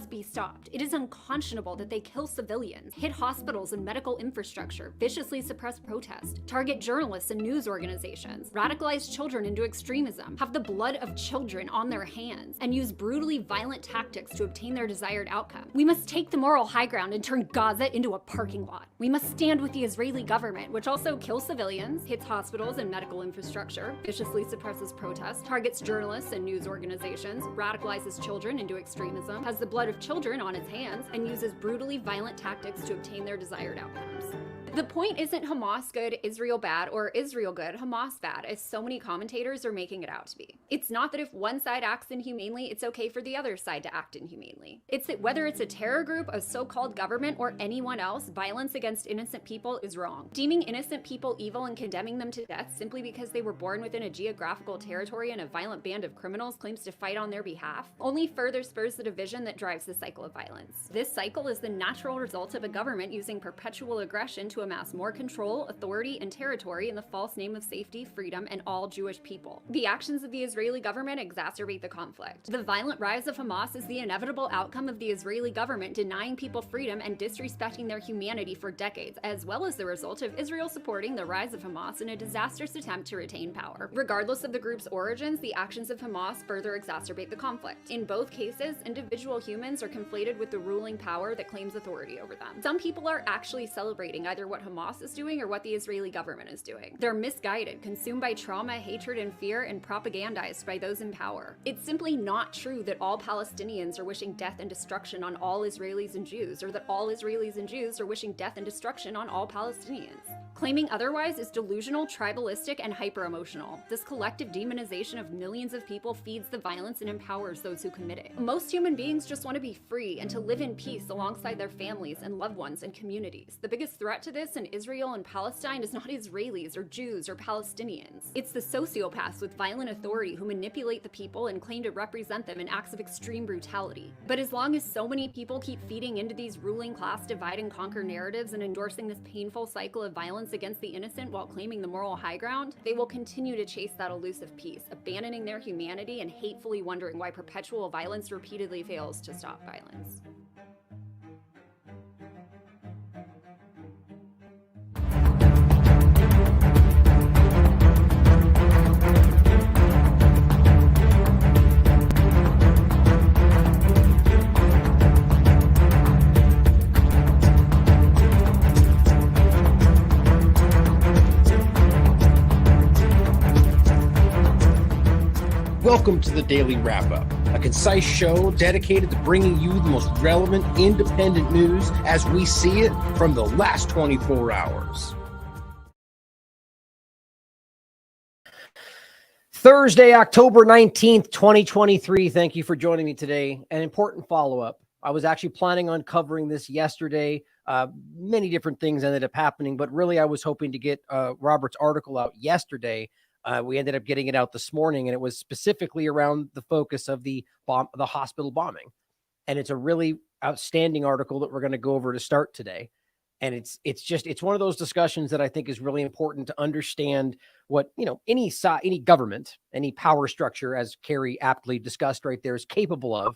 must be stopped. It is unconscionable that they kill civilians, hit hospitals and medical infrastructure, viciously suppress protest, target journalists and news organizations, radicalize children into extremism, have the blood of children on their hands, and use brutally violent tactics to obtain their desired outcome. We must take the moral high ground and turn Gaza into a parking lot. We must stand with the Israeli government, which also kills civilians, hits hospitals and medical infrastructure, viciously suppresses protest, targets journalists and news organizations, radicalizes children into extremism, has the blood of children on its hands, and uses brutally violent tactics to obtain their desired outcomes. The point isn't Hamas good, Israel bad, or Israel good, Hamas bad, as so many commentators are making it out to be. It's not that if one side acts inhumanely, it's okay for the other side to act inhumanely. It's that whether it's a terror group, a so-called government, or anyone else, violence against innocent people is wrong. Deeming innocent people evil and condemning them to death simply because they were born within a geographical territory and a violent band of criminals claims to fight on their behalf only further spurs the division that drives the cycle of violence. This cycle is the natural result of a government using perpetual aggression to amass more control, authority, and territory in the false name of safety, freedom, and all Jewish people. The actions of the Israeli government exacerbate the conflict. The violent rise of Hamas is the inevitable outcome of the Israeli government denying people freedom and disrespecting their humanity for decades, as well as the result of Israel supporting the rise of Hamas in a disastrous attempt to retain power. Regardless of the group's origins, the actions of Hamas further exacerbate the conflict. In both cases, individual humans are conflated with the ruling power that claims authority over them. Some people are actually celebrating either what Hamas is doing or what the Israeli government is doing. They're misguided, consumed by trauma, hatred, and fear, and propagandized by those in power. It's simply not true that all Palestinians are wishing death and destruction on all Israelis and Jews, or that all Israelis and Jews are wishing death and destruction on all Palestinians. Claiming otherwise is delusional, tribalistic, and hyper-emotional. This collective demonization of millions of people feeds the violence and empowers those who commit it. Most human beings just want to be free and to live in peace alongside their families and loved ones and communities. The biggest threat to this in Israel and Palestine is not Israelis or Jews or Palestinians. It's the sociopaths with violent authority who manipulate the people and claim to represent them in acts of extreme brutality. But as long as so many people keep feeding into these ruling class divide and conquer narratives and endorsing this painful cycle of violence against the innocent while claiming the moral high ground, they will continue to chase that elusive peace, abandoning their humanity and hatefully wondering why perpetual violence repeatedly fails to stop violence. Welcome to the Daily Wrap-Up, a concise show dedicated to bringing you the most relevant independent news as we see it from the last 24 hours. Thursday, October 19th, 2023. Thank you for joining me today. An important follow-up. I was actually planning on covering this yesterday. Many different things ended up happening, but really I was hoping to get Robert's article out yesterday. We ended up getting it out this morning, and it was specifically around the focus of the hospital bombing. And it's a really outstanding article that we're going to go over to start today. And it's one of those discussions that I think is really important to understand what, any government, any power structure, as Carrie aptly discussed right there, is capable of.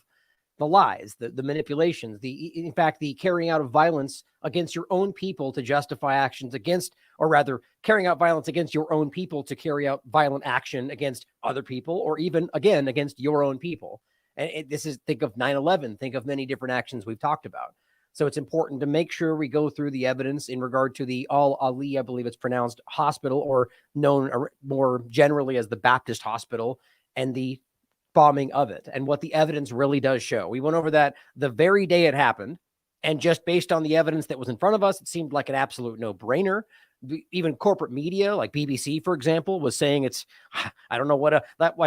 The lies, the manipulations, in fact, the carrying out of violence against your own people to justify actions against, or rather carrying out violence against your own people to carry out violent action against other people, or even again, against your own people. And think of 9/11, think of many different actions we've talked about. So it's important to make sure we go through the evidence in regard to the Al-Ahli, I believe it's pronounced, hospital, or known more generally as the Baptist hospital, and the bombing of it and what the evidence really does show. We went over that the very day it happened, and just based on the evidence that was in front of us, it seemed like an absolute no-brainer. Even corporate media like BBC, for example, was saying I don't know what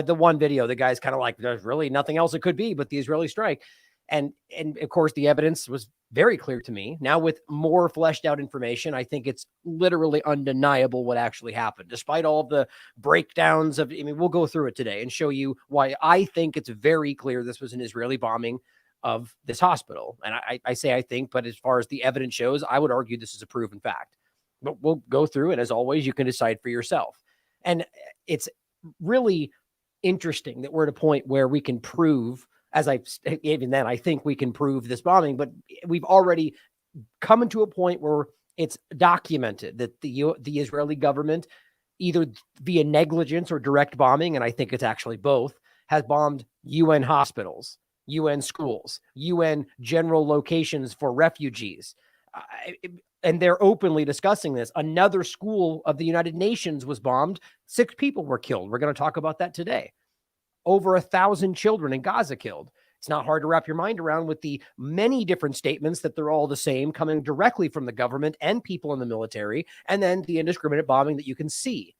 the one video, the guy's kind of like, there's really nothing else it could be but the Israeli strike. And of course the evidence was very clear to me. Now with more fleshed out information, I think it's literally undeniable what actually happened, despite all of the breakdowns of, we'll go through it today and show you why I think it's very clear this was an Israeli bombing of this hospital. And I say I think, but as far as the evidence shows, I would argue this is a proven fact. But we'll go through it. As always, you can decide for yourself. And it's really interesting that we're at a point where we can prove even then, I think we can prove this bombing, but we've already come to a point where it's documented that the Israeli government, either via negligence or direct bombing, and I think it's actually both, has bombed UN hospitals, UN schools, UN general locations for refugees. And they're openly discussing this. Another school of the United Nations was bombed. 6 people were killed. We're going to talk about that today. Over 1,000 children in Gaza killed. It's not hard to wrap your mind around with the many different statements that they're all the same, coming directly from the government and people in the military, and then the indiscriminate bombing that you can see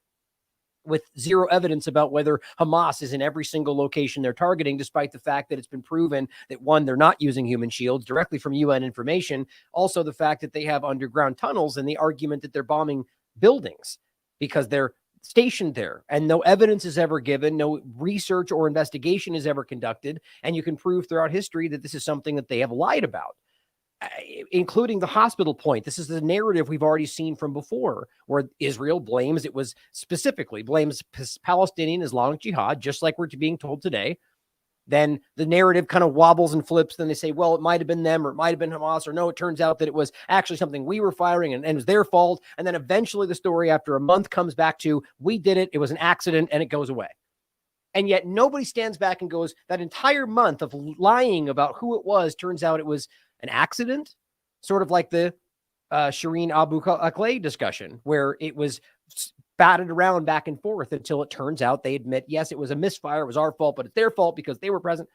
with zero evidence about whether Hamas is in every single location they're targeting, despite the fact that it's been proven that, one, they're not using human shields directly from UN information. Also, the fact that they have underground tunnels, and the argument that they're bombing buildings because they're stationed there, and no evidence is ever given, no research or investigation is ever conducted, and you can prove throughout history that this is something that they have lied about, including the hospital point. This is the narrative we've already seen from before, where Israel blames Palestinian Islamic Jihad, just like we're being told today. Then the narrative kind of wobbles and flips. Then they say, well, it might have been them, or it might have been Hamas, or no, it turns out that it was actually something we were firing and it was their fault. And then eventually the story after a month comes back to, we did it, it was an accident, and it goes away. And yet nobody stands back and goes, that entire month of lying about who it was turns out it was an accident, sort of like the Shireen Abu Akleh discussion, where it was batted around back and forth until it turns out they admit, yes, it was a misfire, it was our fault, but it's their fault because they were present.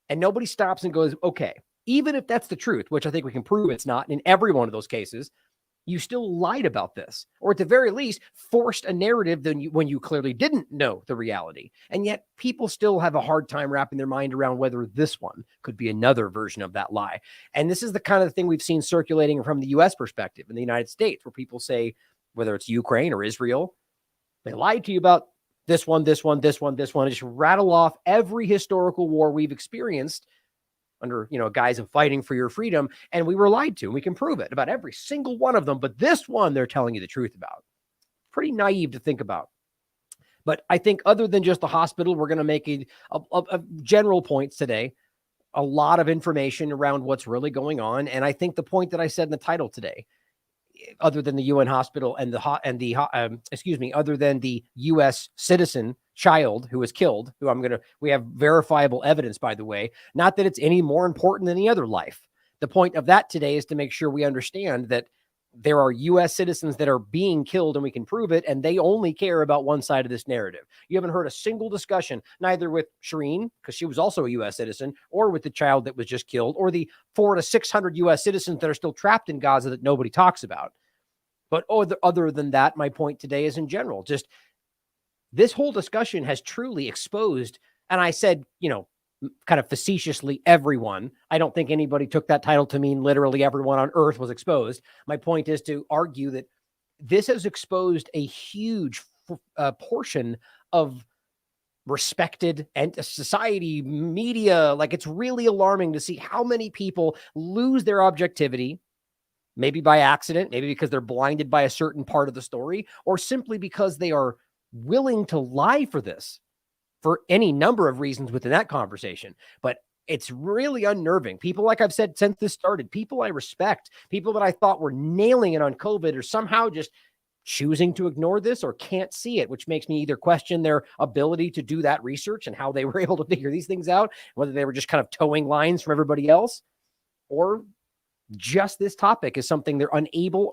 And nobody stops and goes, okay, even if that's the truth, which I think we can prove it's not in every one of those cases, you still lied about this, or at the very least forced a narrative when you clearly didn't know the reality. And yet people still have a hard time wrapping their mind around whether this one could be another version of that lie. And this is the kind of thing we've seen circulating from the US perspective in the United States, where people say, whether it's Ukraine or Israel, they lied to you about this one, this one, this one, this one, and just rattle off every historical war we've experienced under, guise of fighting for your freedom. And we were lied to, and we can prove it about every single one of them. But this one, they're telling you the truth about. Pretty naive to think about. But I think other than just the hospital, we're going to make a general points today, a lot of information around what's really going on. And I think the point that I said in the title today, other than the UN hospital and other than the US citizen child who was killed, we have verifiable evidence, by the way, not that it's any more important than any other life. The point of that today is to make sure we understand that there are US citizens that are being killed, and we can prove it, and they only care about one side of this narrative. You haven't heard a single discussion, neither with Shireen, because she was also a US citizen, or with the child that was just killed, or the 400 to 600 US citizens that are still trapped in Gaza that nobody talks about. But other than that, my point today is in general, just this whole discussion has truly exposed, and I said, kind of facetiously, everyone. I don't think anybody took that title to mean literally everyone on earth was exposed. My point is to argue that this has exposed a huge portion of respected and society, media. Like, it's really alarming to see how many people lose their objectivity, maybe by accident, maybe because they're blinded by a certain part of the story, or simply because they are willing to lie for this, for any number of reasons within that conversation. But it's really unnerving. People, like I've said since this started, people I respect, people that I thought were nailing it on COVID, are somehow just choosing to ignore this or can't see it, which makes me either question their ability to do that research and how they were able to figure these things out, whether they were just kind of towing lines from everybody else, or just this topic is something they're unable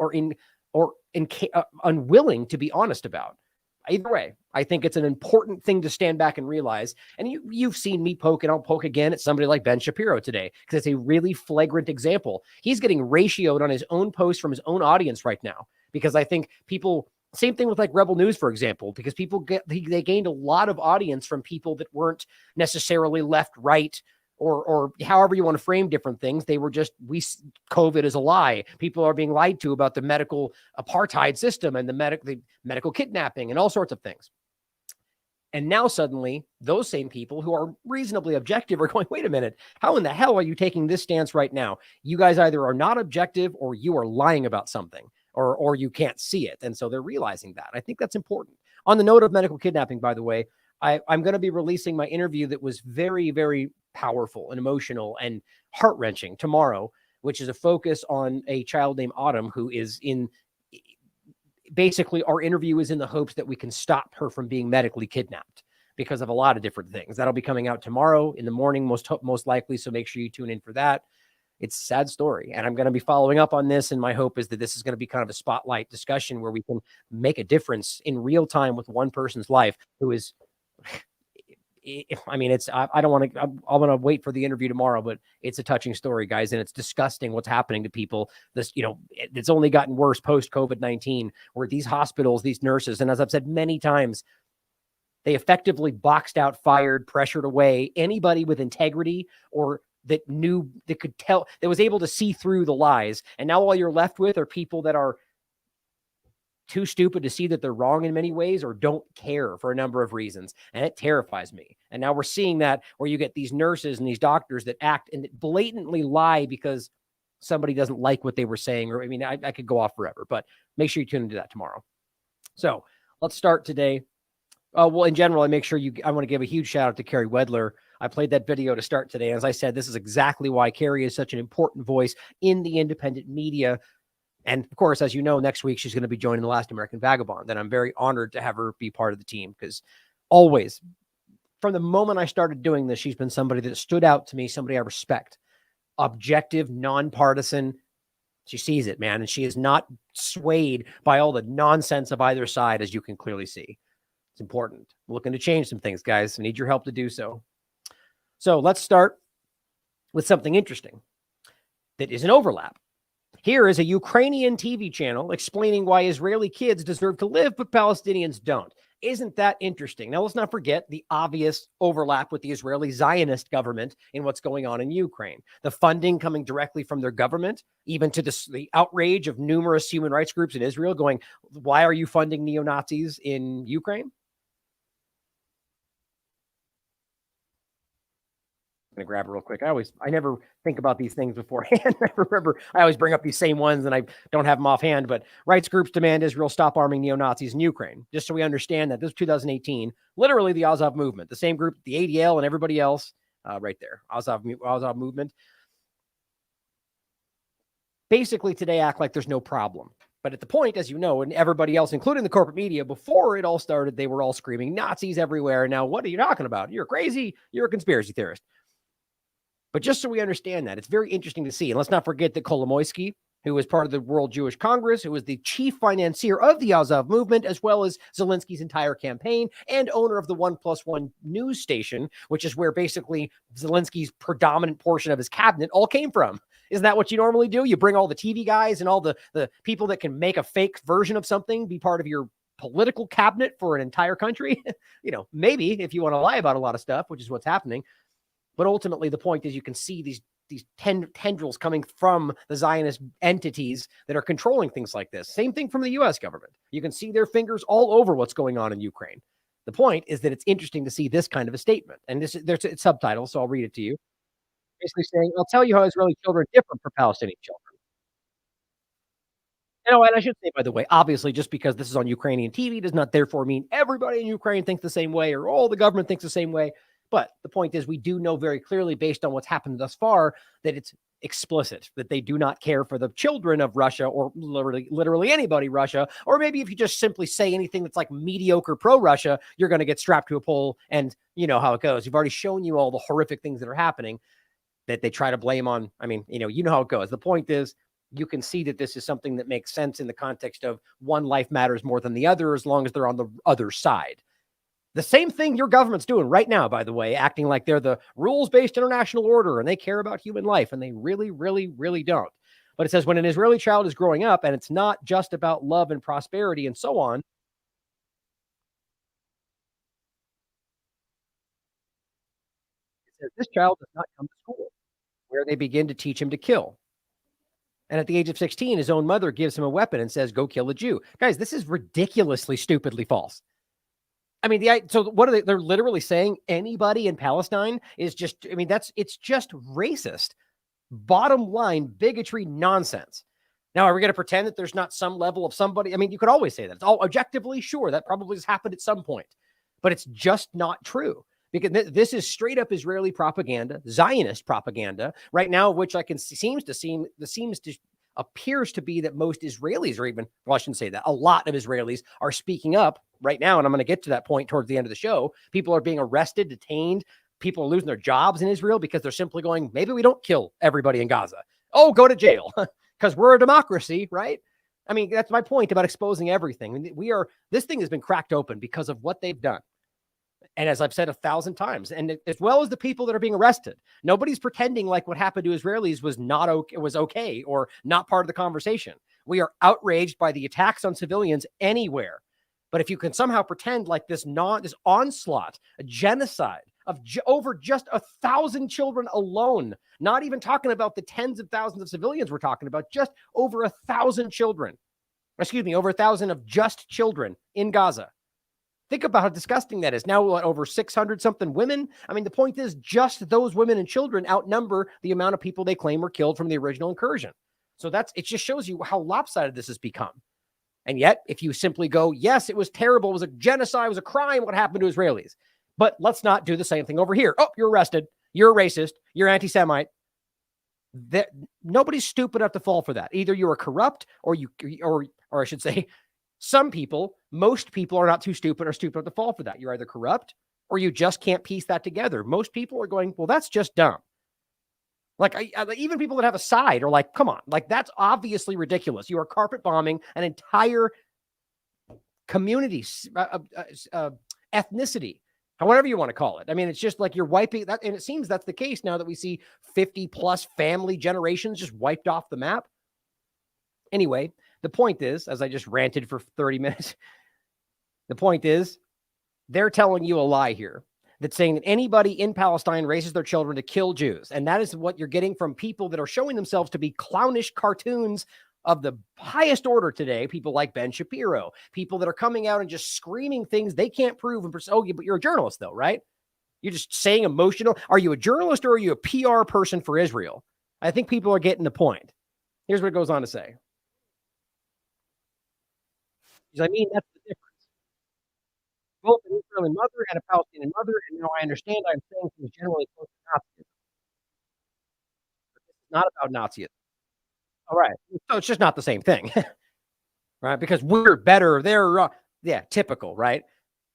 or unwilling to be honest about. Either way, I think it's an important thing to stand back and realize. And you've seen me poke, and I'll poke again at somebody like Ben Shapiro today, because it's a really flagrant example. He's getting ratioed on his own post from his own audience right now, because I think people, same thing with like Rebel News, for example, because they gained a lot of audience from people that weren't necessarily left, right, or however you want to frame different things. They were just, COVID is a lie. People are being lied to about the medical apartheid system and the medical kidnapping and all sorts of things. And now suddenly those same people who are reasonably objective are going, wait a minute, how in the hell are you taking this stance right now? You guys either are not objective, or you are lying about something, or you can't see it. And so they're realizing that. I think that's important. On the note of medical kidnapping, by the way, I'm going to be releasing my interview that was very, very powerful and emotional and heart-wrenching tomorrow, which is a focus on a child named Autumn, who is in, basically our interview is in the hopes that we can stop her from being medically kidnapped because of a lot of different things. That'll be coming out tomorrow in the morning, most likely. So make sure you tune in for that. It's a sad story. And I'm going to be following up on this. And my hope is that this is going to be kind of a spotlight discussion where we can make a difference in real time with one person's life who is, I mean, I don't want to, I'm going to wait for the interview tomorrow, but it's a touching story, guys. And it's disgusting what's happening to people. This, it's only gotten worse post COVID-19, where these hospitals, these nurses, and as I've said many times, they effectively boxed out, fired, pressured away anybody with integrity or that knew, that could tell, that was able to see through the lies. And now all you're left with are people that are too stupid to see that they're wrong in many ways or don't care for a number of reasons. And it terrifies me. And now we're seeing that where you get these nurses and these doctors that act and blatantly lie because somebody doesn't like what they were saying. Or, I mean, I could go off forever, but make sure you tune into that tomorrow. So let's start today. Well, in general, I want to give a huge shout out to Carrie Wedler. I played that video to start today. As I said, this is exactly why Carrie is such an important voice in the independent media. And of course, as you know, next week, she's going to be joining The Last American Vagabond. And I'm very honored to have her be part of the team, because always, from the moment I started doing this, she's been somebody that stood out to me, somebody I respect, objective, nonpartisan. She sees it, man. And she is not swayed by all the nonsense of either side, as you can clearly see. It's important. We're looking to change some things, guys. I need your help to do so. So let's start with something interesting that is an overlap. Here is a Ukrainian TV channel explaining why Israeli kids deserve to live, but Palestinians don't. Isn't that interesting? Now, let's not forget the obvious overlap with the Israeli Zionist government in what's going on in Ukraine. The funding coming directly from their government, even to the outrage of numerous human rights groups in Israel going, why are you funding neo-Nazis in Ukraine? Going to grab it real quick. I never think about these things beforehand. I remember I always bring up these same ones and I don't have them offhand, but rights groups demand Israel stop arming neo-Nazis in Ukraine. Just so we understand that this is 2018, literally the Azov movement, the same group, the ADL and everybody else right there. Azov movement. Basically today act like there's no problem. But at the point, as you know, and everybody else, including the corporate media, before it all started, they were all screaming Nazis everywhere. Now, what are you talking about? You're crazy. You're a conspiracy theorist. But just so we understand that, it's very interesting to see. And let's not forget that Kolomoisky, who was part of the World Jewish Congress, who was the chief financier of the Azov movement, as well as Zelensky's entire campaign, and owner of the 1+1 news station, which is where basically Zelensky's predominant portion of his cabinet all came from. Isn't that what you normally do? You bring all the TV guys and all the people that can make a fake version of something be part of your political cabinet for an entire country. Maybe if you want to lie about a lot of stuff, which is what's happening. But ultimately, the point is you can see these tendrils coming from the Zionist entities that are controlling things like this. Same thing from the U.S. government. You can see their fingers all over what's going on in Ukraine. The point is that it's interesting to see this kind of a statement. And there's it's subtitles, so I'll read it to you. Basically saying, I'll tell you how Israeli children are different from Palestinian children. And I should say, by the way, obviously, just because this is on Ukrainian TV does not therefore mean everybody in Ukraine thinks the same way or all the government thinks the same way. But the point is, we do know very clearly, based on what's happened thus far, that it's explicit, that they do not care for the children of Russia or literally anybody Russia. Or maybe if you just simply say anything that's like mediocre pro-Russia, you're going to get strapped to a pole, and you know how it goes. We've already shown you all the horrific things that are happening that they try to blame on. I mean, you know how it goes. The point is, you can see that this is something that makes sense in the context of one life matters more than the other, as long as they're on the other side. The same thing your government's doing right now, by the way, acting like they're the rules-based international order and they care about human life, and they really, really, really don't. But it says when an Israeli child is growing up, and it's not just about love and prosperity and so on. It says this child does not come to school, where they begin to teach him to kill. And at the age of 16, his own mother gives him a weapon and says, go kill a Jew. Guys, this is ridiculously, stupidly false. I mean, so what are they? They're literally saying anybody in Palestine is just, I mean, it's just racist. Bottom line, bigotry nonsense. Now, are we going to pretend that there's not some level of somebody? I mean, you could always say that. It's all objectively, sure, that probably has happened at some point, but it's just not true. because this is straight up Israeli propaganda, Zionist propaganda right now, which appears to be that most Israelis are even, well, I shouldn't say that. A lot of Israelis are speaking up right now. And I'm going to get to that point towards the end of the show. People are being arrested, detained. People are losing their jobs in Israel because they're simply going, maybe we don't kill everybody in Gaza. Oh, go to jail because we're a democracy, right? I mean, that's my point about exposing everything. This thing has been cracked open because of what they've done. And as I've said 1,000 times, and as well as the people that are being arrested, nobody's pretending like what happened to Israelis was okay or not part of the conversation. We are outraged by the attacks on civilians anywhere. But if you can somehow pretend like this onslaught, a genocide of over just 1,000 children alone, not even talking about the tens of thousands of civilians we're talking about, just over 1,000 children. Over 1,000 of just children in Gaza. Think about how disgusting that is. Now, over 600 something women. I mean, the point is just those women and children outnumber the amount of people they claim were killed from the original incursion. So it just shows you how lopsided this has become. And yet, if you simply go, yes, it was terrible, it was a genocide, it was a crime, what happened to Israelis? But let's not do the same thing over here. Oh, you're arrested. You're a racist. You're anti-Semite. Nobody's stupid enough to fall for that. Either you are corrupt or I should say, most people are not too stupid or stupid enough to fall for that. You're either corrupt or you just can't piece that together. Most people are going, well, that's just dumb. Like even people that have a side are like, come on, like that's obviously ridiculous. You are carpet bombing an entire community, ethnicity, however you want to call it. I mean, it's just like you're wiping that. And it seems that's the case now that we see 50 plus family generations just wiped off the map. Anyway, the point is, as I just ranted for 30 minutes, the point is they're telling you a lie here. That's saying that anybody in Palestine raises their children to kill Jews. And that is what you're getting from people that are showing themselves to be clownish cartoons of the highest order today. People like Ben Shapiro, people that are coming out and just screaming things they can't prove. And but you're a journalist though, right? You're just saying emotional. Are you a journalist or are you a PR person for Israel? I think people are getting the point. Here's what it goes on to say. I mean, that's the difference. Both an Israeli mother and a Palestinian mother, and I understand I'm saying things generally close to Nazism. But this is not about Nazism. All right. So it's just not the same thing. Right? Because we're better. They're, typical, right?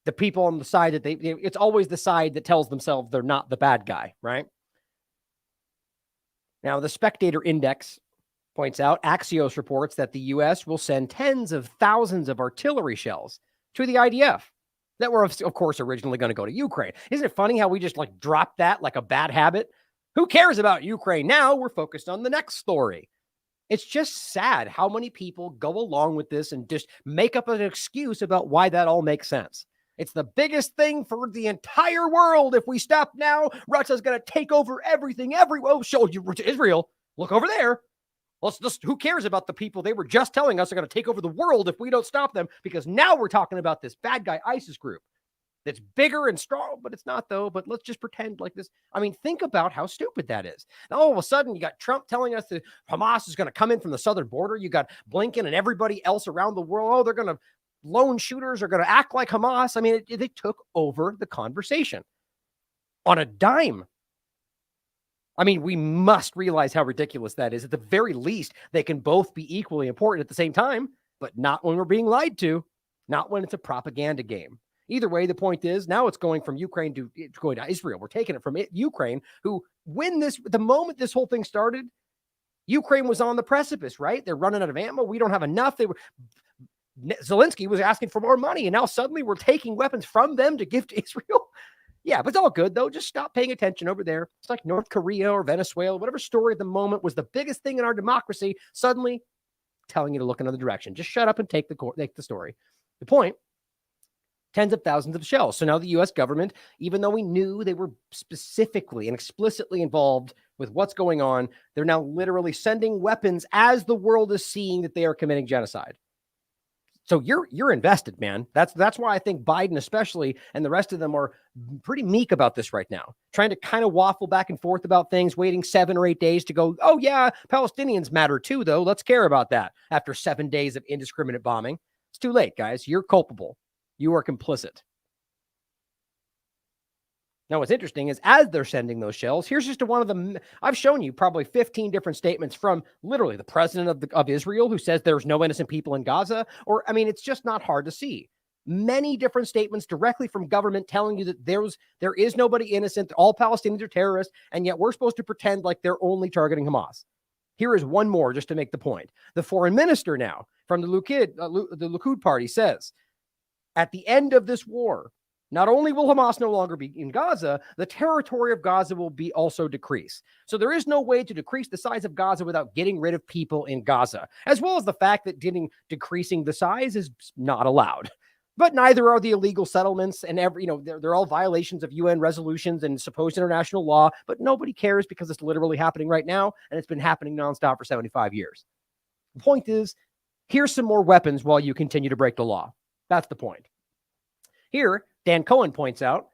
The people on the side that it's always the side that tells themselves they're not the bad guy, right? Now, the Spectator Index points out, Axios reports that the U.S. will send tens of thousands of artillery shells to the IDF that were, of course, originally going to go to Ukraine. Isn't it funny how we just dropped that like a bad habit? Who cares about Ukraine now? We're focused on the next story. It's just sad how many people go along with this and just make up an excuse about why that all makes sense. It's the biggest thing for the entire world. If we stop now, Russia's going to take over everything. Oh, show you Israel. Look over there. Who cares about the people they were just telling us are going to take over the world if we don't stop them? Because now we're talking about this bad guy ISIS group that's bigger and strong, but it's not though. But let's just pretend like this. I mean, think about how stupid that is. Now, all of a sudden, you got Trump telling us that Hamas is going to come in from the southern border. You got Blinken and everybody else around the world. Oh, they're going to lone shooters are going to act like Hamas. I mean, they took over the conversation on a dime. I mean, we must realize how ridiculous that is. At the very least, they can both be equally important at the same time, but not when we're being lied to, not when it's a propaganda game. Either way, the point is now it's going from Ukraine to Israel. We're taking it from Ukraine, who the moment this whole thing started, Ukraine was on the precipice, right? They're running out of ammo. We don't have enough. Zelensky was asking for more money, and now suddenly we're taking weapons from them to give to Israel. Yeah, but it's all good, though. Just stop paying attention over there. It's like North Korea or Venezuela, whatever story at the moment was the biggest thing in our democracy, suddenly telling you to look another direction. Just shut up and take the story. The point, tens of thousands of shells. So now the U.S. government, even though we knew they were specifically and explicitly involved with what's going on, they're now literally sending weapons as the world is seeing that they are committing genocide. So you're invested, man. That's why I think Biden especially and the rest of them are pretty meek about this right now, trying to kind of waffle back and forth about things, waiting 7 or 8 days to go, oh yeah, Palestinians matter too, though. Let's care about that after 7 days of indiscriminate bombing. It's too late, guys. You're culpable. You are complicit. Now, what's interesting is as they're sending those shells, here's just one of them. I've shown you probably 15 different statements from literally the president of Israel, who says there's no innocent people in Gaza. Or, I mean, it's just not hard to see. Many different statements directly from government telling you that there is nobody innocent. All Palestinians are terrorists, and yet we're supposed to pretend like they're only targeting Hamas. Here is one more just to make the point. The foreign minister now from the Likud party says, at the end of this war, not only will Hamas no longer be in Gaza, the territory of Gaza will be also decreased. So there is no way to decrease the size of Gaza without getting rid of people in Gaza, as well as the fact that decreasing the size is not allowed. But neither are the illegal settlements, and they're all violations of UN resolutions and supposed international law, but nobody cares because it's literally happening right now, and it's been happening nonstop for 75 years. The point is, here's some more weapons while you continue to break the law. That's the point. Here, Dan Cohen points out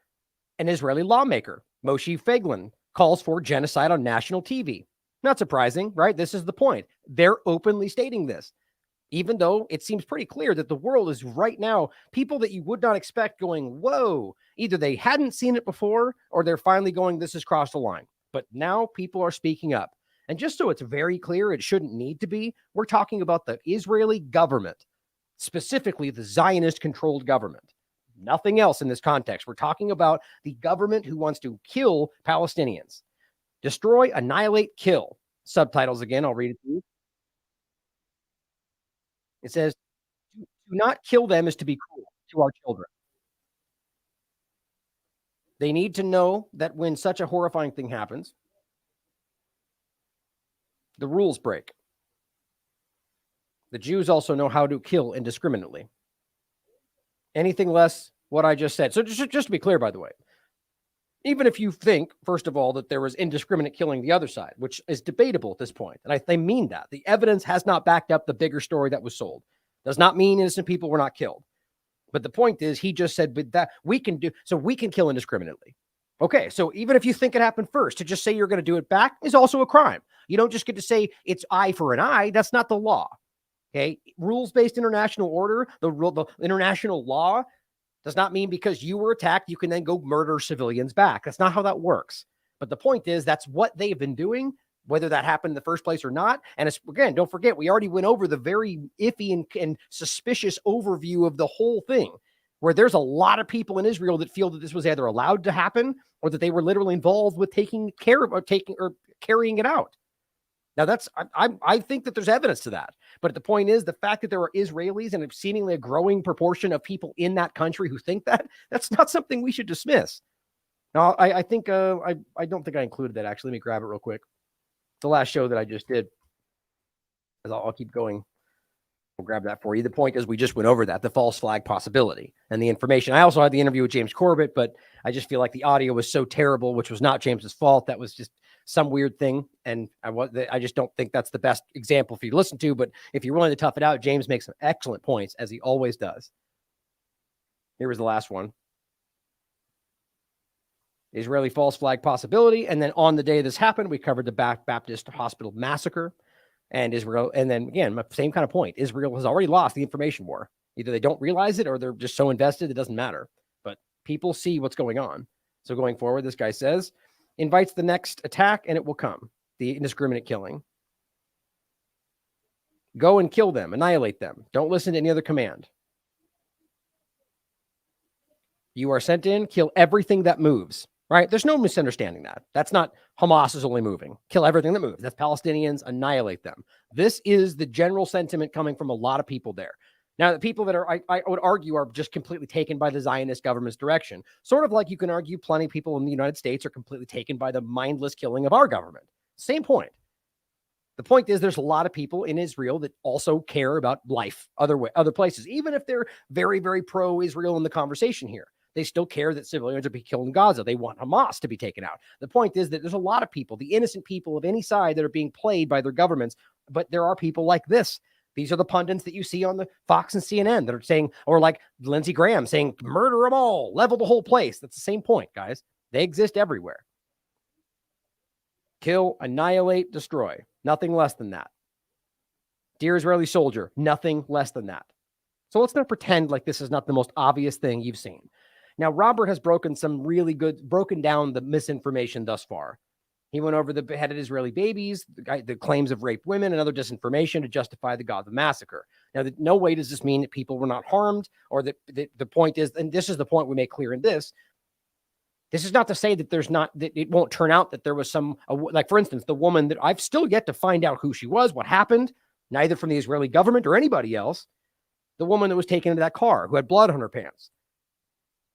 an Israeli lawmaker, Moshe Feiglin, calls for genocide on national TV. Not surprising, right? This is the point. They're openly stating this, even though it seems pretty clear that the world is right now, people that you would not expect going, whoa, either they hadn't seen it before or they're finally going, this has crossed the line. But now people are speaking up. And just so it's very clear, it shouldn't need to be, we're talking about the Israeli government, specifically the Zionist-controlled government. Nothing else in this context. We're talking about the government who wants to kill Palestinians. Destroy, annihilate, kill. Subtitles again, I'll read it to you. It says, to not kill them is to be cruel to our children. They need to know that when such a horrifying thing happens, the rules break. The Jews also know how to kill indiscriminately. Anything less what I just said. So just to be clear, by the way, even if you think, first of all, that there was indiscriminate killing the other side, which is debatable at this point, and they mean that. The evidence has not backed up the bigger story that was sold. Does not mean innocent people were not killed. But the point is, he just said, but that we can kill indiscriminately. Okay, so even if you think it happened first, to just say you're going to do it back is also a crime. You don't just get to say it's eye for an eye. That's not the law. Okay, rules-based international order, the international law does not mean because you were attacked, you can then go murder civilians back. That's not how that works. But the point is, that's what they've been doing, whether that happened in the first place or not. And it's, again, don't forget, we already went over the very iffy and suspicious overview of the whole thing, where there's a lot of people in Israel that feel that this was either allowed to happen or that they were literally involved with taking care of or carrying it out. Now, I think that there's evidence to that. But the point is, the fact that there are Israelis and seemingly a growing proportion of people in that country who think that's not something we should dismiss. Now, I think I don't think I included that, actually. Let me grab it real quick. The last show that I just did. I'll keep going. We'll grab that for you. The point is, we just went over that, the false flag possibility and the information. I also had the interview with James Corbett, but I just feel like the audio was so terrible, which was not James's fault. That was just some weird thing. And I just don't think that's the best example for you to listen to. But if you're willing to tough it out, James makes some excellent points, as he always does. Here was the last one. Israeli false flag possibility. And then on the day this happened, we covered the Baptist Hospital massacre and Israel. And then again, same kind of point. Israel has already lost the information war. Either they don't realize it or they're just so invested, it doesn't matter. But people see what's going on. So going forward, this guy says, invites the next attack and it will come. The indiscriminate killing. Go and kill them, annihilate them. Don't listen to any other command. You are sent in, kill everything that moves, right? There's no misunderstanding that. That's not Hamas is only moving. Kill everything that moves. That's Palestinians, annihilate them. This is the general sentiment coming from a lot of people there. Now, the people that I would argue are just completely taken by the Zionist government's direction. Sort of like you can argue plenty of people in the United States are completely taken by the mindless killing of our government. Same point. The point is there's a lot of people in Israel that also care about life other places, even if they're very, very pro-Israel in the conversation here. They still care that civilians are being killed in Gaza. They want Hamas to be taken out. The point is that there's a lot of people, the innocent people of any side, that are being played by their governments. But there are people like this. These are the pundits that you see on the Fox and CNN that are saying, or like Lindsey Graham saying, murder them all, level the whole place. That's the same point, guys. They exist everywhere. Kill, annihilate, destroy. Nothing less than that. Dear Israeli soldier, nothing less than that. So let's not pretend like this is not the most obvious thing you've seen. Now, Robert has broken down the misinformation thus far. He went over the beheaded Israeli babies, the claims of raped women, and other disinformation to justify the Gaza massacre. Now, no way does this mean that people were not harmed, or that the point is, and this is the point we make clear in this. This is not to say that that it won't turn out that there was like, for instance, the woman that I've still yet to find out who she was, what happened, neither from the Israeli government or anybody else. The woman that was taken into that car who had blood on her pants.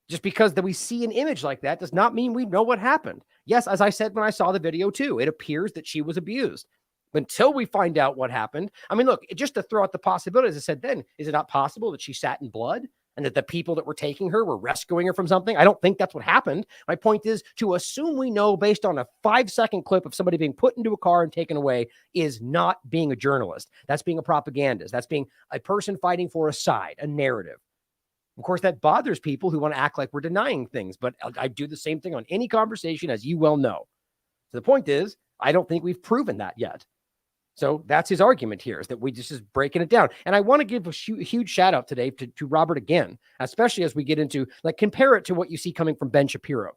Just because that we see an image like that does not mean we know what happened. Yes, as I said when I saw the video too, it appears that she was abused. But until we find out what happened, I mean, look, just to throw out the possibility, as I said then, is it not possible that she sat in blood and that the people that were taking her were rescuing her from something? I don't think that's what happened. My point is, to assume we know based on a 5-second clip of somebody being put into a car and taken away is not being a journalist. That's being a propagandist. That's being a person fighting for a side, a narrative. Of course, that bothers people who want to act like we're denying things, but I do the same thing on any conversation, as you well know. So the point is, I don't think we've proven that yet. So that's his argument here, is that we just is breaking it down. And I want to give a huge shout out today to Robert again, especially as we get into, like, compare it to what you see coming from Ben Shapiro.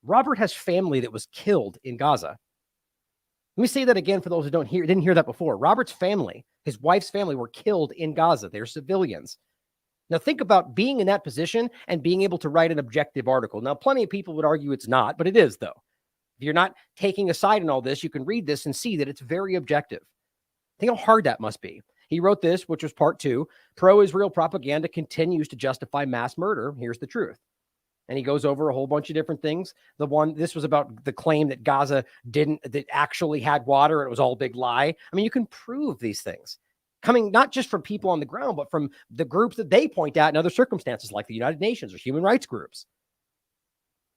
Robert has family that was killed in Gaza. Let me say that again for those who didn't hear that before. Robert's family, his wife's family, were killed in Gaza. They're civilians. Now, think about being in that position and being able to write an objective article. Now, plenty of people would argue it's not, but it is, though. If you're not taking a side in all this, you can read this and see that it's very objective. Think how hard that must be. He wrote this, which was part 2. Pro-Israel propaganda continues to justify mass murder. Here's the truth. And he goes over a whole bunch of different things. This was about the claim that Gaza that actually had water. And it was all a big lie. I mean, you can prove these things, coming not just from people on the ground, but from the groups that they point out in other circumstances, like the United Nations or human rights groups.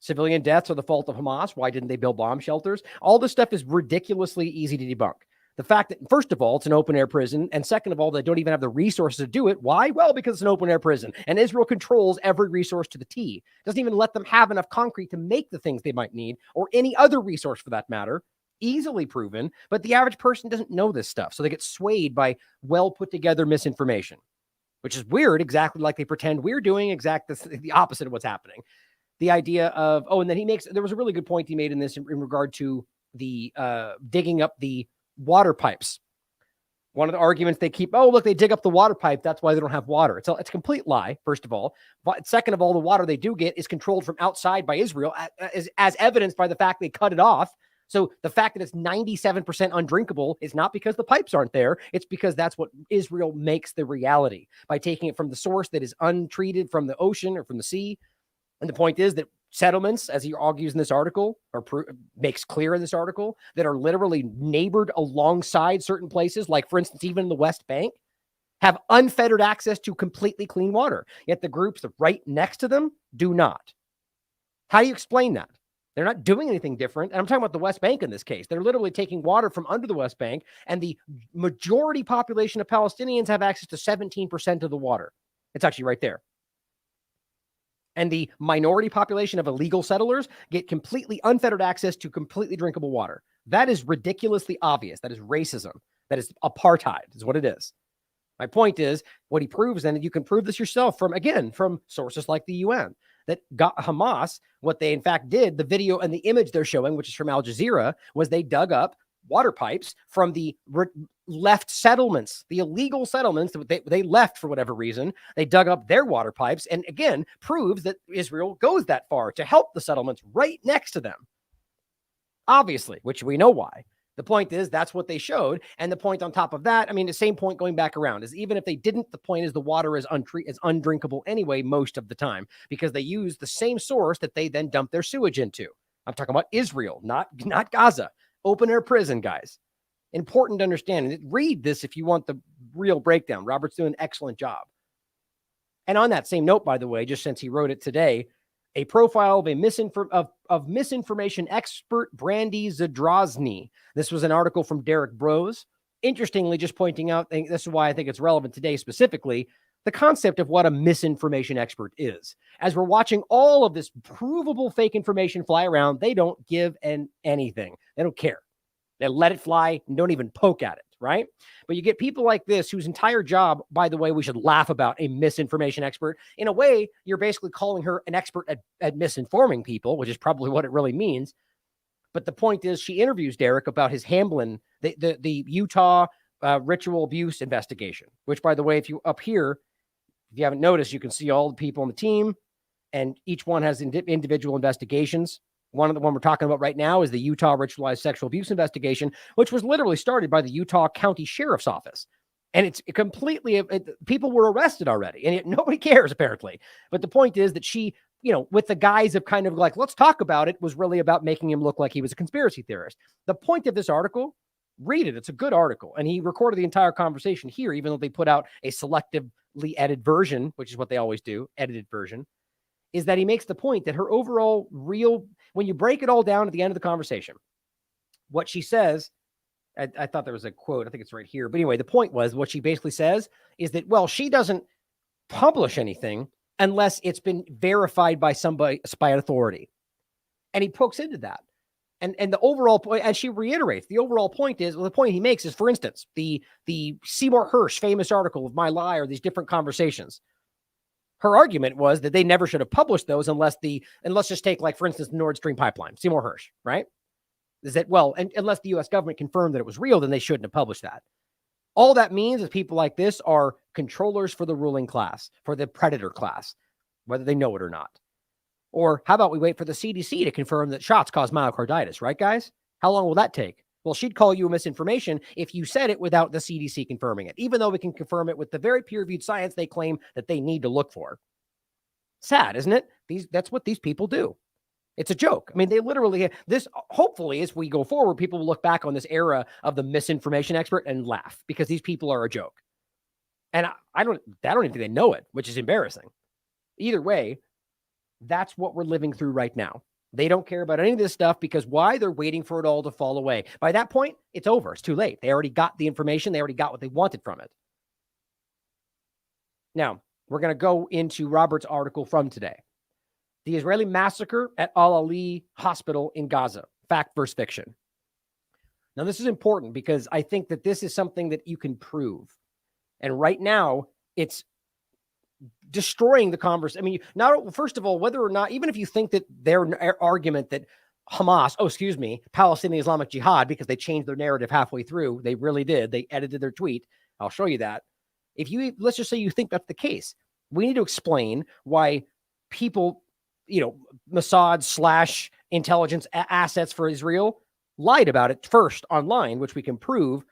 Civilian deaths are the fault of Hamas. Why didn't they build bomb shelters? All this stuff is ridiculously easy to debunk. The fact that, first of all, it's an open-air prison, and second of all, they don't even have the resources to do it. Why? Well, because it's an open-air prison, and Israel controls every resource to the T. Doesn't even let them have enough concrete to make the things they might need, or any other resource for that matter. Easily proven, but the average person doesn't know this stuff, so they get swayed by well-put-together misinformation, which is weird, exactly like they pretend we're doing the opposite of what's happening. The idea of, and then there was a really good point he made in this in regard to the digging up the water pipes. One of the arguments they keep, look, they dig up the water pipe, that's why they don't have water. It's a complete lie, first of all. But second of all, the water they do get is controlled from outside by Israel, as evidenced by the fact they cut it off. So the fact that it's 97% undrinkable is not because the pipes aren't there. It's because that's what Israel makes the reality, by taking it from the source that is untreated from the ocean or from the sea. And the point is that settlements, as he argues in this article, or makes clear in this article, that are literally neighbored alongside certain places, like, for instance, even in the West Bank, have unfettered access to completely clean water. Yet the groups that right next to them do not. How do you explain that? They're not doing anything different. And I'm talking about the West Bank in this case. They're literally taking water from under the West Bank, and the majority population of Palestinians have access to 17% of the water. It's actually right there. And the minority population of illegal settlers get completely unfettered access to completely drinkable water. That is ridiculously obvious. That is racism. That is apartheid, is what it is. My point is, what he proves, and you can prove this yourself from sources like the UN, that Hamas, what they in fact did, the video and the image they're showing, which is from Al Jazeera, was they dug up water pipes from the left settlements, the illegal settlements that they left for whatever reason. They dug up their water pipes, and again, proves that Israel goes that far to help the settlements right next to them. Obviously, which we know why. The point is, that's what they showed. And the point on top of that, I mean, the same point going back around is, even if they didn't, the point is the water is undrinkable anyway most of the time, because they use the same source that they then dump their sewage into. I'm talking about Israel, not Gaza. Open air prison, guys. Important to understand. And read this if you want the real breakdown. Robert's doing an excellent job. And on that same note, by the way, just since he wrote it today, a profile of misinformation expert Brandy Zadrozny. This was an article from Derek Bros. Interestingly, just pointing out, this is why I think it's relevant today specifically, the concept of what a misinformation expert is. As we're watching all of this provable fake information fly around, they don't give anything. They don't care. They let it fly and don't even poke at it. right? But you get people like this whose entire job, by the way, we should laugh about a misinformation expert. In a way, you're basically calling her an expert at misinforming people, which is probably what it really means. But the point is, she interviews Derek about his Hamblin, the Utah ritual abuse investigation, which, by the way, if you up here, if you haven't noticed, you can see all the people on the team, and each one has individual investigations. One we're talking about right now is the Utah ritualized sexual abuse investigation, which was literally started by the Utah County Sheriff's Office. And it's completely, people were arrested already, and nobody cares apparently. But the point is that she, with the guise of kind of like, let's talk about it, was really about making him look like he was a conspiracy theorist. The point of this article, read it. It's a good article. And he recorded the entire conversation here, even though they put out a selectively edited version, which is what they always do, edited version, is that he makes the point that her overall when you break it all down at the end of the conversation, what she says, I thought there was a quote, I think it's right here. But anyway, the point was what she basically says is that, well, she doesn't publish anything unless it's been verified by somebody, by an authority. And he pokes into that. And the overall point, and she reiterates, the overall point is, well, the point he makes is, for instance, the Seymour Hersh famous article of My Lie, or these different conversations. Her argument was that they never should have published those unless let's just take, like, for instance, the Nord Stream pipeline, Seymour Hersh, right? Is that, well, and unless the U.S. government confirmed that it was real, then they shouldn't have published that. All that means is people like this are controllers for the ruling class, for the predator class, whether they know it or not. Or how about we wait for the CDC to confirm that shots cause myocarditis, right, guys? How long will that take? Well, she'd call you misinformation if you said it without the CDC confirming it, even though we can confirm it with the very peer-reviewed science they claim that they need to look for. Sad, isn't it? That's what these people do. It's a joke. I mean, they literally, hopefully, as we go forward, people will look back on this era of the misinformation expert and laugh, because these people are a joke. And I don't even think they know it, which is embarrassing. Either way, that's what we're living through right now. They don't care about any of this stuff because why? They're waiting for it all to fall away. By that point, it's over. It's too late. They already got the information. They already got what they wanted from it. Now, we're going to go into Robert's article from today. The Israeli massacre at Al-Ahli hospital in Gaza, fact versus fiction. Now, this is important because I think that this is something that you can prove. And right now, it's destroying the conversation. I mean, first of all, whether or not, even if you think that their argument that Hamas, Palestinian Islamic Jihad, because they changed their narrative halfway through, they really did. They edited their tweet. I'll show you that. Let's just say you think that's the case. We need to explain why people, Mossad / intelligence assets for Israel lied about it first online, which we can prove,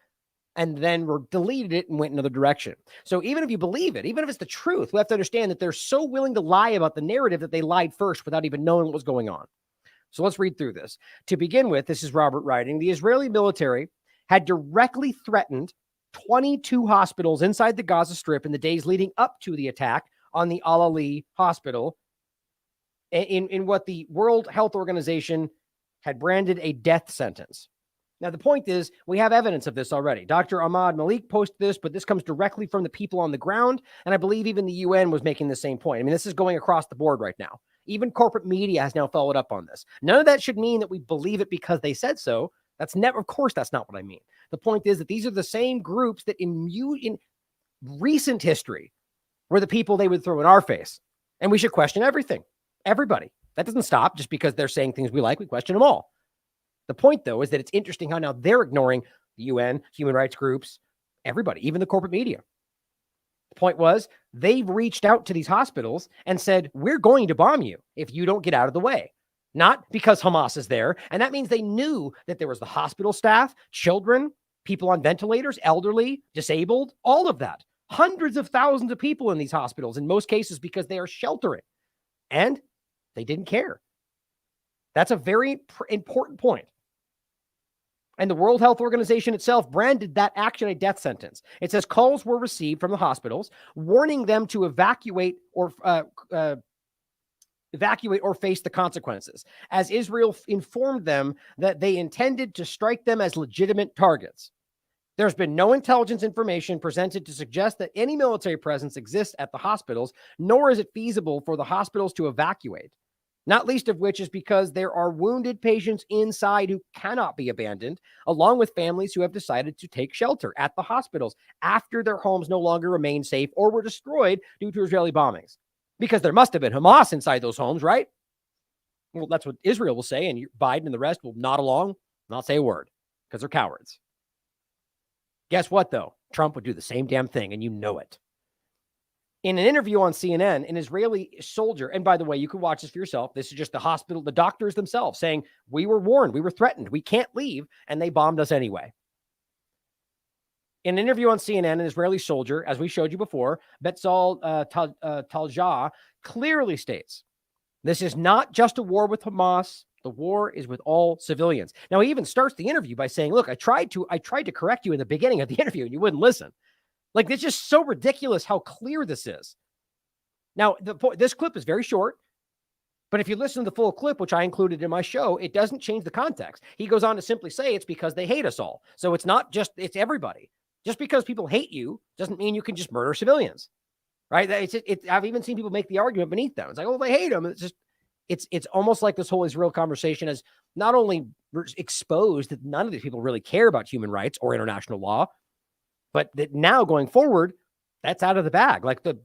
and then deleted it and went another direction. So even if you believe it, even if it's the truth, we have to understand that they're so willing to lie about the narrative that they lied first without even knowing what was going on. So let's read through this. To begin with, this is Robert writing, the Israeli military had directly threatened 22 hospitals inside the Gaza Strip in the days leading up to the attack on the Al-Ahli hospital in what the World Health Organization had branded a death sentence. Now, the point is, we have evidence of this already. Dr. Ahmad Malik posted this, but this comes directly from the people on the ground. And I believe even the UN was making the same point. I mean, this is going across the board right now. Even corporate media has now followed up on this. None of that should mean that we believe it because they said so. Of course, that's not what I mean. The point is that these are the same groups that in recent history were the people they would throw in our face. And we should question everything. Everybody. That doesn't stop just because they're saying things we like. We question them all. The point, though, is that it's interesting how now they're ignoring the UN, human rights groups, everybody, even the corporate media. The point was, they've reached out to these hospitals and said, we're going to bomb you if you don't get out of the way. Not because Hamas is there. And that means they knew that there was the hospital staff, children, people on ventilators, elderly, disabled, all of that. Hundreds of thousands of people in these hospitals, in most cases because they are sheltering. And they didn't care. That's a very important point. And the World Health Organization itself branded that action a death sentence. It says calls were received from the hospitals warning them to evacuate or face the consequences, as Israel informed them that they intended to strike them as legitimate targets. There's been no intelligence information presented to suggest that any military presence exists at the hospitals, nor is it feasible for the hospitals to evacuate. Not least of which is because there are wounded patients inside who cannot be abandoned, along with families who have decided to take shelter at the hospitals after their homes no longer remain safe or were destroyed due to Israeli bombings. Because there must have been Hamas inside those homes, right? Well, that's what Israel will say, and Biden and the rest will nod along, not say a word, because they're cowards. Guess what, though? Trump would do the same damn thing, and you know it. In an interview on CNN, an Israeli soldier, and by the way, you can watch this for yourself. This is just the hospital, the doctors themselves saying, we were warned, we were threatened, we can't leave, and they bombed us anyway. In an interview on CNN, an Israeli soldier, as we showed you before, Betzal Taljah, clearly states, this is not just a war with Hamas. The war is with all civilians. Now, he even starts the interview by saying, look, I tried to correct you in the beginning of the interview, and you wouldn't listen. Like, it's just so ridiculous how clear this is. Now, this clip is very short, but if you listen to the full clip, which I included in my show, it doesn't change the context. He goes on to simply say it's because they hate us all. So it's not just, it's everybody. Just because people hate you doesn't mean you can just murder civilians, right? I've even seen people make the argument beneath them. It's like, oh, they hate them. It's almost like this whole Israel conversation has not only exposed that none of these people really care about human rights or international law, but that now going forward, that's out of the bag. Like the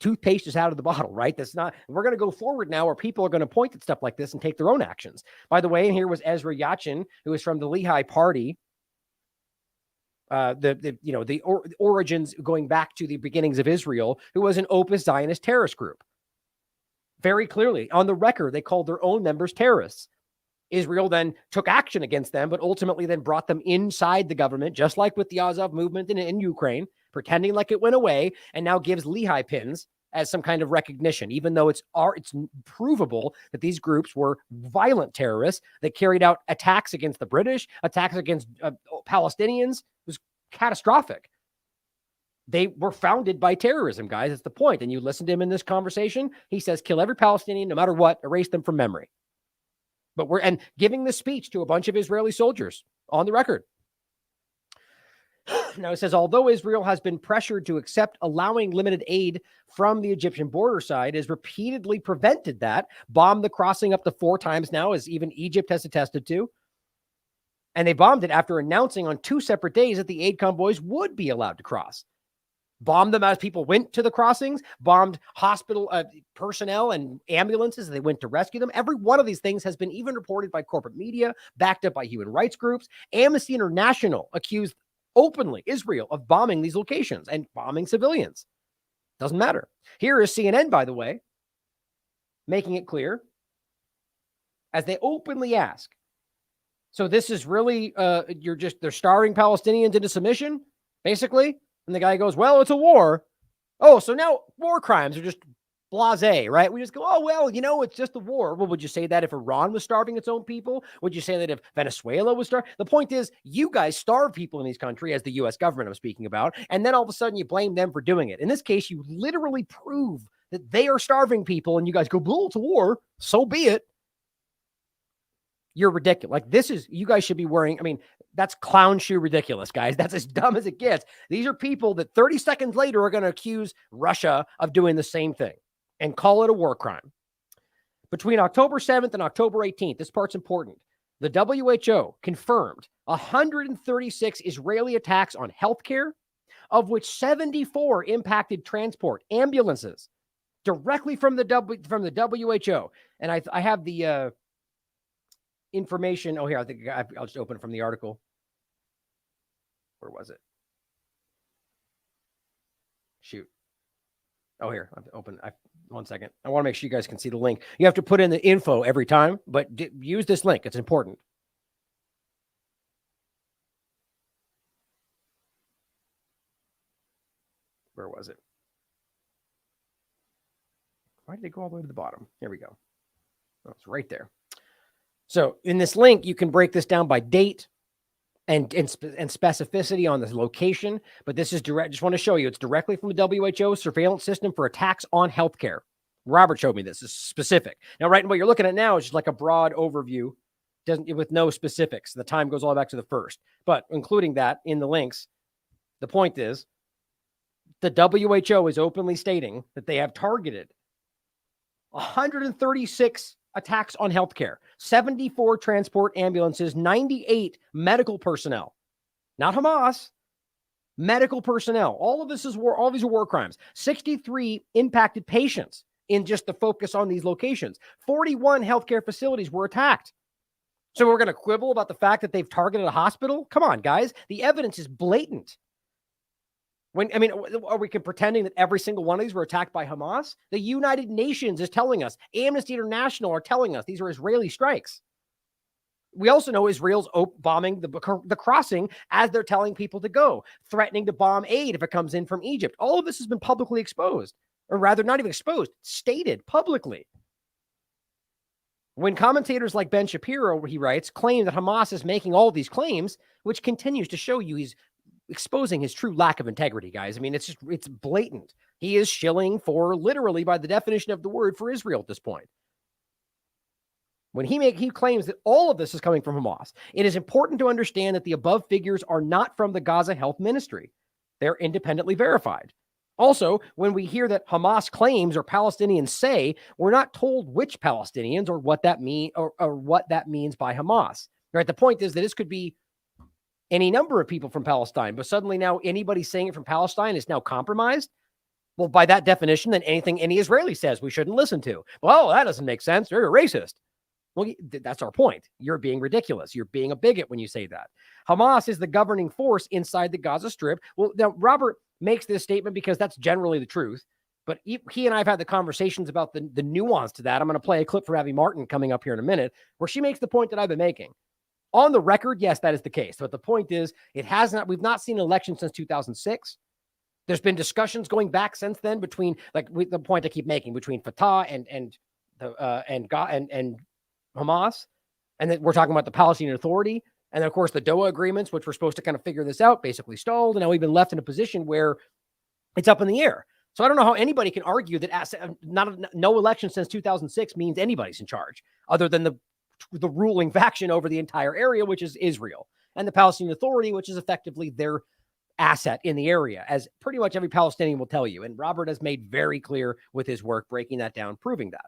toothpaste is out of the bottle, right? That's not, we're going to go forward now where people are going to point at stuff like this and take their own actions. By the way, and here was Ezra Yachin, who is from the Lehi Party. The origins going back to the beginnings of Israel, who was an Opus Zionist terrorist group. Very clearly, on the record, they called their own members terrorists. Israel then took action against them, but ultimately then brought them inside the government, just like with the Azov movement in Ukraine, pretending like it went away, and now gives Lehi pins as some kind of recognition, even though it's provable that these groups were violent terrorists that carried out attacks against the British, attacks against Palestinians. It was catastrophic. They were founded by terrorism, guys. That's the point. And you listen to him in this conversation. He says, kill every Palestinian, no matter what, erase them from memory. But and giving this speech to a bunch of Israeli soldiers on the record. Now it says, although Israel has been pressured to accept allowing limited aid from the Egyptian border side, has repeatedly prevented that, bombed the crossing up to 4 times now, as even Egypt has attested to. And they bombed it after announcing on 2 separate days that the aid convoys would be allowed to cross. Bombed them as people went to the crossings, bombed hospital personnel and ambulances as they went to rescue them. Every one of these things has been even reported by corporate media, backed up by human rights groups. Amnesty International accused openly Israel of bombing these locations and bombing civilians. Doesn't matter. Here is CNN, by the way, making it clear as they openly ask. So this is really, they're starving Palestinians into submission, basically. And the guy goes, well, it's a war. Oh, so now war crimes are just blasé, right? We just go, oh, well, it's just a war. Well, would you say that if Iran was starving its own people? Would you say that if Venezuela was starving? The point is, you guys starve people in these countries, as the U.S. government I'm speaking about, and then all of a sudden you blame them for doing it. In this case, you literally prove that they are starving people, and you guys go, well, it's a war. So be it. You're ridiculous. Like, you guys should be worrying. I mean, that's clown shoe ridiculous, guys. That's as dumb as it gets. These are people that 30 seconds later are going to accuse Russia of doing the same thing and call it a war crime. Between October 7th and October 18th, this part's important. The WHO confirmed 136 Israeli attacks on healthcare, of which 74 impacted transport, ambulances, directly from the WHO. And I have the information. Oh, here, I think I'll just open it from the article. Where was it? Shoot. Oh, here, I've opened. 1 second. I want to make sure you guys can see the link. You have to put in the info every time, but use this link. It's important. Where was it? Why did it go all the way to the bottom? Here we go. Oh, it's right there. So in this link, you can break this down by date and specificity on the location. But this is direct. Just want to show you, it's directly from the WHO surveillance system for attacks on healthcare. Robert showed me this. It's specific. Now, right, what you're looking at now is just like a broad overview, with no specifics. The time goes all the way back to the first, but including that in the links. The point is, the WHO is openly stating that they have targeted 136 attacks on healthcare, 74 transport ambulances, 98 medical personnel, not Hamas, medical personnel. All of this is war. All these are war crimes. 63 impacted patients in just the focus on these locations. 41 healthcare facilities were attacked. So we're going to quibble about the fact that they've targeted a hospital? Come on, guys. The evidence is blatant. Are we pretending that every single one of these were attacked by Hamas? The United Nations is telling us, Amnesty International are telling us these are Israeli strikes. We also know Israel's bombing the crossing as they're telling people to go, threatening to bomb aid if it comes in from Egypt. All of this has been publicly exposed, or rather not even exposed, stated publicly. When commentators like Ben Shapiro, he writes, claim that Hamas is making all these claims, which continues to show you he's exposing his true lack of integrity, guys. I mean, it's blatant. He is shilling for, literally by the definition of the word, for Israel at this point. When he claims that all of this is coming from Hamas, it is important to understand that the above figures are not from the Gaza Health Ministry. They're independently verified. Also, when we hear that Hamas claims or Palestinians say, we're not told which Palestinians or what that mean or what that means by Hamas. Right? The point is that this could be any number of people from Palestine, but suddenly now anybody saying it from Palestine is now compromised. Well, by that definition, then anything any Israeli says we shouldn't listen to. Well, that doesn't make sense. You're a racist. Well, that's our point. You're being ridiculous. You're being a bigot when you say that. Hamas is the governing force inside the Gaza Strip. Well, now Robert makes this statement because that's generally the truth. But he and I have had the conversations about the nuance to that. I'm going to play a clip from Abby Martin coming up here in a minute where she makes the point that I've been making. On the record, yes, that is the case. But the point is, we've not seen an election since 2006. There's been discussions going back since then between, the point I keep making, between Fatah and Hamas. And then we're talking about the Palestinian Authority. And then, of course, the Doha agreements, which were supposed to kind of figure this out, basically stalled. And now we've been left in a position where it's up in the air. So I don't know how anybody can argue that no election since 2006 means anybody's in charge, other than the ruling faction over the entire area, which is Israel, and the Palestinian Authority, which is effectively their asset in the area, as pretty much every Palestinian will tell you. And Robert has made very clear with his work, breaking that down, proving that.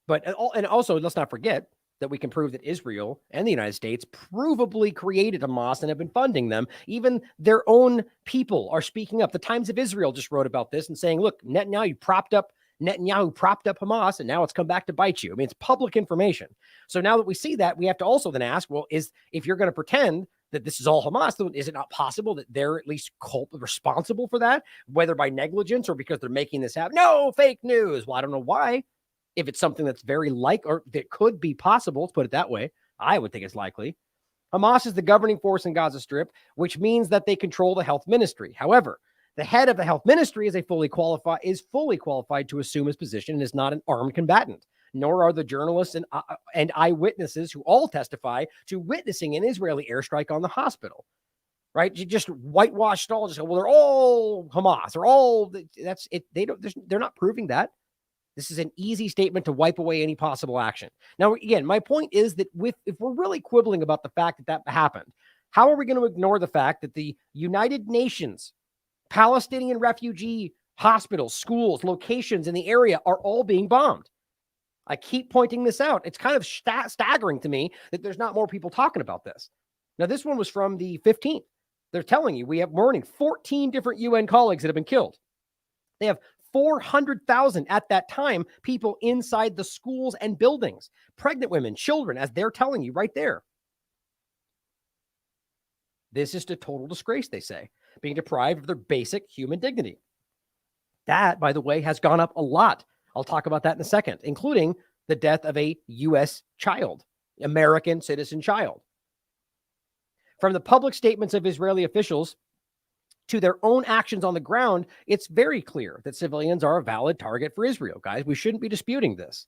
But also, let's not forget that we can prove that Israel and the United States provably created Hamas and have been funding them. Even their own people are speaking up. The Times of Israel just wrote about this and saying, look, Netanyahu propped up Hamas, and now it's come back to bite you. I mean, it's public information. So now that we see that, we have to also then ask, well, if you're going to pretend that this is all Hamas, is it not possible that they're at least responsible for that, whether by negligence or because they're making this happen? No, fake news. Well, I don't know why. If it's something that's very or that could be possible, let's put it that way, I would think it's likely. Hamas is the governing force in Gaza Strip, which means that they control the health ministry. However, the head of the health ministry is fully qualified to assume his position and is not an armed combatant, nor are the journalists and eyewitnesses who all testify to witnessing an Israeli airstrike on the hospital. Right? You just whitewashed all. Just they're all Hamas. They're all that's it. They're not proving that. This is an easy statement to wipe away any possible action. Now, again, my point is that if we're really quibbling about the fact that happened, how are we going to ignore the fact that the United Nations, Palestinian refugee hospitals, schools, locations in the area are all being bombed? I keep pointing this out. It's kind of staggering to me that there's not more people talking about this. Now, this one was from the 15th. They're telling you we're warning 14 different UN colleagues that have been killed. They have 400,000 at that time, people inside the schools and buildings, pregnant women, children, as they're telling you right there. This is a total disgrace, they say, being deprived of their basic human dignity. That, by the way, has gone up a lot. I'll talk about that in a second, including the death of a U.S. child, American citizen child. From the public statements of Israeli officials to their own actions on the ground, it's very clear that civilians are a valid target for Israel, guys. We shouldn't be disputing this,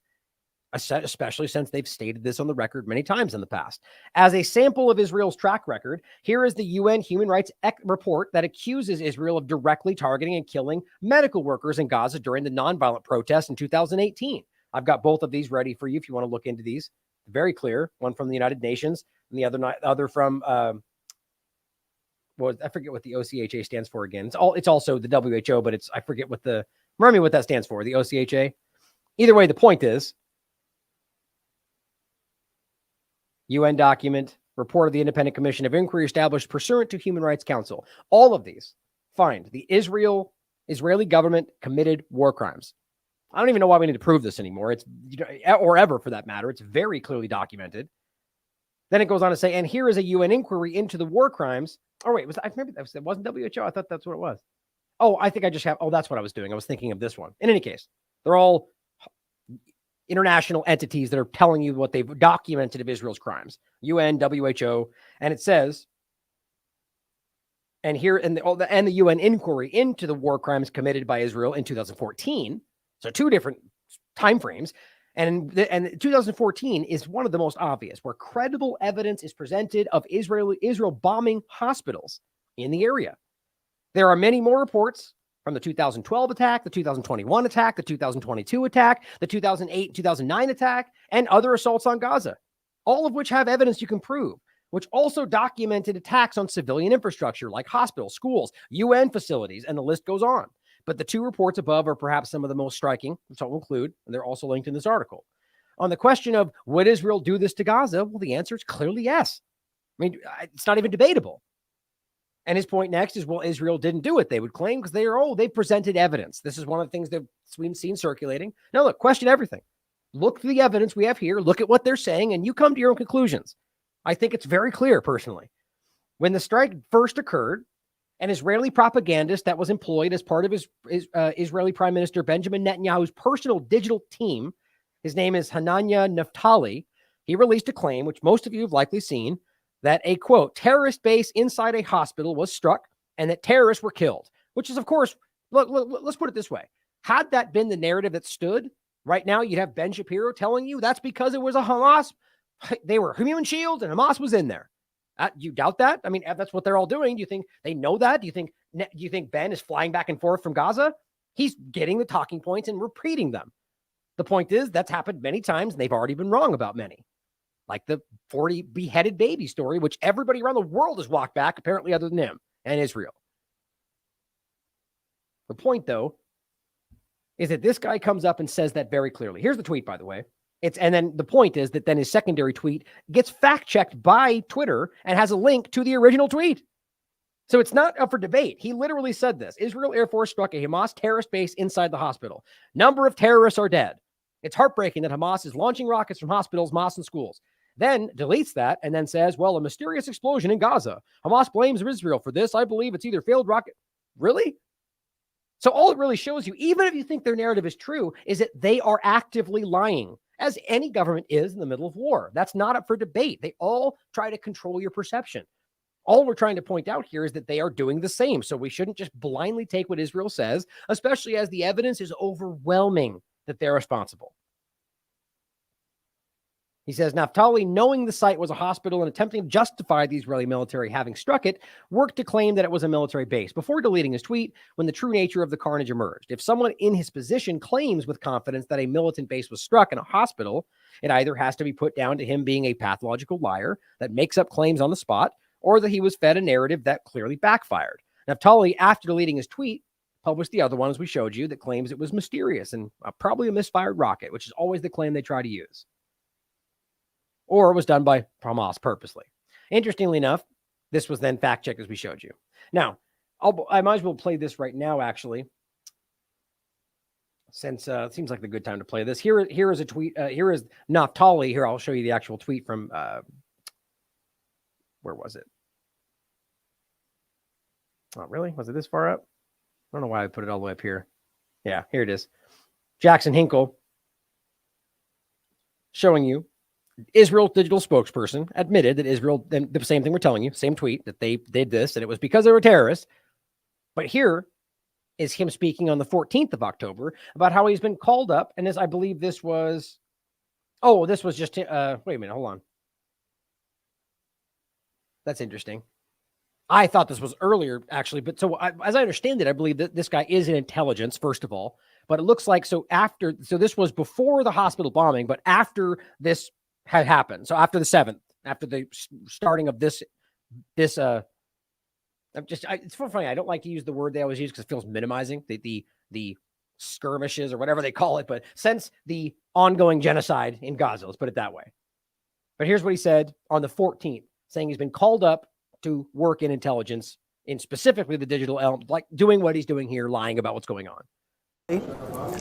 especially since they've stated this on the record many times in the past. As a sample of Israel's track record, here is the UN Human Rights report that accuses Israel of directly targeting and killing medical workers in Gaza during the nonviolent protests in 2018. I've got both of these ready for you if you want to look into these. Very clear, one from the United Nations and the other from I forget what the OCHA stands for again. It's also the WHO, but I forget remind me what that stands for, the OCHA. Either way, the point is, UN document, report of the Independent Commission of Inquiry established pursuant to Human Rights Council. All of these find the Israeli government committed war crimes. I don't even know why we need to prove this anymore. It's, or ever for that matter. It's very clearly documented. Then it goes on to say, and here is a UN inquiry into the war crimes. Oh, wait, I remember that wasn't WHO. I thought that's what it was. Oh, I think I just have, that's what I was doing. I was thinking of this one. In any case, they're all international entities that are telling you what they've documented of Israel's crimes. UN, WHO, and it says, and here in the UN inquiry into the war crimes committed by Israel in 2014. So two different time frames. And 2014 is one of the most obvious, where credible evidence is presented of Israel bombing hospitals in the area. There are many more reports from the 2012 attack, the 2021 attack, the 2022 attack, the 2008, 2009 attack, and other assaults on Gaza, all of which have evidence you can prove, which also documented attacks on civilian infrastructure like hospitals, schools, UN facilities, and the list goes on. But the two reports above are perhaps some of the most striking, which I'll include, and they're also linked in this article. On the question of would Israel do this to Gaza? Well, the answer is clearly yes. I mean, it's not even debatable. And his point next is, well, Israel didn't do it, they would claim, because they presented evidence. This is one of the things that we've seen circulating. Now, look, question everything. Look through the evidence we have here, look at what they're saying, and you come to your own conclusions. I think it's very clear, personally. When the strike first occurred, an Israeli propagandist that was employed as part of his Israeli Prime Minister Benjamin Netanyahu's personal digital team, his name is Hananya Naftali, he released a claim, which most of you have likely seen, that a, quote, terrorist base inside a hospital was struck and that terrorists were killed, which is, of course, let's put it this way. Had that been the narrative that stood, right now you'd have Ben Shapiro telling you that's because it was a Hamas. They were human shields and Hamas was in there. You doubt that? I mean, that's what they're all doing. Do you think they know that? Do you think Ben is flying back and forth from Gaza? He's getting the talking points and repeating them. The point is that's happened many times and they've already been wrong about many. Like the 40 beheaded baby story, which everybody around the world has walked back, apparently other than him and Israel. The point, though, is that this guy comes up and says that very clearly. Here's the tweet, by the way. And then the point is that then his secondary tweet gets fact-checked by Twitter and has a link to the original tweet. So it's not up for debate. He literally said this. Israel Air Force struck a Hamas terrorist base inside the hospital. Number of terrorists are dead. It's heartbreaking that Hamas is launching rockets from hospitals, mosques, and schools. Then deletes that and then says, well, a mysterious explosion in Gaza. Hamas blames Israel for this. I believe it's either failed rocket. Really? So all it really shows you, even if you think their narrative is true, is that they are actively lying, as any government is in the middle of war. That's not up for debate. They all try to control your perception. All we're trying to point out here is that they are doing the same. So we shouldn't just blindly take what Israel says, especially as the evidence is overwhelming that they're responsible. He says, Naftali, knowing the site was a hospital and attempting to justify the Israeli military having struck it, worked to claim that it was a military base before deleting his tweet when the true nature of the carnage emerged. If someone in his position claims with confidence that a militant base was struck in a hospital, it either has to be put down to him being a pathological liar that makes up claims on the spot, or that he was fed a narrative that clearly backfired. Naftali, after deleting his tweet, published the other one, as we showed you, that claims it was mysterious and probably a misfired rocket, which is always the claim they try to use. Or it was done by Hamas purposely. Interestingly enough, this was then fact-checked as we showed you. Now, I might as well play this right now, actually, since it seems like a good time to play this. Here is a tweet. Here is Naftali. Here, I'll show you the actual tweet from, where was it? Oh, really? Was it this far up? I don't know why I put it all the way up here. Yeah, here it is. Jackson Hinkle showing you Israel's digital spokesperson admitted that Israel, the same thing we're telling you, same tweet, that they did this, and it was because they were terrorists. But here is him speaking on the 14th of October about how he's been called up. And as I believe this was, this was just, wait a minute, hold on. That's interesting. I thought this was earlier, actually. But so as I understand it, I believe that this guy is in intelligence, first of all. But it looks like, so this was before the hospital bombing, but after this had happened. So after the 7th, after the starting of this, it's so funny. I don't like to use the word they always use because it feels minimizing. The skirmishes or whatever they call it, but since the ongoing genocide in Gaza, let's put it that way. But here's what he said on the 14th, saying he's been called up to work in intelligence, in specifically the digital element, like doing what he's doing here, lying about what's going on.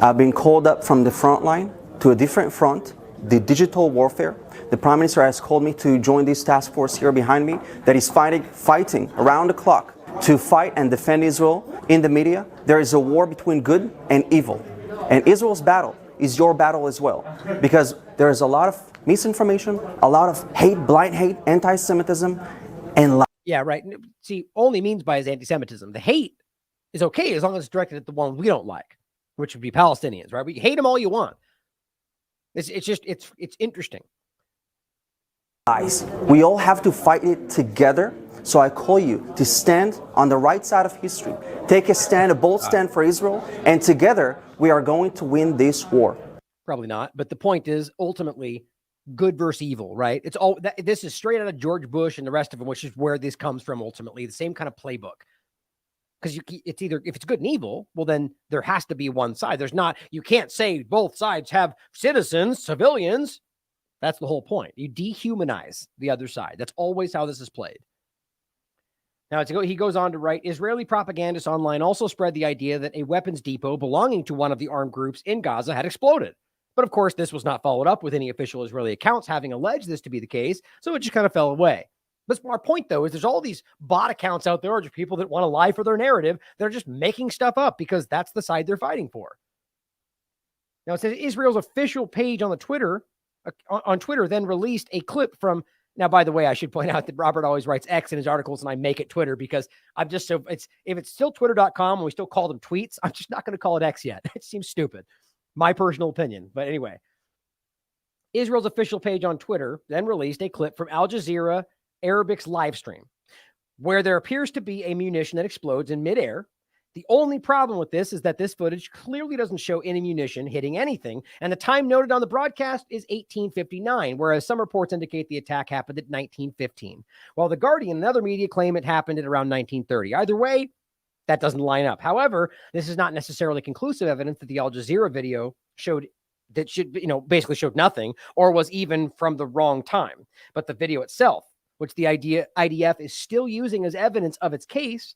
I've been called up from the front line to a different front, the digital warfare. The Prime Minister has called me to join this task force here behind me that is fighting around the clock to fight and defend Israel in the media. There is a war between good and evil. And Israel's battle is your battle as well. Because there is a lot of misinformation, a lot of hate, blind hate, anti-Semitism, and yeah, right. See, only means by his anti-Semitism. The hate is okay as long as it's directed at the ones we don't like, which would be Palestinians, right? We hate them all you want. It's interesting. Guys, we all have to fight it together. So I call you to stand on the right side of history. Take a stand, a bold stand for Israel, and together we are going to win this war. Probably not, but the point is ultimately good versus evil, right? It's all that. This is straight out of George Bush and the rest of them, which is where this comes from. Ultimately, the same kind of playbook. Because it's either, if it's good and evil, well, then there has to be one side. There's not, you can't say both sides have citizens, civilians. That's the whole point. You dehumanize the other side. That's always how this is played. Now, he goes on to write, Israeli propagandists online also spread the idea that a weapons depot belonging to one of the armed groups in Gaza had exploded. But of course, this was not followed up with any official Israeli accounts having alleged this to be the case, so it just kind of fell away. But our point, though, is there's all these bot accounts out there, or just people that want to lie for their narrative. They're just making stuff up because that's the side they're fighting for. Now, it says Israel's official page on Twitter then released a clip from. Now, by the way, I should point out that Robert always writes X in his articles, and I make it Twitter because I'm just so if it's still twitter.com and we still call them tweets, I'm just not going to call it X yet. It seems stupid. My personal opinion. But anyway, Israel's official page on Twitter then released a clip from Al Jazeera Arabic's live stream, where there appears to be a munition that explodes in midair. The only problem with this is that this footage clearly doesn't show any munition hitting anything, and the time noted on the broadcast is 1859, whereas some reports indicate the attack happened at 1915, while The Guardian and other media claim it happened at around 1930. Either way, that doesn't line up. However, this is not necessarily conclusive evidence that the Al Jazeera video basically showed nothing or was even from the wrong time. But the video itself, which the IDF is still using as evidence of its case,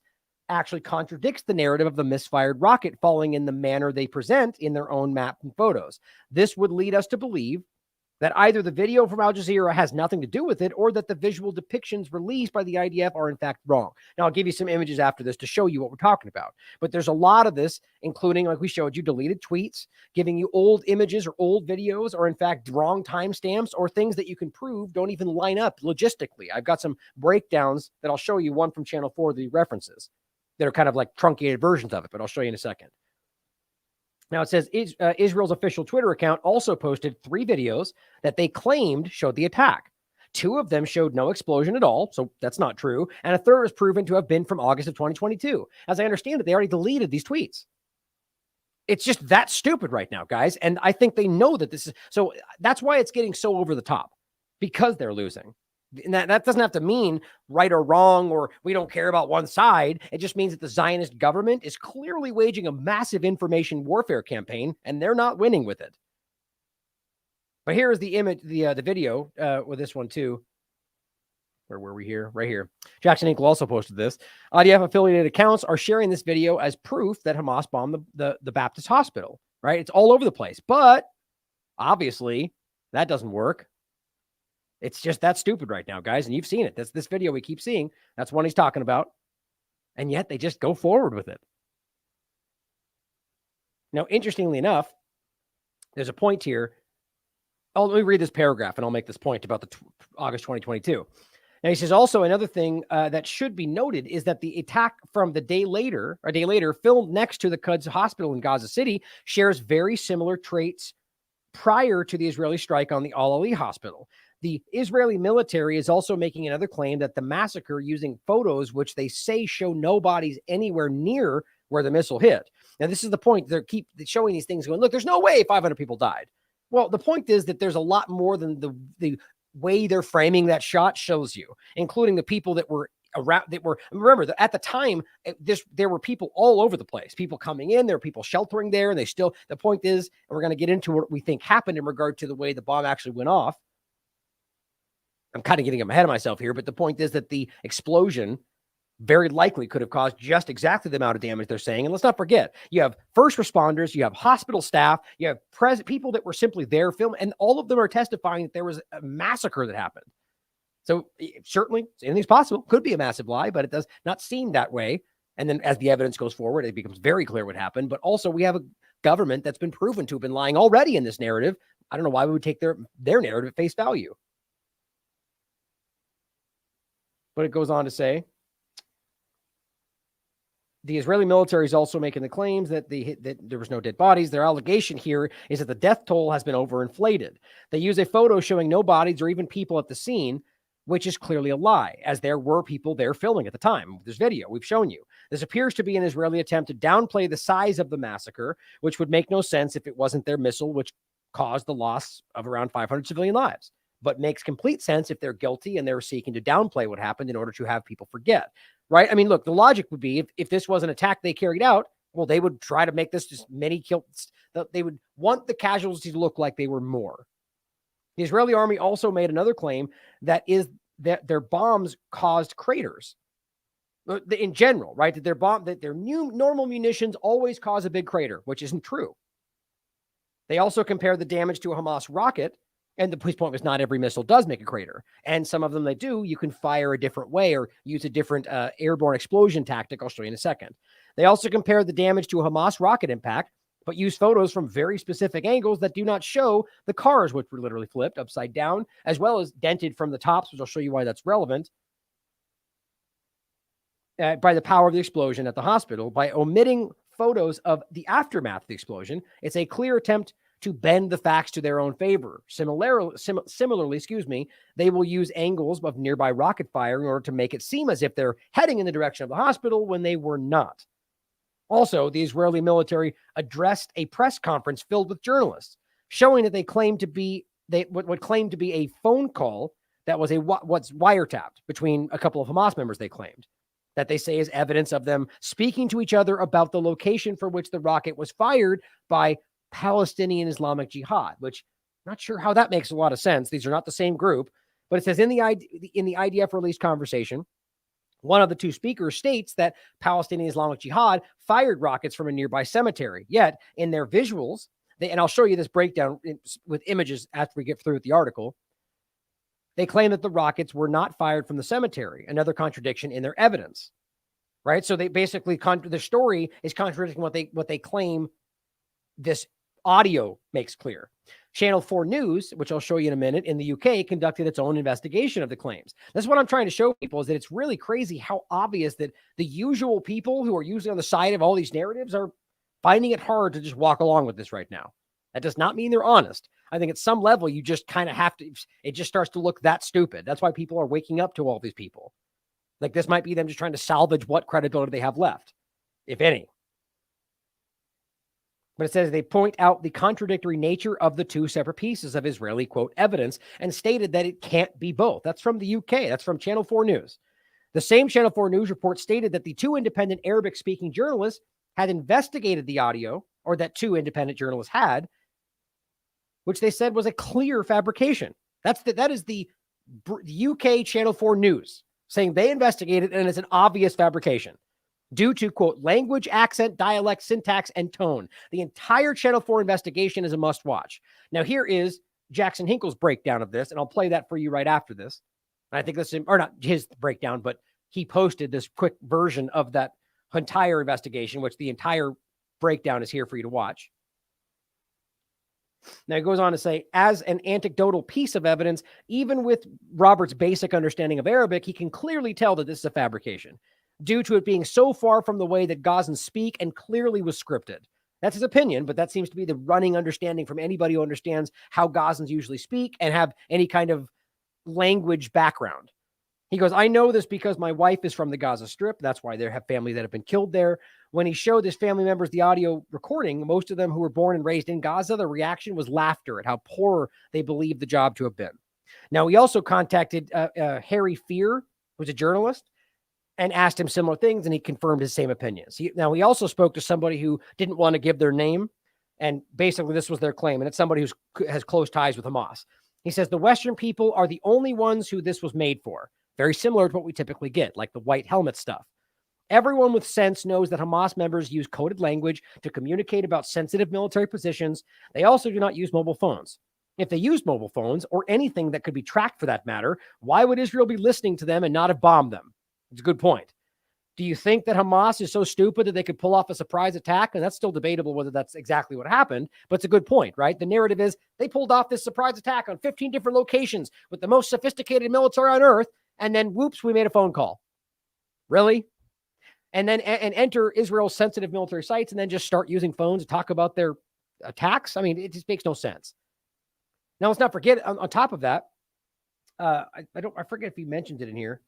actually contradicts the narrative of the misfired rocket falling in the manner they present in their own map and photos. This would lead us to believe that either the video from Al Jazeera has nothing to do with it, or that the visual depictions released by the IDF are in fact wrong. Now, I'll give you some images after this to show you what we're talking about. But there's a lot of this, including, like we showed you, deleted tweets, giving you old images or old videos, or in fact wrong timestamps, or things that you can prove don't even line up logistically. I've got some breakdowns that I'll show you, one from Channel 4, the references that are kind of like truncated versions of it, but I'll show you in a second. Now, it says Israel's official Twitter account also posted 3 videos that they claimed showed the attack. 2 of them showed no explosion at all, so that's not true, and a third is proven to have been from August of 2022. As I understand it, they already deleted these tweets. It's just that stupid right now, guys, and I think they know that this is, so that's why it's getting so over the top, because they're losing. And that doesn't have to mean right or wrong, or we don't care about one side. It just means that the Zionist government is clearly waging a massive information warfare campaign, and they're not winning with it. But here is the image, the video with this one too. Where were we here? Right here. Jackson Inc. also posted this. IDF affiliated accounts are sharing this video as proof that Hamas bombed the Baptist hospital. Right? It's all over the place. But obviously, that doesn't work. It's just that stupid right now, guys. And you've seen it. That's this video we keep seeing. That's one he's talking about. And yet they just go forward with it. Now, interestingly enough, there's a point here. Oh, let me read this paragraph and I'll make this point about the August 2022. Now, he says also another thing that should be noted is that the attack from a day later, filmed next to the Quds hospital in Gaza City, shares very similar traits prior to the Israeli strike on the Al-Ahli hospital. The Israeli military is also making another claim that the massacre using photos, which they say show no bodies anywhere near where the missile hit. Now, this is the point. They keep showing these things going, look, there's no way 500 people died. Well, the point is that there's a lot more than the way they're framing that shot shows you, including the people that were around that were, remember that at the time, there were people all over the place, people coming in, there were people sheltering there. And the point is, and we're going to get into what we think happened in regard to the way the bomb actually went off. I'm kind of getting ahead of myself here, but the point is that the explosion very likely could have caused just exactly the amount of damage they're saying. And let's not forget, you have first responders, you have hospital staff, you have people that were simply there filming, and all of them are testifying that there was a massacre that happened. So certainly anything's possible. Could be a massive lie, but it does not seem that way. And then as the evidence goes forward, it becomes very clear what happened. But also we have a government that's been proven to have been lying already in this narrative. I don't know why we would take their narrative at face value. But it goes on to say, the Israeli military is also making the claims that there was no dead bodies. Their allegation here is that the death toll has been overinflated. They use a photo showing no bodies or even people at the scene, which is clearly a lie, as there were people there filming at the time. This video we've shown you. This appears to be an Israeli attempt to downplay the size of the massacre, which would make no sense if it wasn't their missile, which caused the loss of around 500 civilian lives, but makes complete sense if they're guilty and they're seeking to downplay what happened in order to have people forget. Right? I mean, look, the logic would be if this was an attack they carried out, well, they would try to make this just many kills. They would want the casualties to look like they were more. The Israeli army also made another claim that their bombs caused craters. In general, right? That their new normal munitions always cause a big crater, which isn't true. They also compared the damage to a Hamas rocket. And the police point was not every missile does make a crater. And some of them that do, you can fire a different way or use a different airborne explosion tactic. I'll show you in a second. They also compared the damage to a Hamas rocket impact, but use photos from very specific angles that do not show the cars, which were literally flipped upside down, as well as dented from the tops, which I'll show you why that's relevant, by the power of the explosion at the hospital. By omitting photos of the aftermath of the explosion, it's a clear attempt to bend the facts to their own favor. Similarly, they will use angles of nearby rocket fire in order to make it seem as if they're heading in the direction of the hospital when they were not. Also, the Israeli military addressed a press conference filled with journalists, showing that they claimed to be what claimed to be a phone call that was what's wiretapped between a couple of Hamas members. They claimed that they say is evidence of them speaking to each other about the location for which the rocket was fired by Palestinian Islamic Jihad, which I'm not sure how that makes a lot of sense. These are not the same group, but it says in the IDF released conversation, one of the two speakers states that Palestinian Islamic Jihad fired rockets from a nearby cemetery. Yet in their visuals, and I'll show you this breakdown with images after we get through with the article, they claim that the rockets were not fired from the cemetery, another contradiction in their evidence, right? So they basically, the story is contradicting what they claim this audio makes clear. Channel 4 News, which I'll show you in a minute, in the UK, conducted its own investigation of the claims. That's what I'm trying to show people, is that it's really crazy how obvious that the usual people who are usually on the side of all these narratives are finding it hard to just walk along with this right now. That does not mean they're honest. I think at some level, you just kind of have to, it just starts to look that stupid. That's why people are waking up to all these people. Like this might be them just trying to salvage what credibility they have left, if any. But it says they point out the contradictory nature of the two separate pieces of Israeli, quote, evidence, and stated that it can't be both. That's from the UK. That's from Channel 4 News. The same Channel 4 News report stated that the two independent Arabic-speaking journalists had investigated the audio, or that two independent journalists had, which they said was a clear fabrication. That is the UK Channel 4 News saying they investigated and it's an obvious fabrication due to, quote, language, accent, dialect, syntax, and tone. The entire Channel 4 investigation is a must watch. Now, here is Jackson Hinkle's breakdown of this, and I'll play that for you right after this. I think this is, or not his breakdown, but he posted this quick version of that entire investigation, which the entire breakdown is here for you to watch. Now, he goes on to say, as an anecdotal piece of evidence, even with Robert's basic understanding of Arabic, he can clearly tell that this is a fabrication, due to it being so far from the way that Gazans speak and clearly was scripted. That's his opinion, but that seems to be the running understanding from anybody who understands how Gazans usually speak and have any kind of language background. He goes, I know this because my wife is from the Gaza Strip. That's why they have family that have been killed there. When he showed his family members the audio recording, most of them who were born and raised in Gaza, the reaction was laughter at how poor they believed the job to have been. Now, he also contacted Harry Fear, who's a journalist, and asked him similar things, and he confirmed his same opinions. Now, he also spoke to somebody who didn't want to give their name, and basically this was their claim, and it's somebody who has close ties with Hamas. He says the Western people are the only ones who this was made for. Very similar to what we typically get, like the white helmet stuff. Everyone with sense knows that Hamas members use coded language to communicate about sensitive military positions. They also do not use mobile phones. If they used mobile phones, or anything that could be tracked for that matter, why would Israel be listening to them and not have bombed them? It's a good point. Do you think that Hamas is so stupid that they could pull off a surprise attack? And that's still debatable whether that's exactly what happened, but it's a good point, right? The narrative is they pulled off this surprise attack on 15 different locations with the most sophisticated military on earth, and then whoops, we made a phone call. Really? And then enter Israel's sensitive military sites and then just start using phones to talk about their attacks? I mean, it just makes no sense. Now, let's not forget, on top of that, I forget if he mentioned it in here.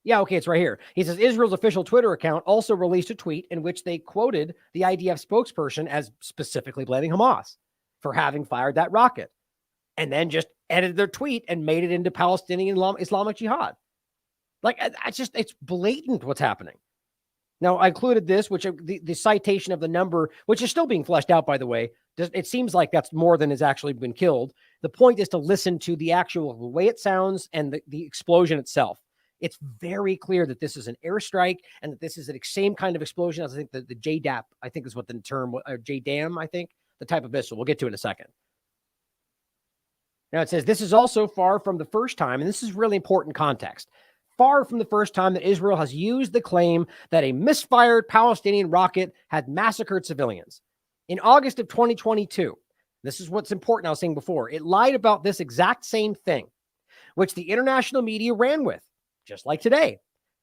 Yeah, okay, it's right here. He says Israel's official Twitter account also released a tweet in which they quoted the IDF spokesperson as specifically blaming Hamas for having fired that rocket, and then just edited their tweet and made it into Palestinian Islamic Jihad. Like, it's blatant what's happening. Now, I included this, which the citation of the number, which is still being fleshed out, by the way. It seems like that's more than has actually been killed. The point is to listen to the actual way it sounds and the explosion itself. It's very clear that this is an airstrike and that this is the same kind of explosion as I think the JDAP, I think is what the term, or JDAM, I think, the type of missile. We'll get to it in a second. Now it says this is also far from the first time, and this is really important context, far from the first time that Israel has used the claim that a misfired Palestinian rocket had massacred civilians. In August of 2022, this is what's important I was saying before, it lied about this exact same thing, which the international media ran with, just like today,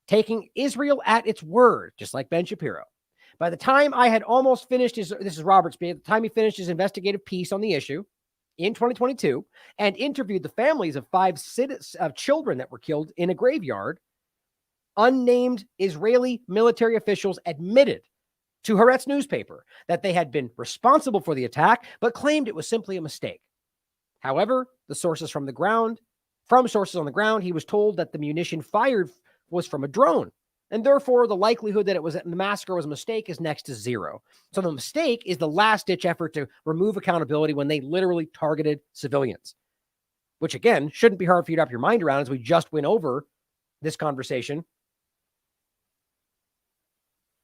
taking Israel at its word, just like Ben Shapiro. By the time I had almost finished this is Robert's, by the time he finished his investigative piece on the issue in 2022 and interviewed the families of 5 children that were killed in a graveyard, unnamed Israeli military officials admitted to Haaretz newspaper that they had been responsible for the attack, but claimed it was simply a mistake. However, the sources from sources on the ground, he was told that the munition fired was from a drone, and therefore the likelihood that the massacre was a mistake is next to zero. So the mistake is the last-ditch effort to remove accountability when they literally targeted civilians, which again shouldn't be hard for you to wrap your mind around, as we just went over this conversation.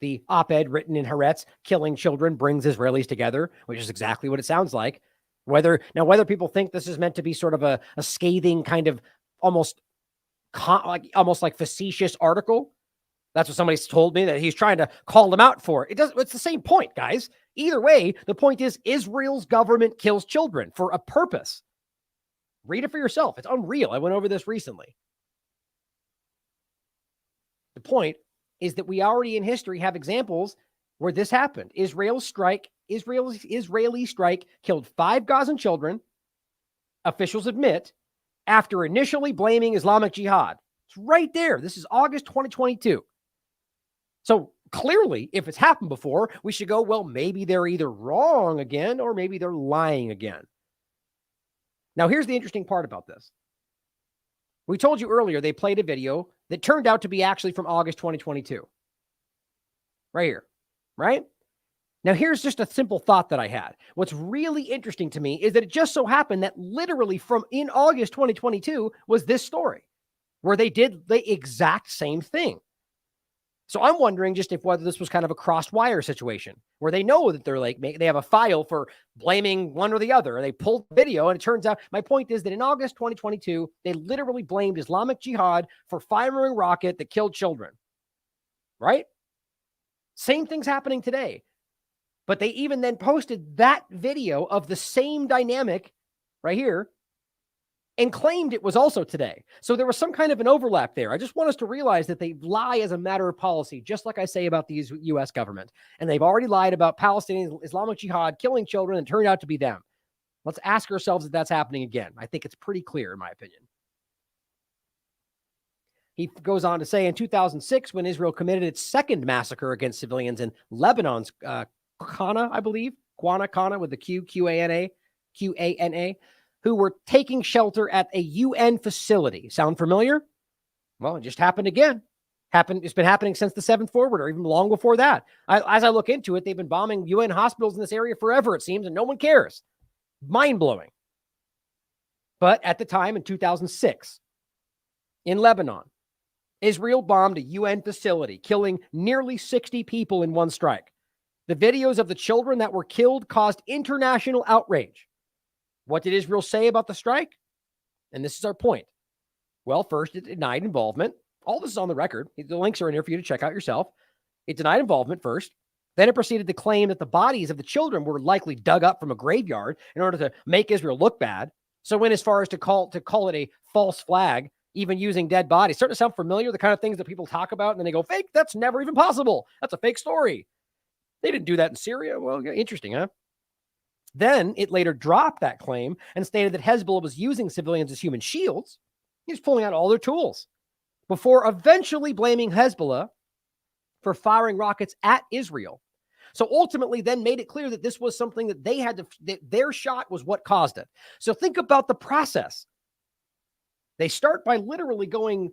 The op-ed written in Haaretz, "Killing children brings Israelis together," which is exactly what it sounds like. Whether people think this is meant to be sort of a scathing kind of almost like facetious article, that's what somebody's told me, that he's trying to call them out for. It's the same point, guys. Either way, the point is Israel's government kills children for a purpose. Read it for yourself. It's unreal. I went over this recently. The point is that we already in history have examples where this happened. Israel's Israeli strike killed 5 Gazan children, officials admit, after initially blaming Islamic Jihad. It's right there. This is August 2022. So clearly, if it's happened before, we should go, well, maybe they're either wrong again or maybe they're lying again. Now, here's the interesting part about this. We told you earlier they played a video that turned out to be actually from August 2022. Right here, right? Now, here's just a simple thought that I had. What's really interesting to me is that it just so happened that literally from in August 2022 was this story where they did the exact same thing. So I'm wondering just whether this was kind of a crossed wire situation where they know that they're like, they have a file for blaming one or the other. And they pulled the video, and it turns out, my point is that in August 2022, they literally blamed Islamic Jihad for firing a rocket that killed children. Right? Same thing's happening today. But they even then posted that video of the same dynamic right here and claimed it was also today. So there was some kind of an overlap there. I just want us to realize that they lie as a matter of policy, just like I say about the U.S. government. And they've already lied about Palestinian Islamic Jihad killing children and turned out to be them. Let's ask ourselves if that's happening again. I think it's pretty clear, in my opinion. He goes on to say, in 2006, when Israel committed its second massacre against civilians in Lebanon's Qana, I believe, Qana with the Q-A-N-A, who were taking shelter at a UN facility. Sound familiar? Well, it just happened again. It's been happening since the 7th Forward, or even long before that. As I look into it, they've been bombing UN hospitals in this area forever, it seems, and no one cares. Mind-blowing. But at the time, in 2006, in Lebanon, Israel bombed a UN facility, killing nearly 60 people in one strike. The videos of the children that were killed caused international outrage. What did Israel say about the strike? And this is our point. Well, first, it denied involvement. All this is on the record. The links are in here for you to check out yourself. It denied involvement first. Then it proceeded to claim that the bodies of the children were likely dug up from a graveyard in order to make Israel look bad. So went as far as to call it a false flag, even using dead bodies. Starting to sound familiar, the kind of things that people talk about, and then they go, fake? That's never even possible. That's a fake story. They didn't do that in Syria. Well, interesting, huh? Then it later dropped that claim and stated that Hezbollah was using civilians as human shields. He was pulling out all their tools before eventually blaming Hezbollah for firing rockets at Israel. So ultimately then made it clear that this was something that they had to, that their shot was what caused it. So think about the process. They start by literally going,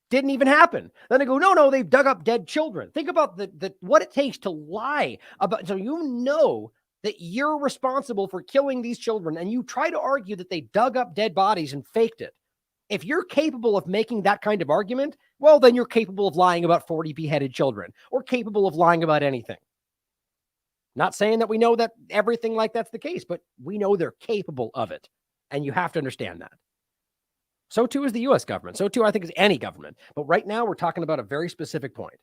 didn't even happen. Then they go, no, they've dug up dead children. Think about what it takes to lie about, so you know that you're responsible for killing these children, and you try to argue that they dug up dead bodies and faked it. If you're capable of making that kind of argument, well, then you're capable of lying about 40 beheaded children, or capable of lying about anything. Not saying that we know that everything like that's the case, but we know they're capable of it. And you have to understand that. So too is the U.S. government. So too, I think, is any government. But right now, we're talking about a very specific point.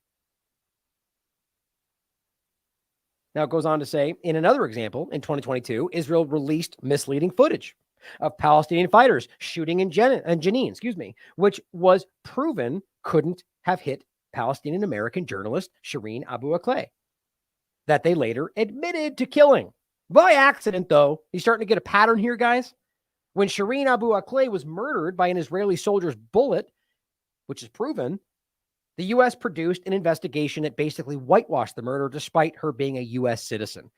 Now, it goes on to say, in another example, in 2022, Israel released misleading footage of Palestinian fighters shooting in Jenin, which was proven couldn't have hit Palestinian-American journalist Shireen Abu Akleh, that they later admitted to killing. By accident, though. You're starting to get a pattern here, guys. When Shireen Abu Akleh was murdered by an Israeli soldier's bullet, which is proven, the U.S. produced an investigation that basically whitewashed the murder despite her being a U.S. citizen.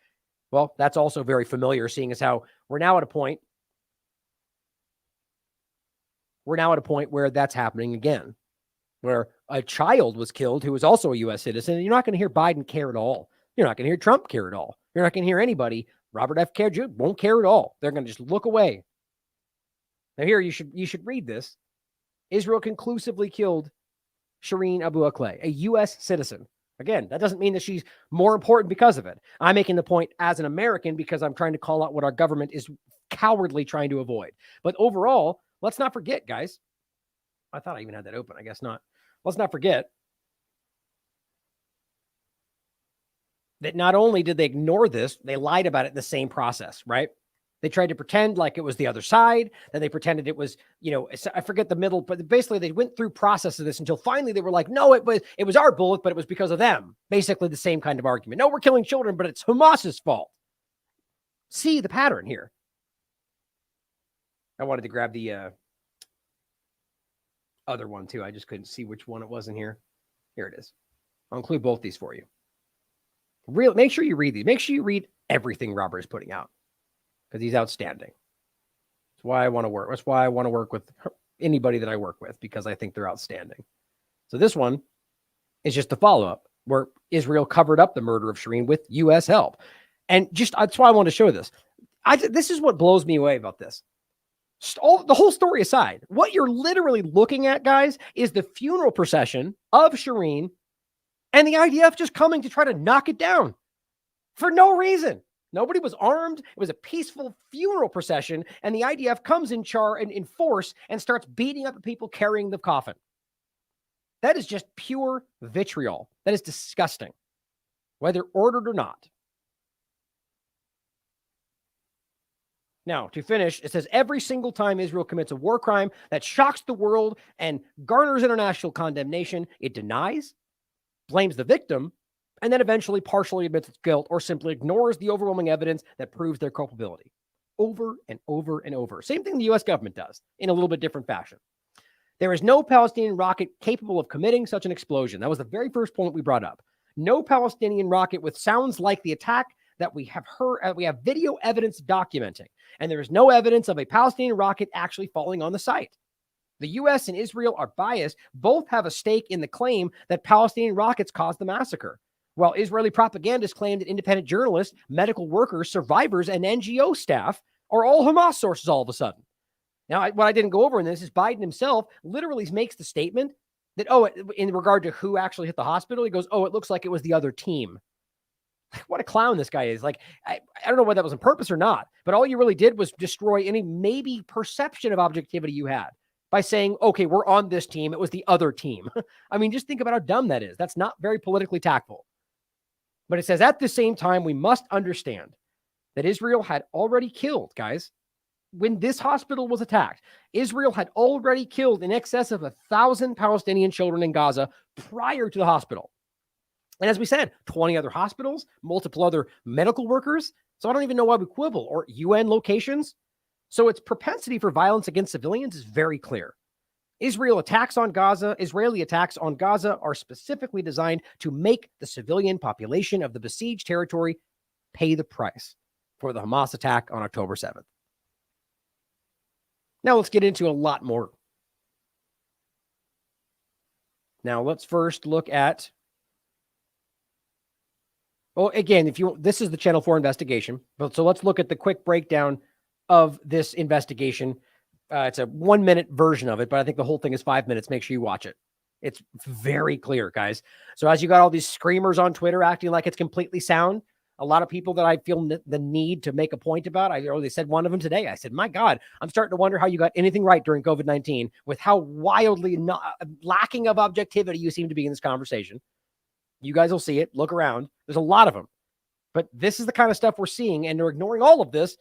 Well, that's also very familiar, seeing as how we're now at a point where that's happening again, where a child was killed who was also a U.S. citizen, and you're not going to hear Biden care at all. You're not going to hear Trump care at all. You're not going to hear anybody. Robert F. Kennedy won't care at all. They're going to just look away. Now here, you should read this. Israel conclusively killed Shireen Abu Akleh, a U.S. citizen. Again, that doesn't mean that she's more important because of it. I'm making the point as an American because I'm trying to call out what our government is cowardly trying to avoid. But overall, let's not forget, guys. I thought I even had that open. I guess not. Let's not forget that not only did they ignore this, they lied about it in the same process, right? They tried to pretend like it was the other side. Then they pretended it was, I forget the middle, but basically they went through process of this until finally they were like, no, it was our bullet, but it was because of them. Basically the same kind of argument. No, we're killing children, but it's Hamas's fault. See the pattern here. I wanted to grab the other one too. I just couldn't see which one it was in here. Here it is. I'll include both these for you. Make sure you read these. Make sure you read everything Robert is putting out, because he's outstanding. That's why I want to work. That's why I want to work with anybody that I work with, because I think they're outstanding. So this one is just the follow-up where Israel covered up the murder of Shireen with U.S. help. And that's why I want to show this. This is what blows me away about this. The whole story aside, what you're literally looking at, guys, is the funeral procession of Shireen and the IDF just coming to try to knock it down for no reason. Nobody was armed. It was a peaceful funeral procession, and the IDF comes in force and starts beating up the people carrying the coffin. That is just pure vitriol. That is disgusting, whether ordered or not. Now, to finish, it says every single time Israel commits a war crime that shocks the world and garners international condemnation, it denies, blames the victim, and then eventually partially admits its guilt or simply ignores the overwhelming evidence that proves their culpability. Over and over and over. Same thing the U.S. government does in a little bit different fashion. There is no Palestinian rocket capable of committing such an explosion. That was the very first point we brought up. No Palestinian rocket with sounds like the attack that we have heard, we have video evidence documenting. And there is no evidence of a Palestinian rocket actually falling on the site. The U.S. and Israel are biased. Both have a stake in the claim that Palestinian rockets caused the massacre, while Israeli propagandists claim that independent journalists, medical workers, survivors, and NGO staff are all Hamas sources all of a sudden. Now, what I didn't go over in this is Biden himself literally makes the statement that, in regard to who actually hit the hospital, he goes, it looks like it was the other team. What a clown this guy is. Like, I don't know whether that was on purpose or not, but all you really did was destroy any maybe perception of objectivity you had by saying, okay, we're on this team. It was the other team. I mean, just think about how dumb that is. That's not very politically tactful. But it says, at the same time, we must understand that Israel had already killed, guys. When this hospital was attacked, Israel had already killed in excess of 1,000 Palestinian children in Gaza prior to the hospital. And as we said, 20 other hospitals, multiple other medical workers. So I don't even know why we quibble, or UN locations. So its propensity for violence against civilians is very clear. Israeli attacks on Gaza are specifically designed to make the civilian population of the besieged territory pay the price for the Hamas attack on October 7th. Now let's get into a lot more. Now let's first look at, again, this is the Channel 4 investigation, but so let's look at the quick breakdown of this investigation. It's a 1-minute version of it, but I think the whole thing is 5 minutes. Make sure you watch it. It's very clear, guys. So as you got all these screamers on Twitter acting like it's completely sound, a lot of people that I feel the need to make a point about, I already said one of them today. I said, my God, I'm starting to wonder how you got anything right during COVID-19 with how wildly lacking of objectivity you seem to be in this conversation. You guys will see it. Look around. There's a lot of them. But this is the kind of stuff we're seeing, and they're ignoring all of this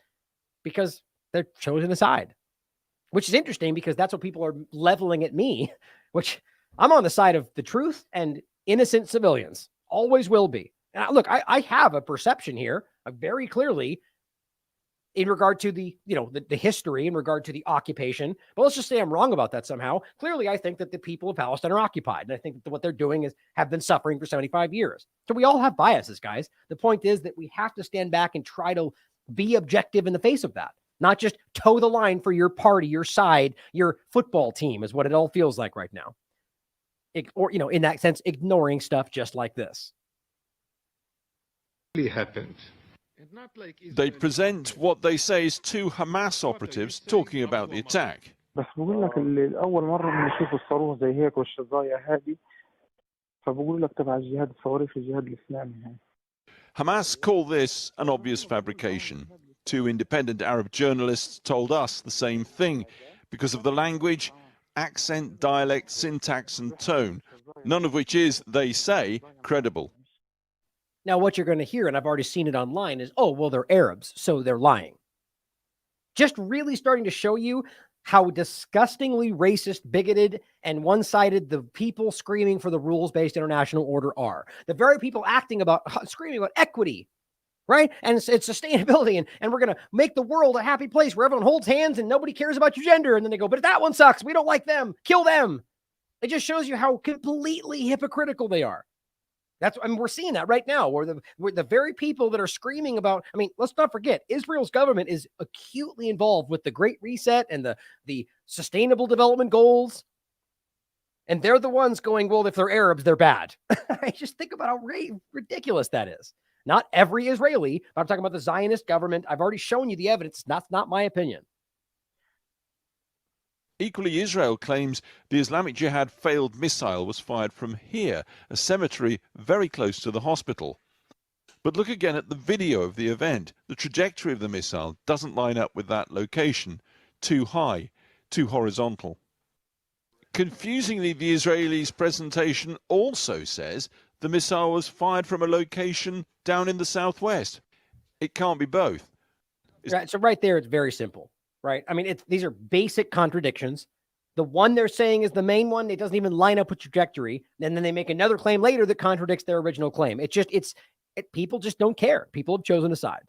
because they're chosen a side, which is interesting because that's what people are leveling at me, which I'm on the side of the truth and innocent civilians. Always will be. And look, I have a perception here, very clearly, in regard to the history, in regard to the occupation. But let's just say I'm wrong about that somehow. Clearly, I think that the people of Palestine are occupied. And I think that what they're doing have been suffering for 75 years. So we all have biases, guys. The point is that we have to stand back and try to be objective in the face of that. Not just toe the line for your party, your side, your football team is what it all feels like right now. Or, in that sense, ignoring stuff just like this. Happened. They present what they say is two Hamas operatives talking about the attack. بس بقول لك أول مرة بنشوف الصاروخ زي هيك والشظايا هذه فبقول لك تبع الجهاد الصواريخ الجهاد الإسلامي هاي. Hamas call this an obvious fabrication. Two independent Arab journalists told us the same thing because of the language, accent, dialect, syntax, and tone, none of which is, they say, credible. Now, what you're going to hear, and I've already seen it online, is, they're Arabs, so they're lying. Just really starting to show you how disgustingly racist, bigoted, and one-sided the people screaming for the rules-based international order are. The very people screaming about equity, right? And it's sustainability, and we're going to make the world a happy place where everyone holds hands and nobody cares about your gender. And then they go, but that one sucks. We don't like them. Kill them. It just shows you how completely hypocritical they are. We're seeing that right now, where the very people that are screaming about, let's not forget, Israel's government is acutely involved with the Great Reset and the Sustainable Development Goals. And they're the ones going, well, if they're Arabs, they're bad. I just think about how ridiculous that is. Not every Israeli, but I'm talking about the Zionist government. I've already shown you the evidence. That's not my opinion. Equally, Israel claims the Islamic Jihad failed missile was fired from here, a cemetery very close to the hospital. But look again at the video of the event. The trajectory of the missile doesn't line up with that location. Too high, too horizontal. Confusingly, the Israelis' presentation also says the missile was fired from a location down in the southwest. It can't be both. Right, so right there, it's very simple. Right. These are basic contradictions. The one they're saying is the main one. It doesn't even line up with trajectory. And then they make another claim later that contradicts their original claim. People just don't care. People have chosen a side.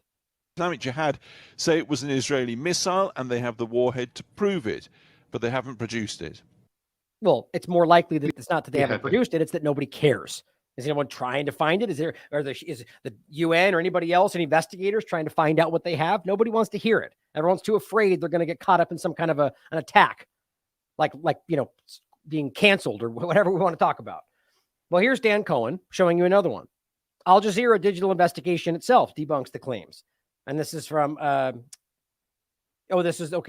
Islamic Jihad say it was an Israeli missile and they have the warhead to prove it, but they haven't produced it. Well, it's more likely that it's not that they haven't produced it. It's that nobody cares. Is anyone trying to find it? Is the UN or anybody else, any investigators trying to find out what they have? Nobody wants to hear it. Everyone's too afraid they're going to get caught up in some kind of an attack. like being canceled or whatever we want to talk about. Well, here's Dan Cohen showing you another one. Al Jazeera digital investigation itself debunks the claims. And this is from, this is one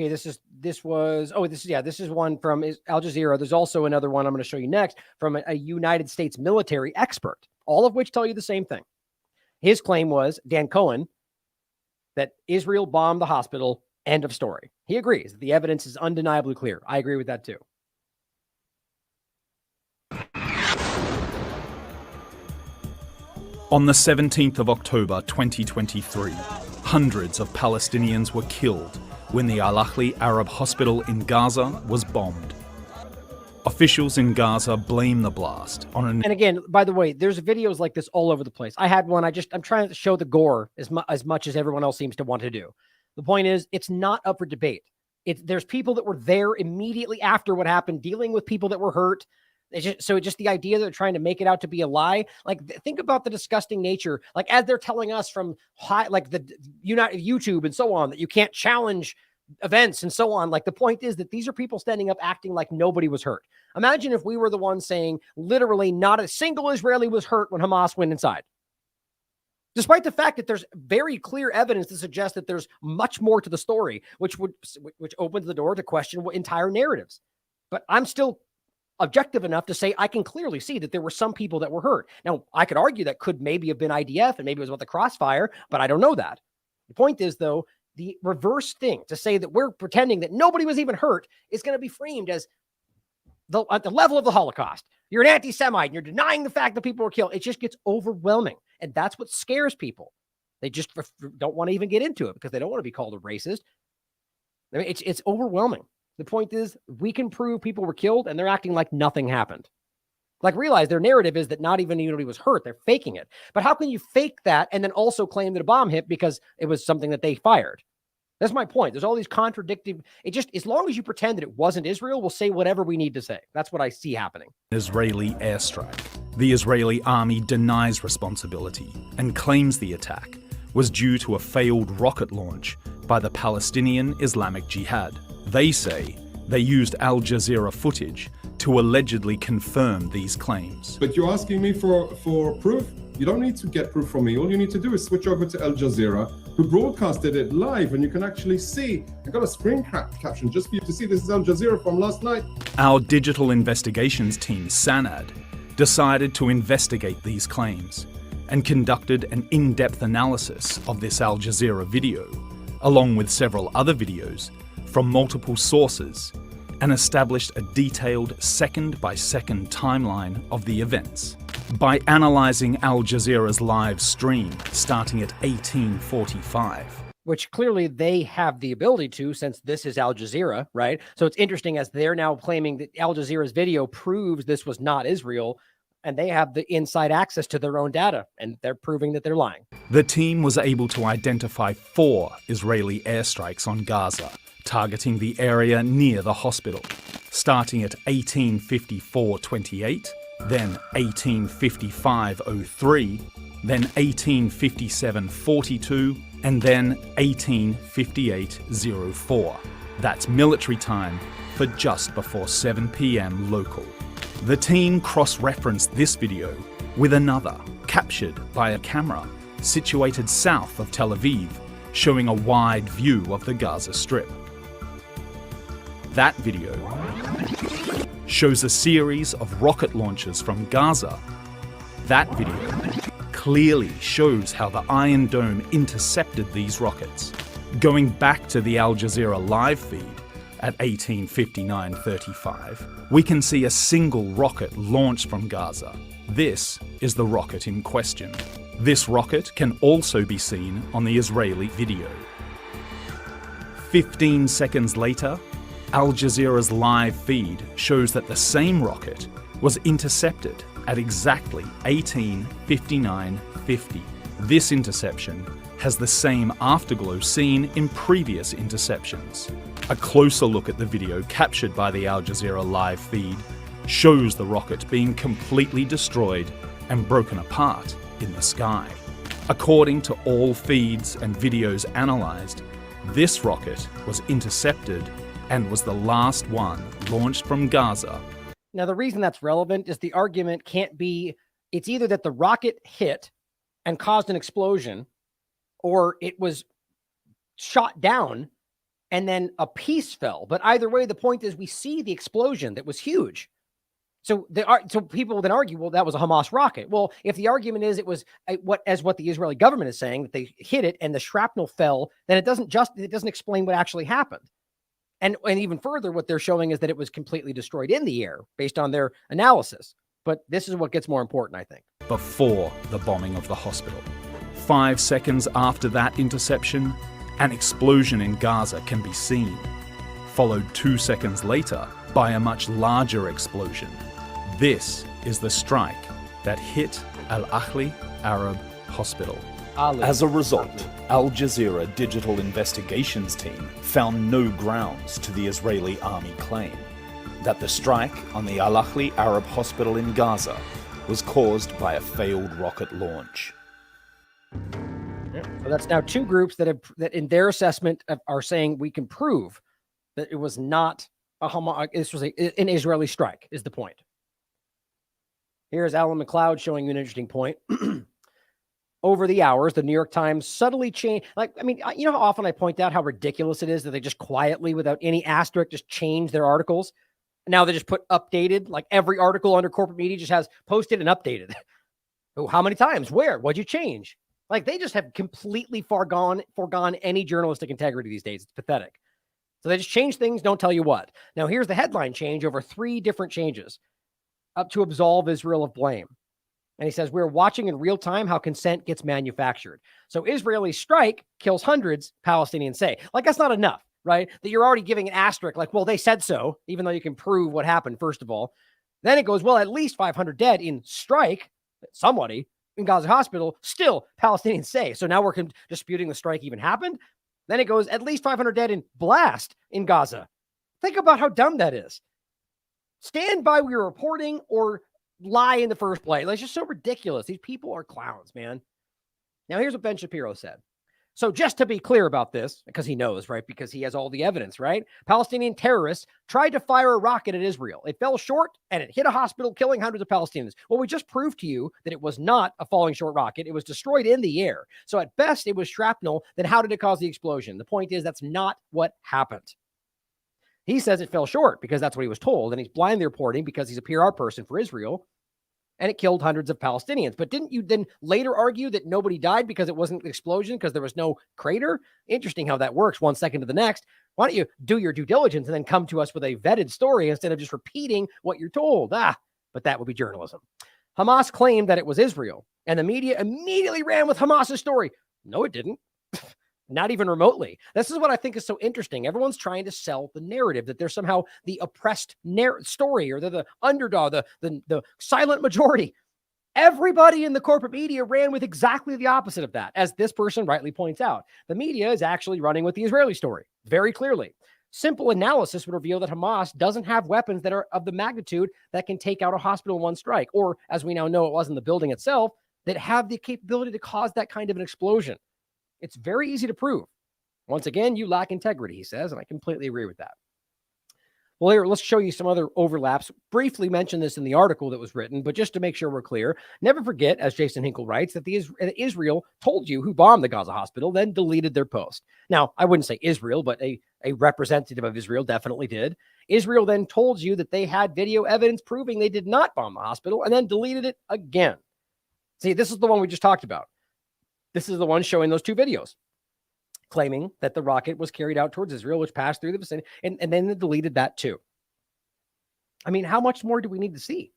from Al Jazeera. There's also another one I'm going to show you next from a United States military expert, all of which tell you the same thing. His claim was, Dan Cohen, that Israel bombed the hospital, end of story. He agrees that the evidence is undeniably clear. I agree with that too. On the 17th of October 2023, hundreds of Palestinians were killed when the Al-Ahli Arab hospital in Gaza was bombed. Officials in Gaza blame the blast on an... And again, by the way, there's videos like this all over the place. I had one. I'm trying to show the gore as much as everyone else seems to want to do. The point is, it's not up for debate. There's people that were there immediately after what happened, dealing with people that were hurt. It's just the idea that they're trying to make it out to be a lie. Like, think about the disgusting nature. Like, as they're telling us from YouTube and so on, that you can't challenge events and so on. Like, the point is that these are people standing up acting like nobody was hurt. Imagine if we were the ones saying literally not a single Israeli was hurt when Hamas went inside. Despite the fact that there's very clear evidence to suggest that there's much more to the story, which opens the door to question entire narratives. But I'm still objective enough to say I can clearly see that there were some people that were hurt. Now, I could argue that could maybe have been IDF and maybe it was about the crossfire, but I don't know that. The point is, though, the reverse thing to say that we're pretending that nobody was even hurt is going to be framed as at the level of the Holocaust. You're an anti-Semite and you're denying the fact that people were killed. It just gets overwhelming. And that's what scares people. They just don't want to even get into it because they don't want to be called a racist. I mean, it's overwhelming. The point is, we can prove people were killed and they're acting like nothing happened. Like, realize their narrative is that not even anybody was hurt. They're faking it. But how can you fake that and then also claim that a bomb hit because it was something that they fired? That's my point. There's all these contradicting. As long as you pretend that it wasn't Israel, we'll say whatever we need to say. That's what I see happening. Israeli airstrike. The Israeli army denies responsibility and claims the attack was due to a failed rocket launch by the Palestinian Islamic Jihad. They say they used Al Jazeera footage to allegedly confirm these claims. But you're asking me for proof? You don't need to get proof from me. All you need to do is switch over to Al Jazeera, who broadcasted it live, and you can actually see. I got a screen caption just for you to see. This is Al Jazeera from last night. Our digital investigations team, SANAD, decided to investigate these claims and conducted an in-depth analysis of this Al Jazeera video, along with several other videos from multiple sources, and established a detailed second-by-second timeline of the events. By analysing Al Jazeera's live stream starting at 1845. Which clearly they have the ability to, since this is Al Jazeera, right? So it's interesting as they're now claiming that Al Jazeera's video proves this was not Israel, and they have the inside access to their own data, and they're proving that they're lying. The team was able to identify 4 Israeli airstrikes on Gaza, targeting the area near the hospital, starting at 1854-28, then 1855-03, then 1857-42, and then 1858-04. That's military time for just before 7 p.m. local. The team cross-referenced this video with another, captured by a camera situated south of Tel Aviv, showing a wide view of the Gaza Strip. That video shows a series of rocket launches from Gaza. That video clearly shows how the Iron Dome intercepted these rockets. Going back to the Al Jazeera live feed at 1859-35, we can see a single rocket launched from Gaza. This is the rocket in question. This rocket can also be seen on the Israeli video. 15 seconds later, Al Jazeera's live feed shows that the same rocket was intercepted at exactly 18:59:50. This interception has the same afterglow seen in previous interceptions. A closer look at the video captured by the Al Jazeera live feed shows the rocket being completely destroyed and broken apart in the sky. According to all feeds and videos analysed, this rocket was intercepted and was the last one launched from Gaza. Now, the reason that's relevant is the argument can't be, it's either that the rocket hit and caused an explosion, or it was shot down and then a piece fell. But either way, the point is we see the explosion that was huge. So people then argue, well, that was a Hamas rocket. Well, if the argument is it was what the Israeli government is saying, that they hit it and the shrapnel fell, then it doesn't explain what actually happened. And even further, what they're showing is that it was completely destroyed in the air based on their analysis. But this is what gets more important, I think. Before the bombing of the hospital. 5 seconds after that interception, an explosion in Gaza can be seen, followed 2 seconds later by a much larger explosion. This is the strike that hit Al-Ahli Arab Hospital. As a result, Al Jazeera digital investigations team found no grounds to the Israeli army claim that the strike on the Al-Ahli Arab Hospital in Gaza was caused by a failed rocket launch. So that's now two groups that in their assessment are saying we can prove that it was not a Hamas, this was an Israeli strike, is the point. Here's Alan McLeod showing you an interesting point. Over the hours, the New York Times subtly changed. You know how often I point out how ridiculous it is that they just quietly, without any asterisk, just change their articles. Now they just put updated, like every article under corporate media just has posted and updated. Oh, how many times? Where? What'd you change? Like they just have completely foregone any journalistic integrity these days. It's pathetic. So they just change things, don't tell you what. Now here's the headline change over 3 different changes up to absolve Israel of blame. And he says, we're watching in real time how consent gets manufactured. So Israeli strike kills hundreds, Palestinians say. Like, that's not enough, right? That you're already giving an asterisk, like, well, they said so, even though you can prove what happened, first of all. Then it goes, well, at least 500 dead in strike, somebody in Gaza hospital, still Palestinians say. So now we're disputing the strike even happened. Then it goes, at least 500 dead in blast in Gaza. Think about how dumb that is. Stand by what you're reporting or lie in the first place. It's just so ridiculous. These people are clowns, man. Now, here's what Ben Shapiro said. So just to be clear about this, because he knows, right? Because he has all the evidence, right? Palestinian terrorists tried to fire a rocket at Israel. It fell short and it hit a hospital, killing hundreds of Palestinians. Well, we just proved to you that it was not a falling short rocket. It was destroyed in the air. So at best, it was shrapnel. Then how did it cause the explosion? The point is that's not what happened. He says it fell short because that's what he was told. And he's blindly reporting because he's a PR person for Israel. And it killed hundreds of Palestinians. But didn't you then later argue that nobody died because it wasn't an explosion, because there was no crater? Interesting how that works 1 second to the next. Why don't you do your due diligence and then come to us with a vetted story instead of just repeating what you're told? But that would be journalism. Hamas claimed that it was Israel, and the media immediately ran with Hamas's story. No, it didn't. Not even remotely. This is what I think is so interesting. Everyone's trying to sell the narrative that they're somehow the oppressed story, or they're the underdog, the silent majority. Everybody in the corporate media ran with exactly the opposite of that. As this person rightly points out, the media is actually running with the Israeli story very clearly. Simple analysis would reveal that Hamas doesn't have weapons that are of the magnitude that can take out a hospital in one strike, or as we now know, it wasn't the building itself, that have the capability to cause that kind of an explosion. It's very easy to prove. Once again, you lack integrity, he says, and I completely agree with that. Well, here, let's show you some other overlaps. Briefly mention this in the article that was written, but just to make sure we're clear, never forget, as Jason Hinkle writes, that Israel told you who bombed the Gaza hospital, then deleted their post. Now, I wouldn't say Israel, but a representative of Israel definitely did. Israel then told you that they had video evidence proving they did not bomb the hospital, and then deleted it again. See, this is the one we just talked about. This is the one showing those 2 videos, claiming that the rocket was carried out towards Israel, which passed through the vicinity, and then they deleted that too. I mean, how much more do we need to see?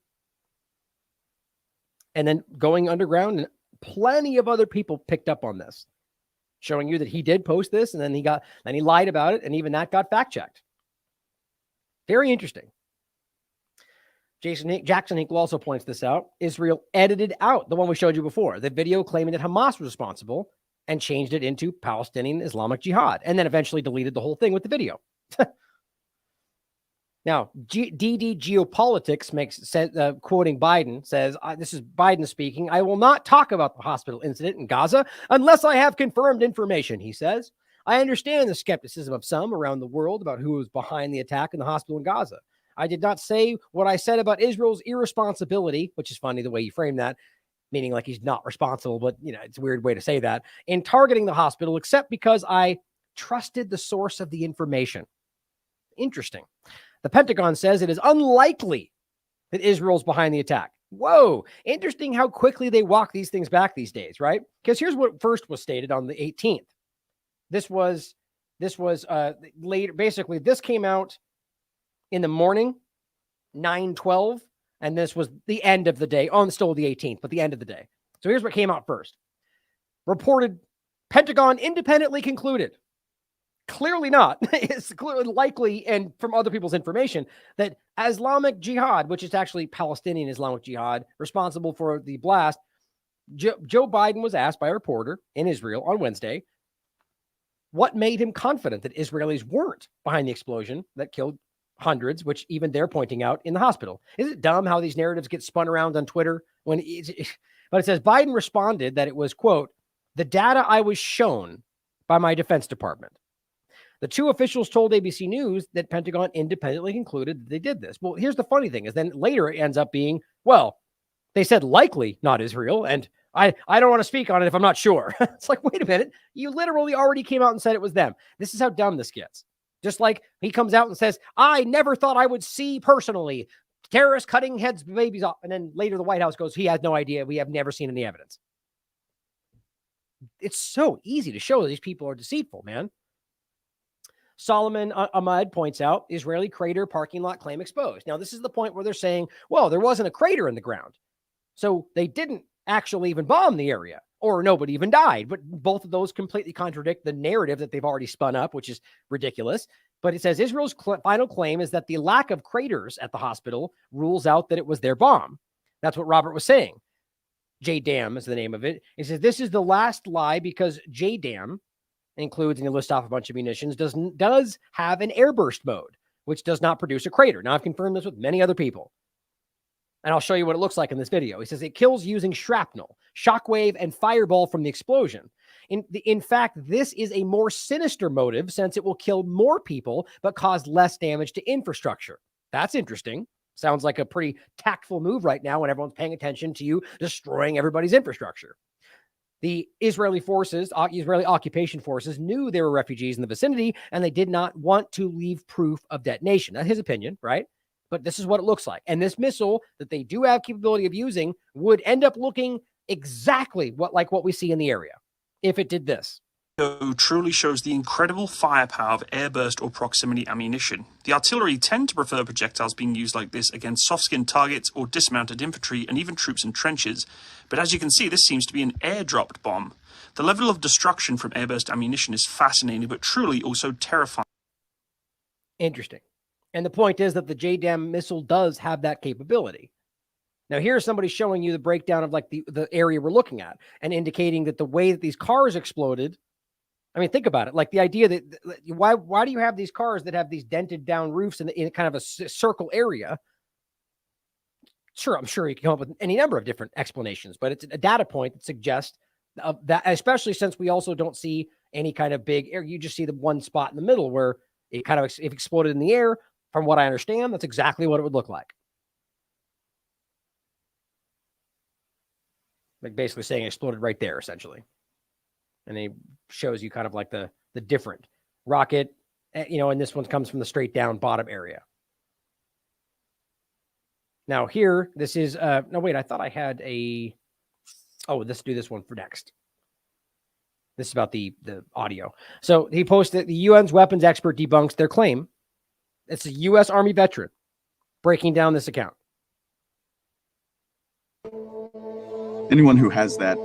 And then going underground, and plenty of other people picked up on this, showing you that he did post this, and then he lied about it, and even that got fact-checked. Very interesting. Jackson Hinkle also points this out. Israel edited out the one we showed you before, the video claiming that Hamas was responsible, and changed it into Palestinian Islamic Jihad, and then eventually deleted the whole thing with the video. Now, DD Geopolitics quoting Biden, says, this is Biden speaking, "I will not talk about the hospital incident in Gaza unless I have confirmed information," he says. "I understand the skepticism of some around the world about who was behind the attack in the hospital in Gaza. I did not say what I said about Israel's irresponsibility, which is funny the way you frame that, meaning like he's not responsible, but it's a weird way to say that, in targeting the hospital, except because I trusted the source of the information. Interesting. The Pentagon says it is unlikely that Israel's behind the attack. Whoa, interesting how quickly they walk these things back these days, right? Because here's what first was stated on the 18th. This was later. Basically, this came out in the morning, 9:12, and this was the end of the day, on still the 18th, but the end of the day. So here's what came out first. Reported Pentagon independently concluded. Clearly not. It's clearly likely, and from other people's information, that Islamic Jihad, which is actually Palestinian Islamic Jihad, responsible for the blast. Joe Biden was asked by a reporter in Israel on Wednesday what made him confident that Israelis weren't behind the explosion that killed hundreds, which even they're pointing out in the hospital. Is it dumb how these narratives get spun around on Twitter? But it says Biden responded that it was, quote, the data I was shown by my Defense Department. The two officials told ABC News that Pentagon independently concluded that they did this. Well, here's the funny thing is then later it ends up being, well, they said likely not Israel, and I don't want to speak on it if I'm not sure. It's like, wait a minute. You literally already came out and said it was them. This is how dumb this gets. Just like he comes out and says, I never thought I would see personally terrorists cutting heads, babies off. And then later the White House goes, he has no idea. We have never seen any evidence. It's so easy to show that these people are deceitful, man. Solomon Ahmed points out Israeli crater parking lot claim exposed. Now, this is the point where they're saying, well, there wasn't a crater in the ground. So they didn't actually even bomb the area, or nobody even died. But both of those completely contradict the narrative that they've already spun up, which is ridiculous. But it says Israel's final claim is that the lack of craters at the hospital rules out that it was their bomb. That's what Robert was saying. JDAM is the name of it. He says this is the last lie because JDAM includes, and you list off a bunch of munitions, does have an airburst mode, which does not produce a crater. Now, I've confirmed this with many other people, and I'll show you what it looks like in this video. He says it kills using shrapnel, shockwave, and fireball from the explosion. In fact, this is a more sinister motive since it will kill more people but cause less damage to infrastructure. That's interesting. Sounds like a pretty tactful move right now when everyone's paying attention to you destroying everybody's infrastructure. The Israeli forces, Israeli occupation forces, knew there were refugees in the vicinity, and they did not want to leave proof of detonation. That's his opinion, right? But this is what it looks like. And this missile that they do have capability of using would end up looking exactly like what we see in the area if it did this. Truly shows the incredible firepower of airburst or proximity ammunition. The artillery tend to prefer projectiles being used like this against soft-skinned targets or dismounted infantry and even troops in trenches. But as you can see, this seems to be an airdropped bomb. The level of destruction from airburst ammunition is fascinating, but truly also terrifying. Interesting. And the point is that the JDAM missile does have that capability. Now, here's somebody showing you the breakdown of like the area we're looking at and indicating that the way that these cars exploded, I mean, think about it. Like the idea that why do you have these cars that have these dented down roofs in kind of a circle area? Sure, I'm sure you can come up with any number of different explanations, but it's a data point that suggests that, especially since we also don't see any kind of big air. You just see the one spot in the middle where it kind of it exploded in the air. From what I understand, that's exactly what it would look like. Like basically saying it exploded right there, essentially. And it shows you kind of like the different rocket, and this one comes from the straight down bottom area. Now here, this is, no, wait, I thought I had let's do this one for next. This is about the audio. So he posted the UN's weapons expert debunks their claim. It's a U.S. Army veteran breaking down this account. Anyone who has that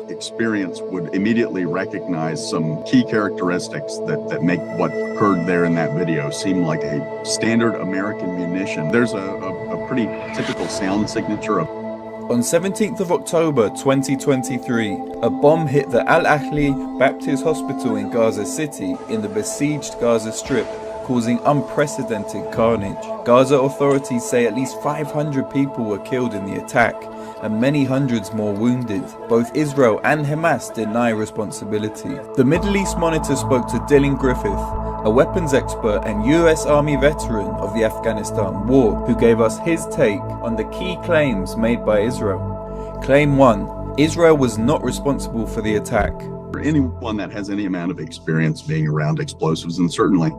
experience would immediately recognize some key characteristics that make what occurred there in that video seem like a standard American munition. There's a pretty typical sound signature. On 17th of October 2023, a bomb hit the Al-Ahli Baptist Hospital in Gaza City in the besieged Gaza Strip, causing unprecedented carnage. Gaza authorities say at least 500 people were killed in the attack. and many hundreds more wounded. Both Israel and Hamas deny responsibility. The Middle East Monitor spoke to Dylan Griffith, a weapons expert and US Army veteran of the Afghanistan war, who gave us his take on the key claims made by Israel. Claim 1. Israel was not responsible for the attack. For anyone that has any amount of experience being around explosives, and certainly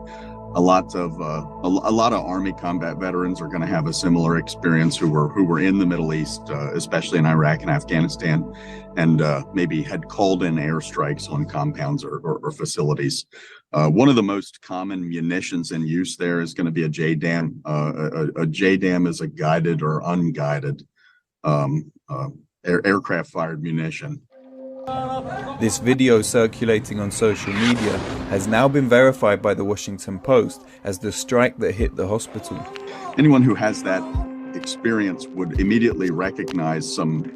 a lot of Army combat veterans are going to have a similar experience who were in the Middle East, especially in Iraq and Afghanistan, and maybe had called in airstrikes on compounds or facilities. One of the most common munitions in use there is going to be a JDAM. A JDAM is a guided or unguided aircraft-fired munition. This video circulating on social media has now been verified by the Washington Post as the strike that hit the hospital. Anyone who has that experience would immediately recognize some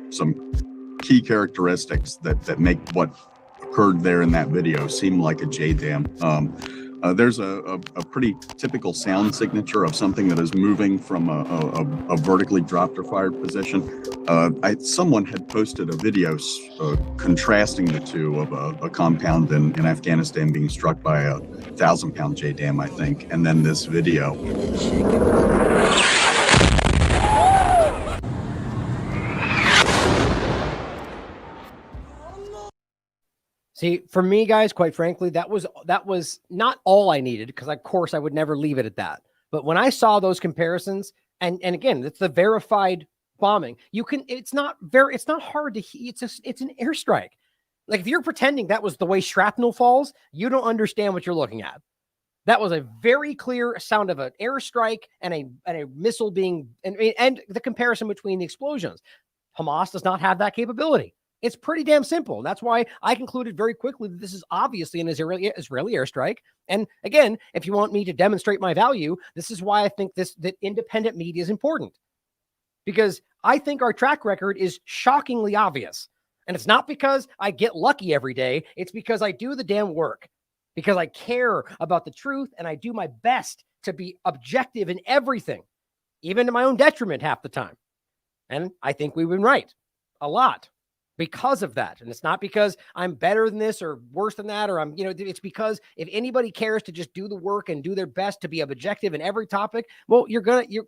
key characteristics that make what occurred there in that video seem like a JDAM. There's a pretty typical sound signature of something that is moving from a vertically dropped or fired position. Someone had posted a video contrasting the two of a compound in Afghanistan being struck by a 1,000-pound JDAM, I think, and then this video. See, for me, guys, quite frankly, that was not all I needed, because of course I would never leave it at that. But when I saw those comparisons, and again, it's the verified bombing. It's not hard to. It's an airstrike. Like, if you're pretending that was the way shrapnel falls, you don't understand what you're looking at. That was a very clear sound of an airstrike and a missile being, and the comparison between the explosions. Hamas does not have that capability. It's pretty damn simple. That's why I concluded very quickly that this is obviously an Israeli airstrike. And again, if you want me to demonstrate my value, this is why I think that independent media is important. Because I think our track record is shockingly obvious. And it's not because I get lucky every day. It's because I do the damn work. Because I care about the truth, and I do my best to be objective in everything, even to my own detriment half the time. And I think we've been right a lot because of that. And it's not because I'm better than this or worse than that, or it's because if anybody cares to just do the work and do their best to be objective in every topic, well,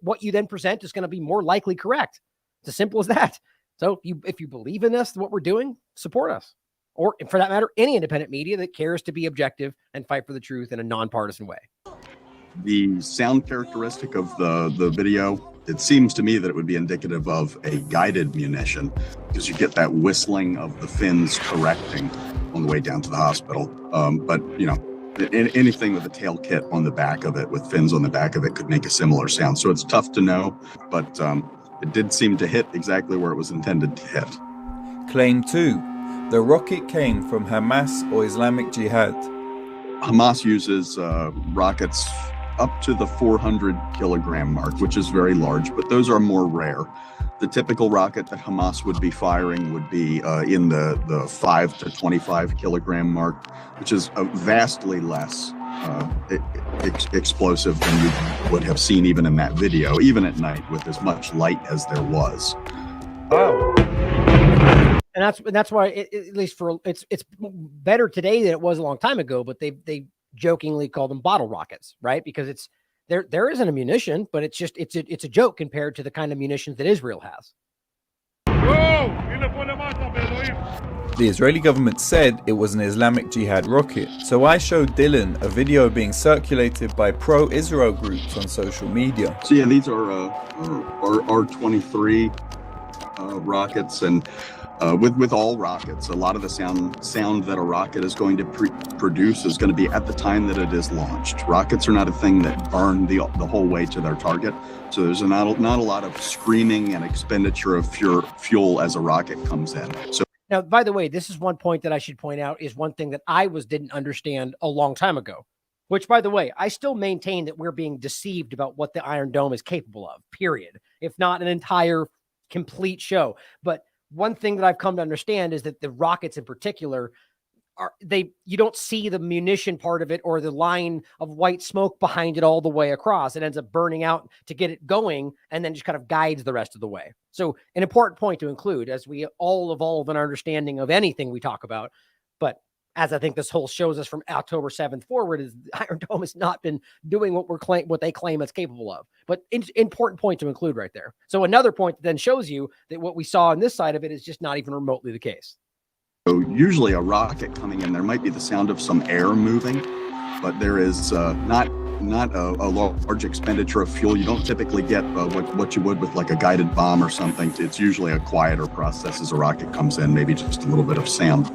what you then present is going to be more likely correct. It's as simple as that. So if you believe in this, what we're doing, support us. Or for that matter, any independent media that cares to be objective and fight for the truth in a nonpartisan way. The sound characteristic of the video, it seems to me that it would be indicative of a guided munition, because you get that whistling of the fins correcting on the way down to the hospital. But anything with a tail kit on the back of it, with fins on the back of it, could make a similar sound. So it's tough to know, but it did seem to hit exactly where it was intended to hit. Claim 2. The rocket came from Hamas or Islamic Jihad. Hamas uses rockets up to the 400 kilogram mark, which is very large, but those are more rare. The typical rocket that Hamas would be firing would be in the 5 to 25 kilogram mark, which is vastly less explosive than you would have seen even in that video, even at night with as much light as there was. Oh. And that's why, at least it's better today than it was a long time ago. But they jokingly call them bottle rockets, right? Because there isn't a munition, but it's a joke compared to the kind of munitions that Israel has. The Israeli government said it was an Islamic Jihad rocket, so I showed Dylan a video being circulated by pro-Israel groups on social media. So yeah, these are R-23 rockets, and with all rockets, a lot of the sound that a rocket is going to produce is going to be at the time that it is launched. Rockets are not a thing that burn the whole way to their target, so there's not a lot of screaming and expenditure of fuel as a rocket comes in. So now, by the way, this is one point that I should point out, is one thing that I didn't understand a long time ago, which, by the way, I still maintain that we're being deceived about what the Iron Dome is capable of, period, if not an entire complete show. But one thing that I've come to understand is that the rockets in particular you don't see the munition part of it or the line of white smoke behind it all the way across. It ends up burning out to get it going and then just kind of guides the rest of the way. So an important point to include as we all evolve in our understanding of anything we talk about. But as I think this whole shows us from October 7th forward, is the Iron Dome has not been doing what they claim it's capable of. But important point to include right there. So another point that then shows you that what we saw on this side of it is just not even remotely the case. So usually a rocket coming in, there might be the sound of some air moving, but there is not a large expenditure of fuel. You don't typically get what you would with like a guided bomb or something. It's usually a quieter process as a rocket comes in, maybe just a little bit of sound.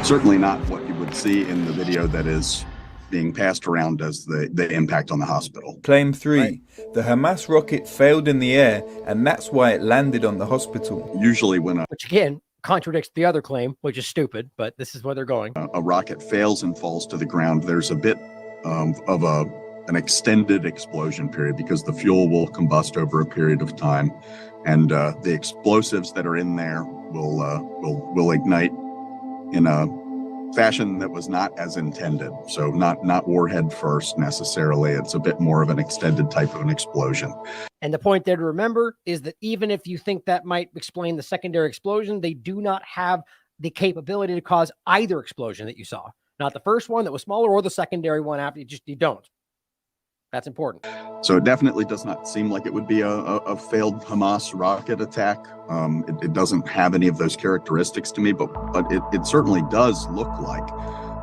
Certainly not what you would see in the video that is being passed around as the impact on the hospital. Claim 3. The Hamas rocket failed in the air, and that's why it landed on the hospital. Usually when which again contradicts the other claim, which is stupid, but this is where they're going. A rocket fails and falls to the ground, there's a bit of an extended explosion period because the fuel will combust over a period of time, and the explosives that are in there will ignite in a fashion that was not as intended. So not warhead first necessarily. It's a bit more of an extended type of an explosion. And the point there to remember is that even if you think that might explain the secondary explosion, they do not have the capability to cause either explosion that you saw. Not the first one that was smaller or the secondary one after. You don't. That's important. So it definitely does not seem like it would be a failed Hamas rocket attack. It doesn't have any of those characteristics to me, but it certainly does look like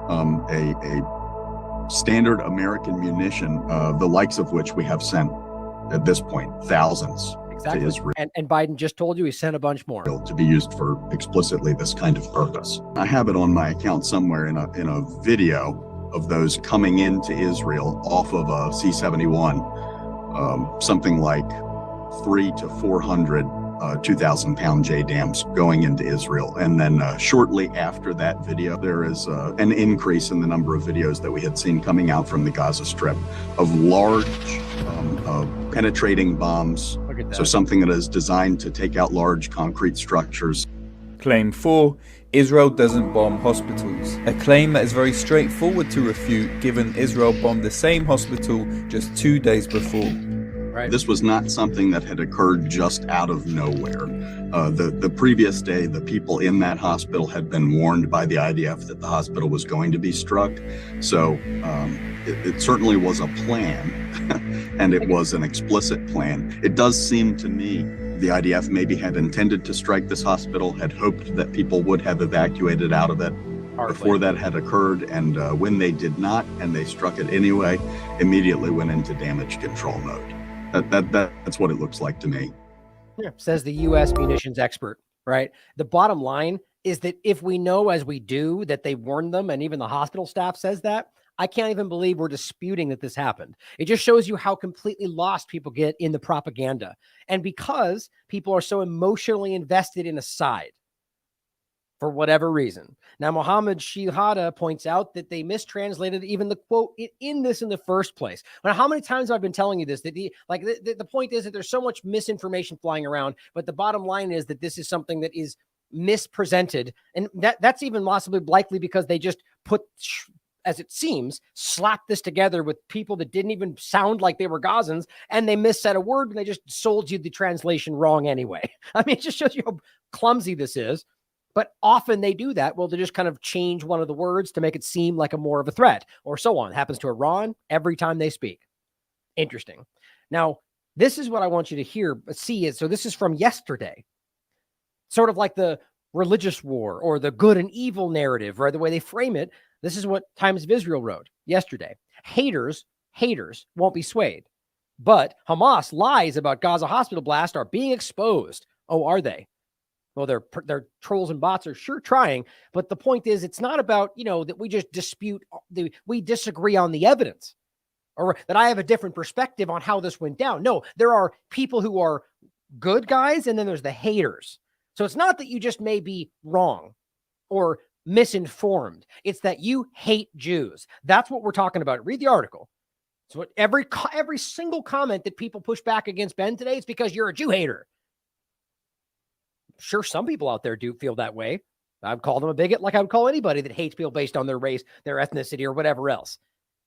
a standard American munition, the likes of which we have sent at this point, thousands to Israel. And Biden just told you he sent a bunch more. To be used for explicitly this kind of purpose. I have it on my account somewhere in a video of those coming into Israel off of a C-71, something like 300 to 400 2,000-pound JDAMs going into Israel. And then shortly after that video, there is an increase in the number of videos that we had seen coming out from the Gaza Strip of large penetrating bombs. So something that is designed to take out large concrete structures. Claim 4. Israel doesn't bomb hospitals. A claim that is very straightforward to refute given Israel bombed the same hospital just 2 days before. Right. This was not something that had occurred just out of nowhere. The previous day, the people in that hospital had been warned by the IDF that the hospital was going to be struck. So it certainly was a plan, and it was an explicit plan. It does seem to me the IDF maybe had intended to strike this hospital, had hoped that people would have evacuated out of it before that had occurred, and when they did not, and they struck it anyway, immediately went into damage control mode. That's what it looks like to me. Yeah, says the U.S. munitions expert, right? The bottom line is that if we know, as we do, that they warned them, and even the hospital staff says that, I can't even believe we're disputing that this happened. It just shows you how completely lost people get in the propaganda. And because people are so emotionally invested in a side, for whatever reason. Now, Mohammed Shihada points out that they mistranslated even the quote in this in the first place. Now, how many times have I been telling you this? That the point is that there's so much misinformation flying around, but the bottom line is that this is something that is mispresented. And that's even possibly likely because they just put, as it seems, slap this together with people that didn't even sound like they were Gazans, and they missaid a word and they just sold you the translation wrong anyway. I mean, it just shows you how clumsy this is. But often they do that. Well, they just kind of change one of the words to make it seem like a more of a threat or so on. It happens to Iran every time they speak. Interesting. Now, this is what I want you to see. So this is from yesterday, sort of like the religious war or the good and evil narrative, right? The way they frame it. This is what Times of Israel wrote yesterday. Haters won't be swayed. But Hamas lies about Gaza hospital blast are being exposed. Oh, are they? Well, they're trolls and bots are sure trying. But the point is, it's not about, that we just we disagree on the evidence or that I have a different perspective on how this went down. No, there are people who are good guys and then there's the haters. So it's not that you just may be wrong or misinformed. It's that you hate Jews. That's what we're talking about. Read the article. So what every single comment that people push back against Ben today is because you're a Jew hater. Sure, some people out there do feel that way. I'd call them a bigot like I would call anybody that hates people based on their race, their ethnicity, or whatever else.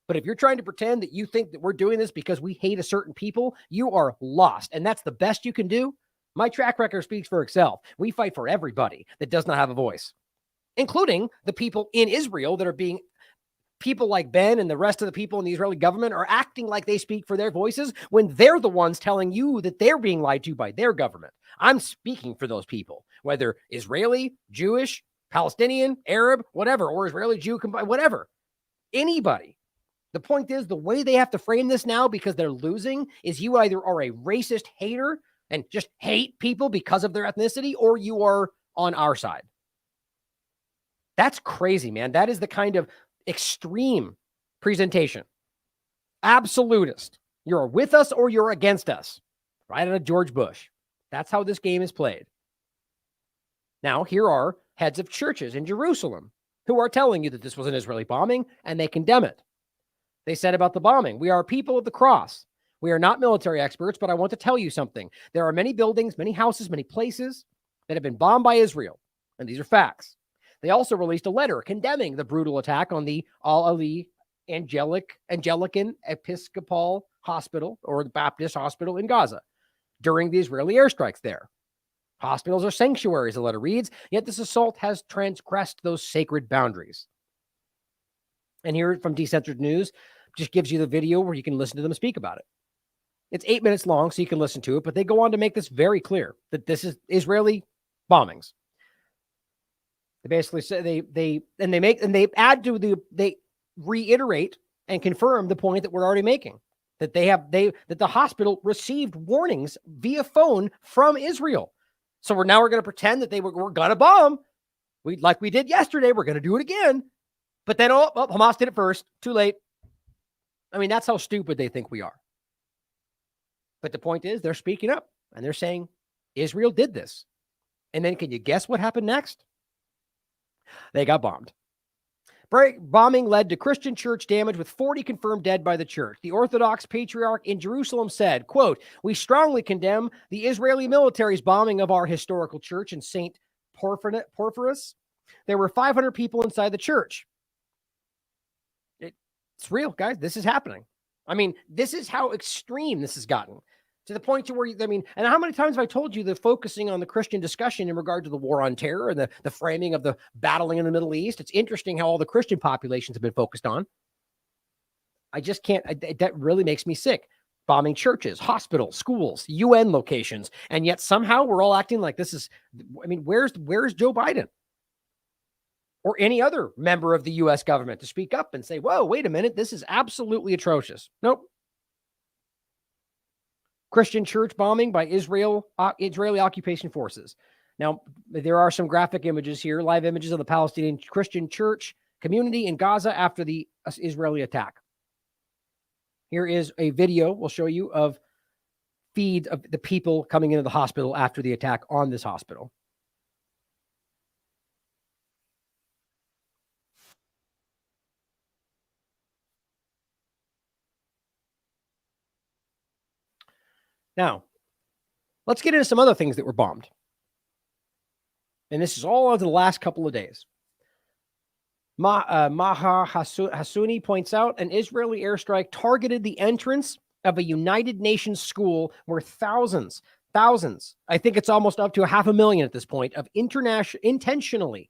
But if you're trying to pretend that you think that we're doing this because we hate a certain people, you are lost. And that's the best you can do. My track record speaks for itself. We fight for everybody that does not have a voice, including the people in Israel that are being, people like Ben and the rest of the people in the Israeli government are acting like they speak for their voices when they're the ones telling you that they're being lied to by their government. I'm speaking for those people, whether Israeli, Jewish, Palestinian, Arab, whatever, or Israeli, Jew, whatever, anybody. The point is, the way they have to frame this now, because they're losing, is you either are a racist hater and just hate people because of their ethnicity, or you are on our side. That's crazy, man. That is the kind of extreme presentation. Absolutist. You're with us or you're against us. Right out of George Bush. That's how this game is played. Now, here are heads of churches in Jerusalem who are telling you that this was an Israeli bombing, and they condemn it. They said about the bombing, "We are people of the cross. We are not military experts, but I want to tell you something. There are many buildings, many houses, many places that have been bombed by Israel, and these are facts." They also released a letter condemning the brutal attack on the Al-Ahli Anglican Episcopal Hospital, or the Baptist Hospital in Gaza, during the Israeli airstrikes there. Hospitals are sanctuaries, the letter reads, yet this assault has transgressed those sacred boundaries. And here from Decentered News just gives you the video where you can listen to them speak about it. It's 8 minutes long, so you can listen to it, but they go on to make this very clear that this is Israeli bombings. They basically say they reiterate and confirm the point that we're already making, that that the hospital received warnings via phone from Israel. So we're going to pretend that we're going to bomb. Like we did yesterday, we're going to do it again. But then, Hamas did it first. Too late. I mean, that's how stupid they think we are. But the point is, they're speaking up and they're saying Israel did this. And then can you guess what happened next? They got bombed. Bombing led to Christian church damage with 40 confirmed dead by the church. The Orthodox Patriarch in Jerusalem said, quote, "We strongly condemn the Israeli military's bombing of our historical church in St. Porphyrius. There were 500 people inside the church." It's real, guys. This is happening. I mean, this is how extreme this has gotten, to the point to where, and how many times have I told you that focusing on the Christian discussion in regard to the war on terror and the framing of the battling in the Middle East, it's interesting how all the Christian populations have been focused on. I just can't, that really makes me sick. Bombing churches, hospitals, schools, UN locations, and yet somehow we're all acting like this is, where's Joe Biden? Or any other member of the U.S. government to speak up and say, whoa, wait a minute, this is absolutely atrocious. Nope. Christian church bombing by Israeli occupation forces. Now, there are some graphic images here, live images of the Palestinian Christian church community in Gaza after the Israeli attack. Here is a video we'll show you of feeds of the people coming into the hospital after the attack on this hospital. Now, let's get into some other things that were bombed. And this is all over the last couple of days. Maha Hassouni points out an Israeli airstrike targeted the entrance of a United Nations school where thousands, I think it's almost up to 500,000 at this point, of internally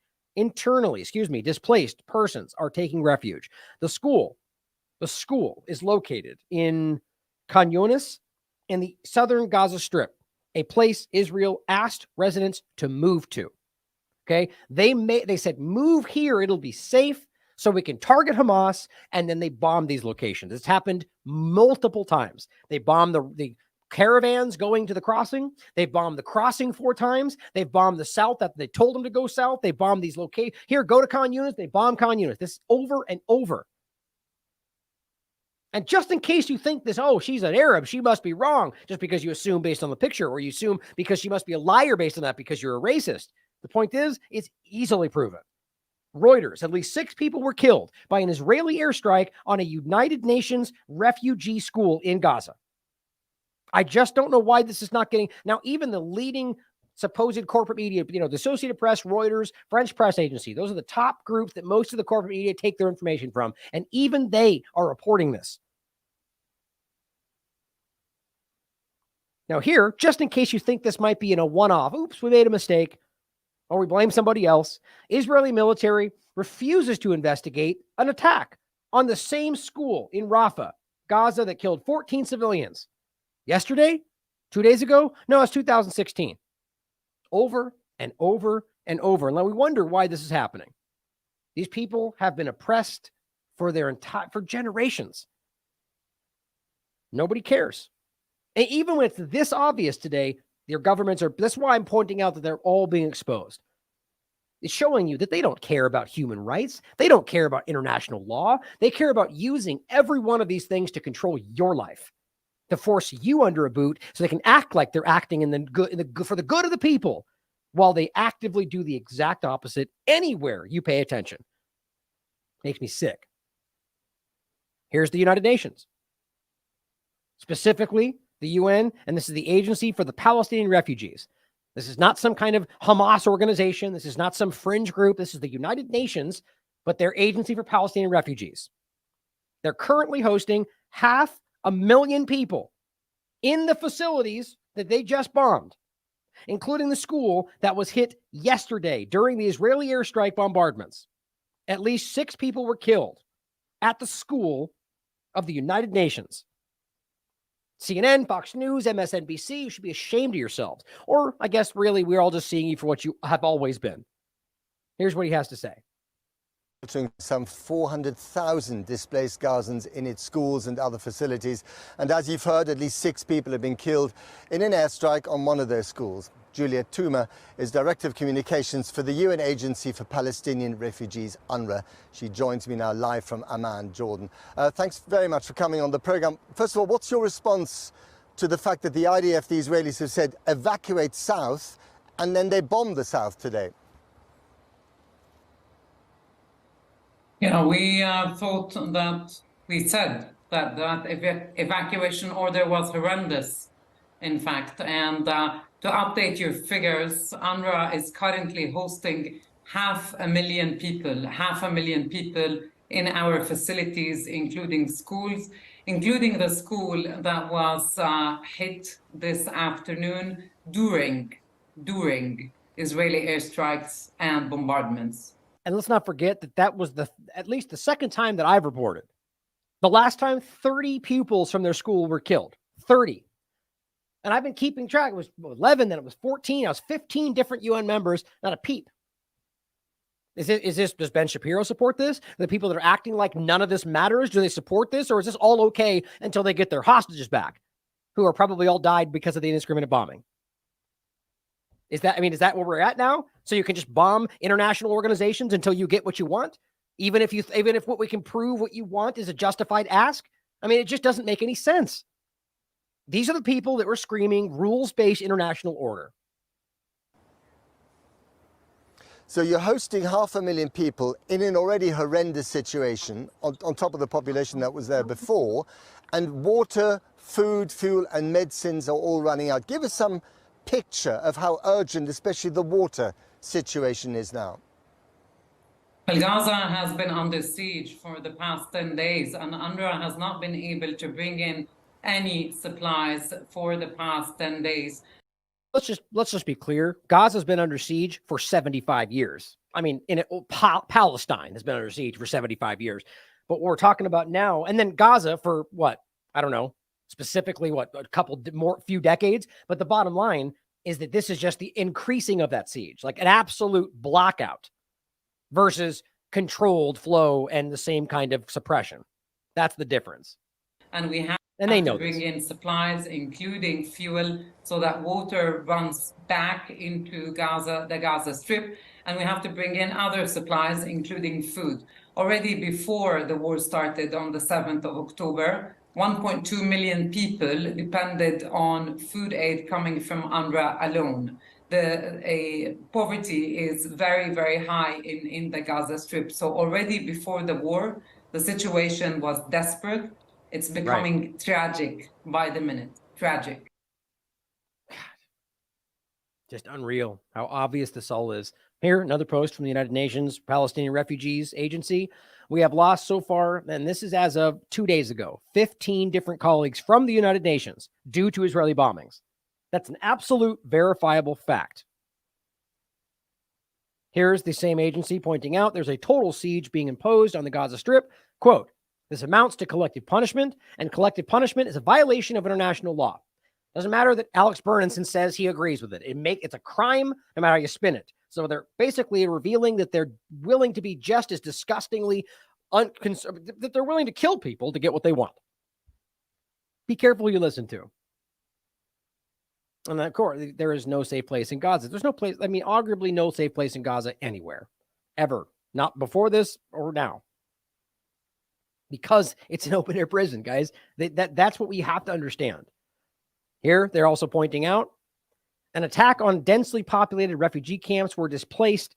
displaced persons are taking refuge. The school is located in Khan Younis, in the southern Gaza Strip, a place Israel asked residents to move to. Okay, they said, move here, it'll be safe, so we can target Hamas, and then they bombed these locations. It's happened multiple times. They bombed the caravans going to the crossing. They bombed the crossing 4 times. They've bombed the south that they told them to go south. They bombed these locations. Here, go to Khan Younis. They bombed Khan Younis. This is over and over. And just in case you think this, oh, she's an Arab, she must be wrong, just because you assume based on the picture, or you assume because she must be a liar based on that because you're a racist. The point is, it's easily proven. Reuters, at least 6 people were killed by an Israeli airstrike on a United Nations refugee school in Gaza. I just don't know why this is not getting... Now, even the leading supposed corporate media, the Associated Press, Reuters, French press agency. Those are the top groups that most of the corporate media take their information from. And even they are reporting this. Now here, just in case you think this might be one-off, oops, we made a mistake, or we blame somebody else, Israeli military refuses to investigate an attack on the same school in Rafah, Gaza, that killed 14 civilians. Yesterday? 2 days ago? No, it's 2016. Over and over and over. And now we wonder why this is happening. These people have been oppressed for generations. Nobody cares. And even when it's this obvious today, their governments that's why I'm pointing out that they're all being exposed. It's showing you that they don't care about human rights. They don't care about international law. They care about using every one of these things to control your life, to force you under a boot so they can act like they're acting for the good of the people while they actively do the exact opposite anywhere you pay attention. Makes me sick. Here's the United Nations. Specifically, the UN, and this is the Agency for the Palestinian Refugees. This is not some kind of Hamas organization. This is not some fringe group. This is the United Nations, but their Agency for Palestinian Refugees. They're currently hosting 500,000 people in the facilities that they just bombed, including the school that was hit yesterday during the Israeli airstrike bombardments. At least 6 people were killed at the school of the United Nations. CNN, Fox News, MSNBC, you should be ashamed of yourselves. Or I guess really we're all just seeing you for what you have always been. Here's what he has to say. Some 400,000 displaced Gazans in its schools and other facilities. And as you've heard, at least 6 people have been killed in an airstrike on one of their schools. Juliet Tuma is Director of Communications for the UN Agency for Palestinian Refugees, UNRWA. She joins me now live from Amman, Jordan. Thanks very much for coming on the program. First of all, what's your response to the fact that the IDF, the Israelis, have said evacuate south, and then they bombed the south today? We thought that we said that evacuation order was horrendous, in fact. And to update your figures, UNRWA is currently hosting 500,000 people in our facilities, including schools, including the school that was hit this afternoon during Israeli airstrikes and bombardments. And let's not forget that was at least the second time that I've reported. The last time 30 pupils from their school were killed. 30. And I've been keeping track. It was 11, then it was 14. I was 15 different UN members, not a peep. Does Ben Shapiro support this? The people that are acting like none of this matters, do they support this? Or is this all okay until they get their hostages back, who are probably all died because of the indiscriminate bombing? Is that where we're at now? So you can just bomb international organizations until you get what you want? Even if what we can prove what you want is a justified ask? It just doesn't make any sense. These are the people that were screaming rules-based international order. So you're hosting 500,000 people in an already horrendous situation on top of the population that was there before, and water, food, fuel, and medicines are all running out. Give us some picture of how urgent, especially the water situation is now. Well, Gaza has been under siege for the past 10 days, and UNRWA has not been able to bring in any supplies for the past 10 days. Let's just be clear. Gaza's been under siege for 75 years. Palestine has been under siege for 75 years. But what we're talking about now, and then Gaza for what? I don't know. Specifically, a few decades. But the bottom line is that this is just the increasing of that siege, like an absolute blackout versus controlled flow and the same kind of suppression. That's the difference. And we have they know to bring in supplies, including fuel, so that water runs back into Gaza, the Gaza Strip. And we have to bring in other supplies, including food. Already before the war started on the 7th of October, 1.2 million people depended on food aid coming from UNRWA alone. Poverty is very, very high in the Gaza Strip. So already before the war, the situation was desperate. It's becoming tragic by the minute. Tragic. Just unreal how obvious this all is. Here, another post from the United Nations Palestinian Refugees Agency. We have lost so far, and this is as of 2 days ago, 15 different colleagues from the United Nations due to Israeli bombings. That's an absolute verifiable fact. Here's the same agency pointing out there's a total siege being imposed on the Gaza Strip. Quote, this amounts to collective punishment, and collective punishment is a violation of international law. Doesn't matter that Alex Bernanson says he agrees with it. It's a crime no matter how you spin it. So they're basically revealing that they're willing to be just as disgustingly that they're willing to kill people to get what they want. Be careful who you listen to. And of course, there is no safe place in Gaza. There's no place, arguably no safe place in Gaza anywhere, ever. Not before this or now. Because it's an open-air prison, guys. That's what we have to understand. Here, they're also pointing out an attack on densely populated refugee camps where displaced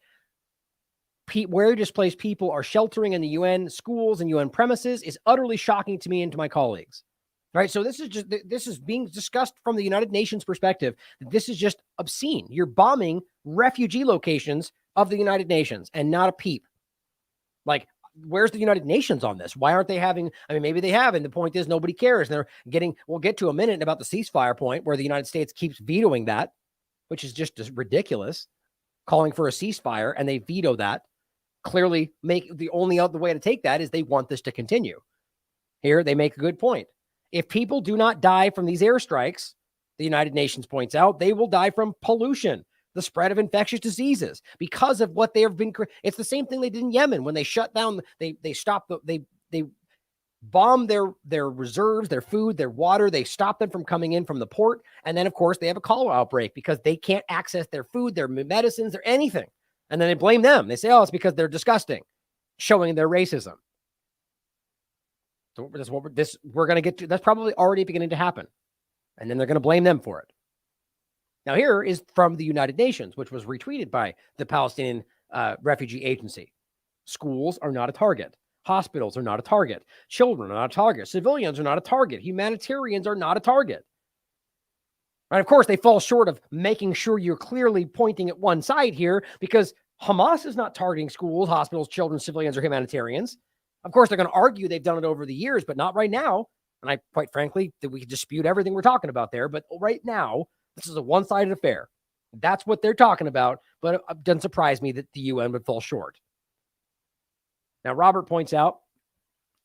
people are sheltering in the UN schools and UN premises is utterly shocking to me and to my colleagues. Right? So this is being discussed from the United Nations perspective. This is just obscene. You're bombing refugee locations of the United Nations and not a peep. Like, where's the United Nations on this? Why aren't they having, maybe they have, and the point is nobody cares. And we'll get to a minute about the ceasefire point where the United States keeps vetoing that, which is just ridiculous, calling for a ceasefire, and they veto that. Clearly the only other way to take that is they want this to continue. Here, they make a good point. If people do not die from these airstrikes, the United Nations points out, they will die from pollution, the spread of infectious diseases because of what they have been. It's the same thing they did in Yemen when they shut down, they stopped, they bombed their reserves, their food, their water. They stopped them from coming in from the port. And then, of course, they have a cholera outbreak because they can't access their food, their medicines, or anything. And then they blame them. They say, oh, it's because they're disgusting, showing their racism. So we're going to get to. That's probably already beginning to happen. And then they're going to blame them for it. Now, here is from the United Nations, which was retweeted by the Palestinian Refugee Agency. Schools are not a target. Hospitals are not a target. Children are not a target. Civilians are not a target. Humanitarians are not a target. And of course, they fall short of making sure you're clearly pointing at one side here because Hamas is not targeting schools, hospitals, children, civilians, or humanitarians. Of course, they're going to argue they've done it over the years, but not right now. And I, quite frankly, that we could dispute everything we're talking about there. But right now, this is a one-sided affair. That's what they're talking about. But it doesn't surprise me that the UN would fall short. Now, Robert points out,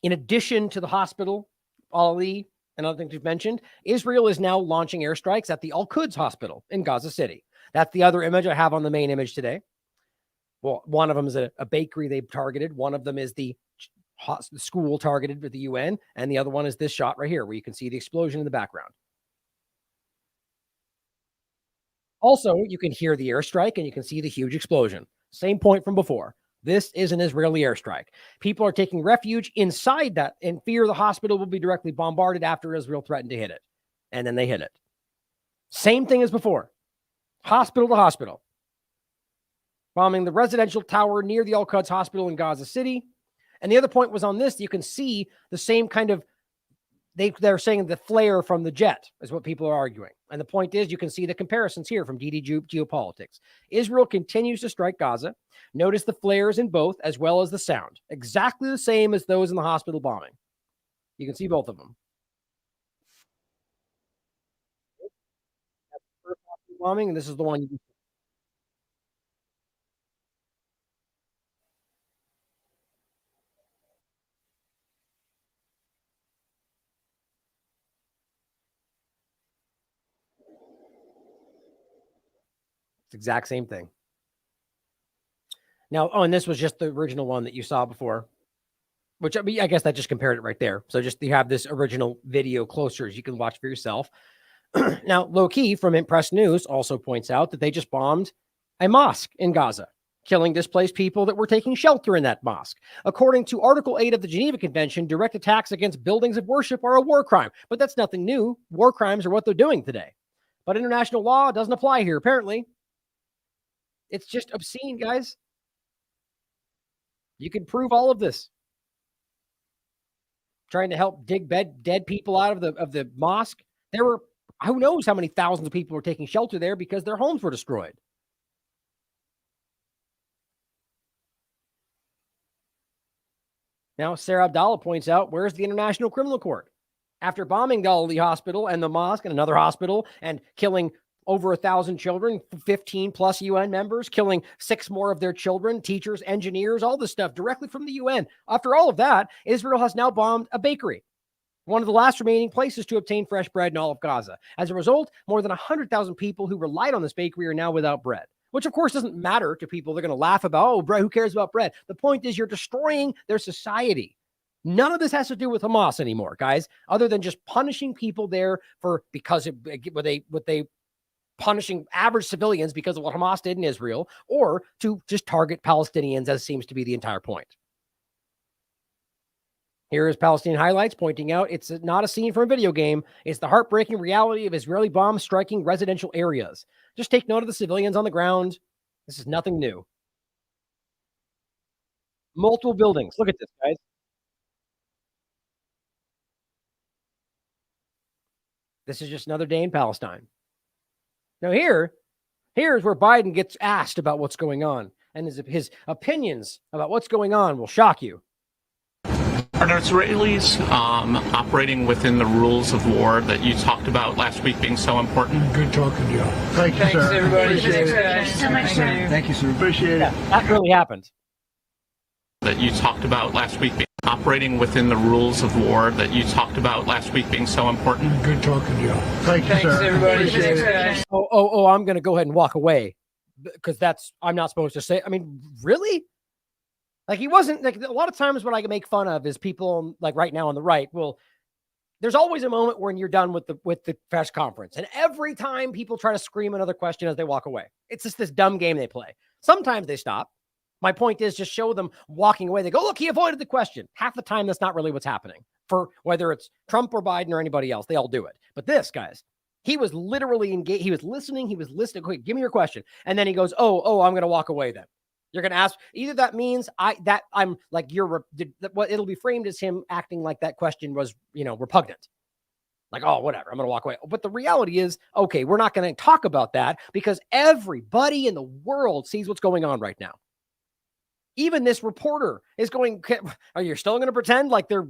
in addition to the hospital, Al-Ahli, and other things we've mentioned, Israel is now launching airstrikes at the Al-Quds hospital in Gaza City. That's the other image I have on the main image today. Well, one of them is a bakery they've targeted. One of them is the school targeted with the UN. And the other one is this shot right here, where you can see the explosion in the background. Also, you can hear the airstrike and you can see the huge explosion. Same point from before. This is an Israeli airstrike. People are taking refuge inside that in fear the hospital will be directly bombarded after Israel threatened to hit it. And then they hit it. Same thing as before. Hospital to hospital. Bombing the residential tower near the Al-Quds hospital in Gaza City. And the other point was on this, you can see the same kind of, they're saying the flare from the jet is what people are arguing. And the point is, you can see the comparisons here from DD Geopolitics. Israel continues to strike Gaza. Notice the flares in both, as well as the sound. Exactly the same as those in the hospital bombing. You can see both of them. That's the first hospital bombing, and this is the one you can see. It's the exact same thing. Now, and this was just the original one that you saw before, which I guess that just compared it right there. So just you have this original video closer as you can watch for yourself. Now, low key from Impress News also points out that they just bombed a mosque in Gaza, killing displaced people that were taking shelter in that mosque. According to Article 8 of the Geneva Convention, direct attacks against buildings of worship are a war crime. But that's nothing new. War crimes are what they're doing today. But international law doesn't apply here, apparently. It's just obscene, guys. You can prove all of this. Trying to help dig dead people out of the mosque. There were who knows how many thousands of people were taking shelter there because their homes were destroyed. Now, Sarah Abdallah points out, where's the International Criminal Court? After bombing the Al-Ahli hospital and the mosque and another hospital and killing over 1,000 children, 15 plus UN members, killing 6 more of their children, teachers, engineers, all this stuff directly from the UN. After all of that, Israel has now bombed a bakery, one of the last remaining places to obtain fresh bread in all of Gaza. As a result, more than 100,000 people who relied on this bakery are now without bread, which of course doesn't matter to people. They're going to laugh about, oh, bread, who cares about bread? The point is you're destroying their society. None of this has to do with Hamas anymore, guys, other than just punishing people there because they punishing average civilians because of what Hamas did in Israel, or to just target Palestinians, as seems to be the entire point. Here is Palestinian Highlights pointing out it's not a scene from a video game. It's the heartbreaking reality of Israeli bombs striking residential areas. Just take note of the civilians on the ground. This is nothing new. Multiple buildings. Look at this, guys. This is just another day in Palestine. Now here's where Biden gets asked about what's going on, and his opinions about what's going on will shock you. Are the Israelis operating within the rules of war that you talked about last week being so important? Good talking to you. Thanks, sir. Everybody. Thank you so much, sir. Thank you, sir. Appreciate it. That really happened. That you talked about last week being operating within the rules of war that you talked about last week being so important? Good talking to you. Thank you, sir. Everybody. Oh, I'm going to go ahead and walk away because I'm not supposed to say. I mean, really? Like he wasn't like a lot of times what I can make fun of is people like right now on the right. Well, there's always a moment when you're done with the press conference. And every time people try to scream another question as they walk away, it's just this dumb game they play. Sometimes they stop. My point is just show them walking away. They go, look, he avoided the question. Half the time, that's not really what's happening. For whether it's Trump or Biden or anybody else, they all do it. But this, guys, he was literally engaged. He was listening. He was listening. Okay, give me your question. And then he goes, oh, I'm going to walk away then. You're going to ask, either that means I'm like, it'll be framed as him acting like that question was, repugnant. Like, oh, whatever, I'm going to walk away. But the reality is, okay, we're not going to talk about that because everybody in the world sees what's going on right now. Even this reporter is going, are you still going to pretend like they're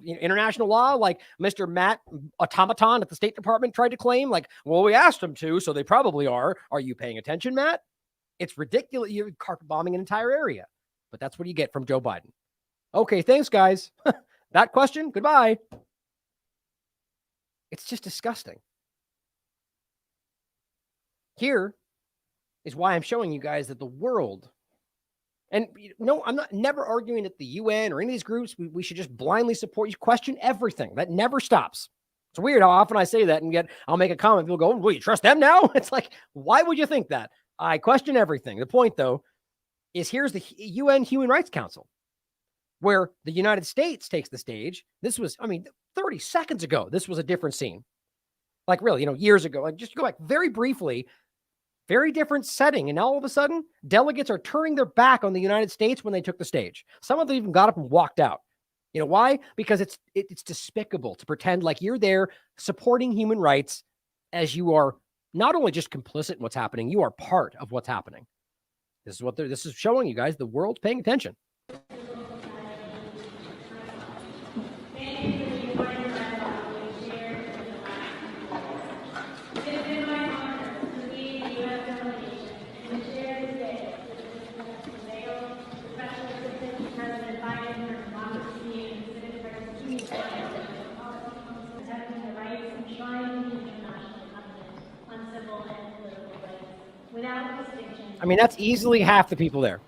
international law? Like Mr. Matt Automaton at the State Department tried to claim, like, well, we asked him to, so they probably are. Are you paying attention, Matt? It's ridiculous. You're carpet bombing an entire area. But that's what you get from Joe Biden. Okay, thanks, guys. That question, goodbye. It's just disgusting. Here is why I'm showing you guys that the world, and no, I'm never arguing that the UN or any of these groups, we should just blindly support. You question everything. That never stops. It's weird how often I say that, and yet I'll make a comment. People go, well, you trust them now? It's like, why would you think that? I question everything. The point, though, is here's the UN Human Rights Council, where the United States takes the stage. This was, 30 seconds ago, this was a different scene. Like really, years ago, like just go back very briefly, very different setting. And now all of a sudden, delegates are turning their back on the United States when they took the stage. Some of them even got up and walked out. You know why? Because it's despicable to pretend like you're there supporting human rights as you are not only just complicit in what's happening, you are part of what's happening. This is showing you guys the world's paying attention. That's easily half the people there.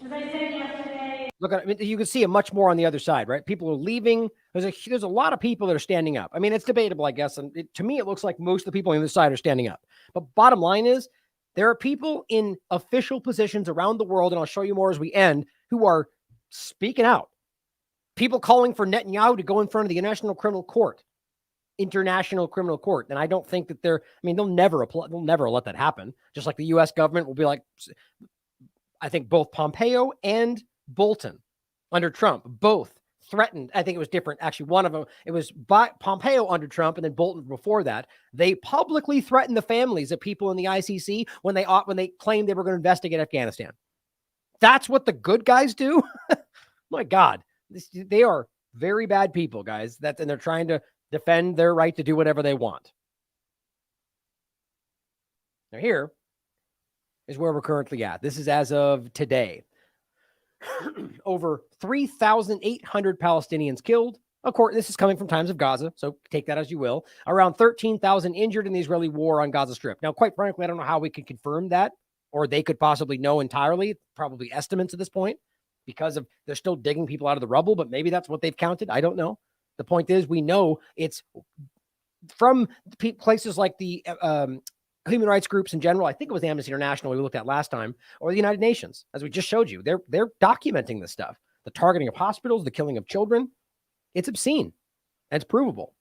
As I said yesterday, look, you can see it much more on the other side, right? People are leaving. There's a lot of people that are standing up. It's debatable, I guess. And to me, it looks like most of the people on the other side are standing up. But bottom line is, there are people in official positions around the world, and I'll show you more as we end, who are speaking out. People calling for Netanyahu to go in front of the International Criminal Court. And I don't think that they'll never let that happen. Just like the U.S. government will be like, I think both Pompeo and Bolton under Trump both threatened. I think it was different. Actually, one of them, it was Pompeo under Trump and then Bolton before that. They publicly threatened the families of people in the ICC when they claimed they were going to investigate Afghanistan. That's what the good guys do. My God, they are very bad people, guys. And they're trying to defend their right to do whatever they want. Now here is where we're currently at. This is as of today. Over 3,800 Palestinians killed. Of course, this is coming from Times of Gaza, so take that as you will. Around 13,000 injured in the Israeli war on Gaza Strip. Now, quite frankly, I don't know how we can confirm that, or they could possibly know entirely, probably estimates at this point, because they're still digging people out of the rubble, but maybe that's what they've counted. I don't know. The point is, we know it's from places like the human rights groups in general. I think it was Amnesty International we looked at last time, or the United Nations, as we just showed you. They're documenting this stuff. The targeting of hospitals, the killing of children. It's obscene. And it's provable.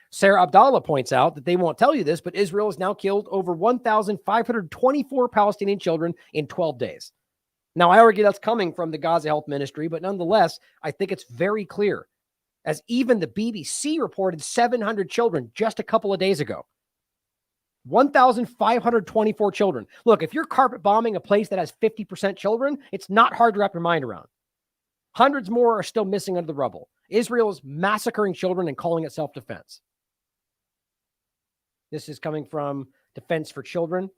Sarah Abdallah points out that they won't tell you this, but Israel has now killed over 1,524 Palestinian children in 12 days. Now, I argue that's coming from the Gaza Health Ministry, but nonetheless, I think it's very clear, as even the BBC reported 700 children just a couple of days ago. 1,524 children. Look, if you're carpet bombing a place that has 50% children, it's not hard to wrap your mind around. Hundreds more are still missing under the rubble. Israel is massacring children and calling it self-defense. This is coming from Defense for Children,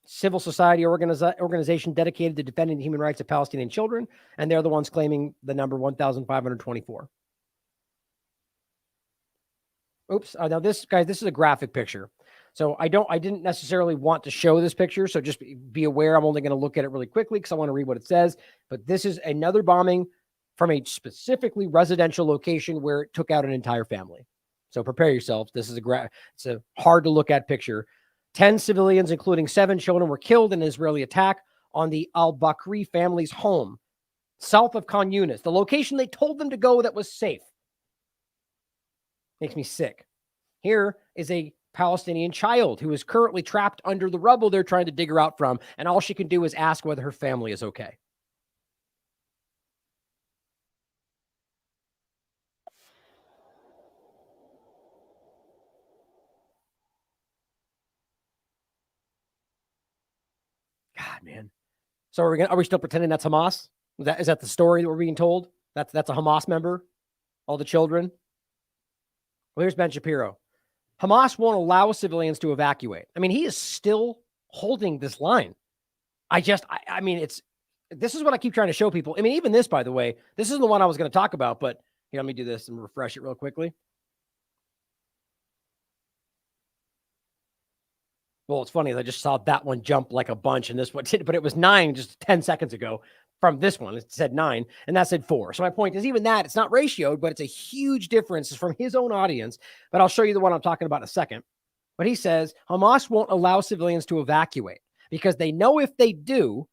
civil society organization dedicated to defending the human rights of Palestinian children, and they're the ones claiming the number 1,524. Oops. Now this, guys, this is a graphic picture. So I didn't necessarily want to show this picture. So just be aware. I'm only going to look at it really quickly because I want to read what it says. But this is another bombing from a specifically residential location where it took out an entire family. So prepare yourselves. This is it's a hard to look at picture. 10 civilians, including 7 children, were killed in an Israeli attack on the Al-Bakri family's home, south of Khan Yunis, the location they told them to go that was safe. Makes me sick. Here is a Palestinian child who is currently trapped under the rubble they're trying to dig her out from, and all she can do is ask whether her family is okay. God, man. So are we still pretending that's Hamas? Is that the story that we're being told? That's a Hamas member? All the children? Well, here's Ben Shapiro. Hamas won't allow civilians to evacuate. I mean, he is still holding this line. I mean, this is what I keep trying to show people. I mean, even this, by the way, this isn't the one I was going to talk about, but here, let me do this and refresh it real quickly. Well, it's funny. I just saw that one jump like a bunch and this one did, but it was 9 just 10 seconds ago. From this one, it said 9, and that said 4. So my point is, even that, it's not ratioed, but it's a huge difference. It's from his own audience. But I'll show you the one I'm talking about in a second. But he says Hamas won't allow civilians to evacuate because they know if they do,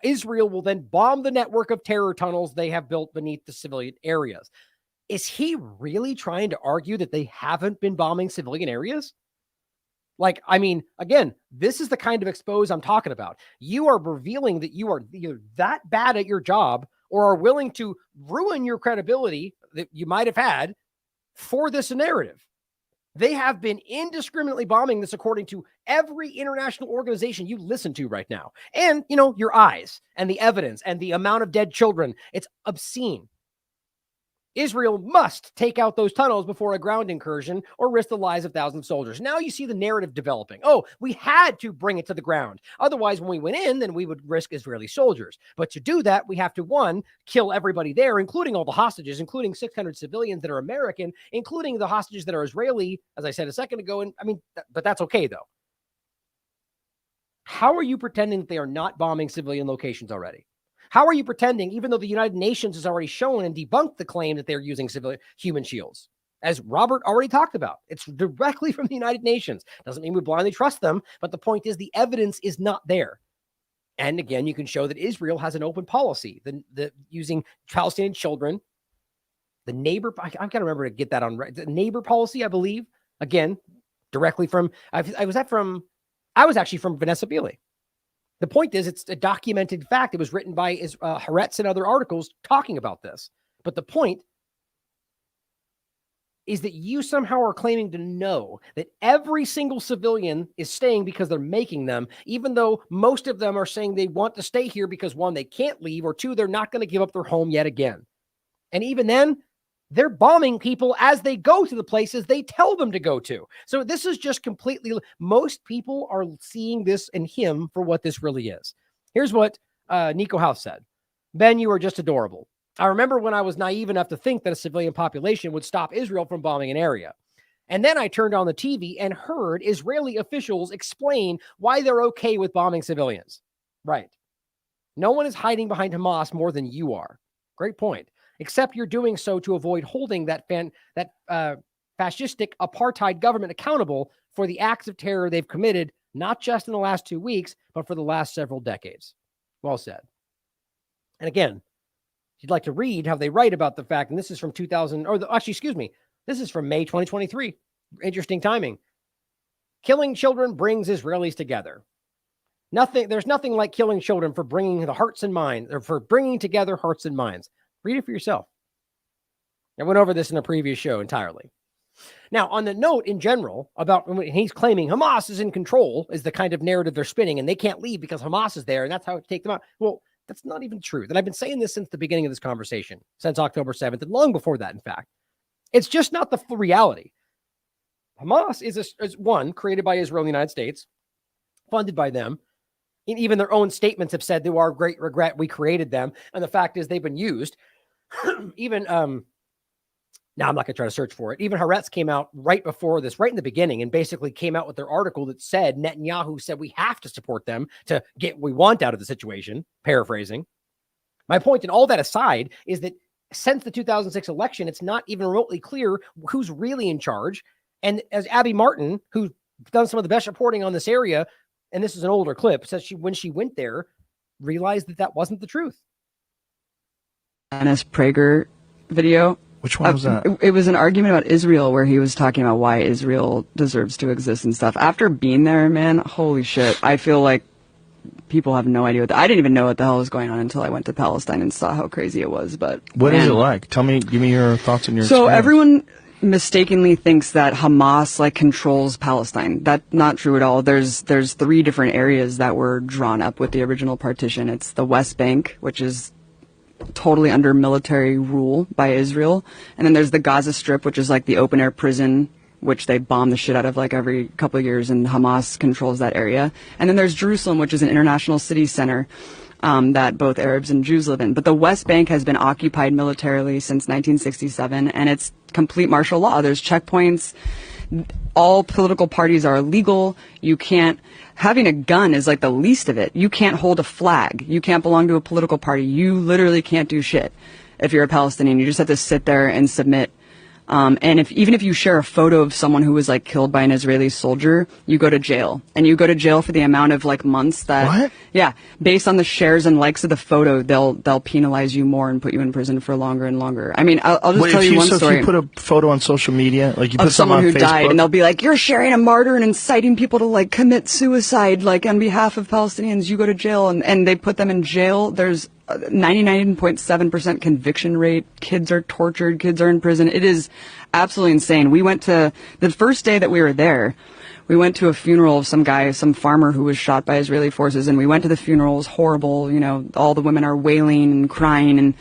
Israel will then bomb the network of terror tunnels they have built beneath the civilian areas. Is he really trying to argue that they haven't been bombing civilian areas? Like, I mean, again, this is the kind of expose I'm talking about. You are revealing that you are either that bad at your job or are willing to ruin your credibility that you might have had for this narrative. They have been indiscriminately bombing this according to every international organization you listen to right now. And, you know, your eyes and the evidence and the amount of dead children. It's obscene. Israel must take out those tunnels before a ground incursion or risk the lives of thousands of soldiers. Now you see the narrative developing. Oh, we had to bring it to the ground. Otherwise, when we went in, then we would risk Israeli soldiers. But to do that, we have to, 1, kill everybody there, including all the hostages, including 600 civilians that are American, including the hostages that are Israeli, as I said a second ago. And I mean, but that's okay, though. How are you pretending that they are not bombing civilian locations already? How are you pretending, even though the United Nations has already shown and debunked the claim that they're using civilian human shields? As Robert already talked about, it's directly from the United Nations. Doesn't mean we blindly trust them, but the point is the evidence is not there. And again, you can show that Israel has an open policy, the using Palestinian children, the neighbor. I got to remember to get that on right. The neighbor policy, I believe. Again, directly from I was actually from Vanessa Beeley. The point is, it's a documented fact. It was written by Haaretz and other articles talking about this. But the point is that you somehow are claiming to know that every single civilian is staying because they're making them, even though most of them are saying they want to stay here because, one, they can't leave, or two, they're not going to give up their home yet again. And even then, they're bombing people as they go to the places they tell them to go to. So this is just completely, most people are seeing this in him for what this really is. Here's what Nico House said. Ben, you are just adorable. I remember when I was naive enough to think that a civilian population would stop Israel from bombing an area. And then I turned on the TV and heard Israeli officials explain why they're okay with bombing civilians. Right. No one is hiding behind Hamas more than you are. Great point. Except you're doing so to avoid holding that fascistic apartheid government accountable for the acts of terror they've committed, not just in the last 2 weeks, but for the last several decades. Well said. And again, if you'd like to read how they write about the fact, and this is from this is from May 2023. Interesting timing. Killing children brings Israelis together. There's nothing like killing children for bringing the hearts and minds, or for bringing together hearts and minds. Read it for yourself. I went over this in a previous show entirely. Now, on the note in general about when he's claiming Hamas is in control, is the kind of narrative they're spinning, and they can't leave because Hamas is there, and that's how to take them out. Well, that's not even true. And I've been saying this since the beginning of this conversation, since October 7th, and long before that, in fact. It's just not the reality. Hamas is one created by Israel and the United States, funded by them. And even their own statements have said, to our great regret, we created them. And the fact is they've been used. Even, now I'm not going to try to search for it. Even Haaretz came out right before this, right in the beginning, and basically came out with their article that said Netanyahu said we have to support them to get what we want out of the situation, paraphrasing. My point, and all that aside, is that since the 2006 election, it's not even remotely clear who's really in charge. And as Abby Martin, who's done some of the best reporting on this area, and this is an older clip, says when she went there, realized that wasn't the truth. Dennis Prager video. Which one was that? It was an argument about Israel where he was talking about why Israel deserves to exist and stuff. After being there, man, holy shit. I feel like people have no idea I didn't even know what the hell was going on until I went to Palestine and saw how crazy it was. But what is it like? Give me your thoughts and your So experience. Everyone mistakenly thinks that Hamas controls Palestine. That's not true at all. There's 3 different areas that were drawn up with the original partition. It's the West Bank, which is totally under military rule by Israel. And then there's the Gaza Strip, which is like the open air prison, which they bomb the shit out of like every couple of years, and Hamas controls that area. And then there's Jerusalem, which is an international city center that both Arabs and Jews live in. But the West Bank has been occupied militarily since 1967, and it's complete martial law. There's checkpoints. All political parties are illegal. You can't, having a gun is like the least of it. You can't hold a flag. You can't belong to a political party. You literally can't do shit if you're a Palestinian. You just have to sit there and submit. And even if you share a photo of someone who was like killed by an Israeli soldier, you go to jail, and you go to jail for the amount of like months that, what? Yeah, based on the shares and likes of the photo, they'll penalize you more and put you in prison for longer and longer. I mean, I'll just tell you one story. If you put a photo on social media, like you put of someone who on Facebook, died, and they'll be like, you're sharing a martyr and inciting people to like commit suicide, like on behalf of Palestinians, you go to jail, and they put them in jail. There's 99.7% conviction rate. Kids are tortured. Kids are in prison. It is absolutely insane. We went to, the first day that we were there, we went to a funeral of some guy, some farmer who was shot by Israeli forces, and we went to the funeral. It was horrible. You know, all the women are wailing and crying, and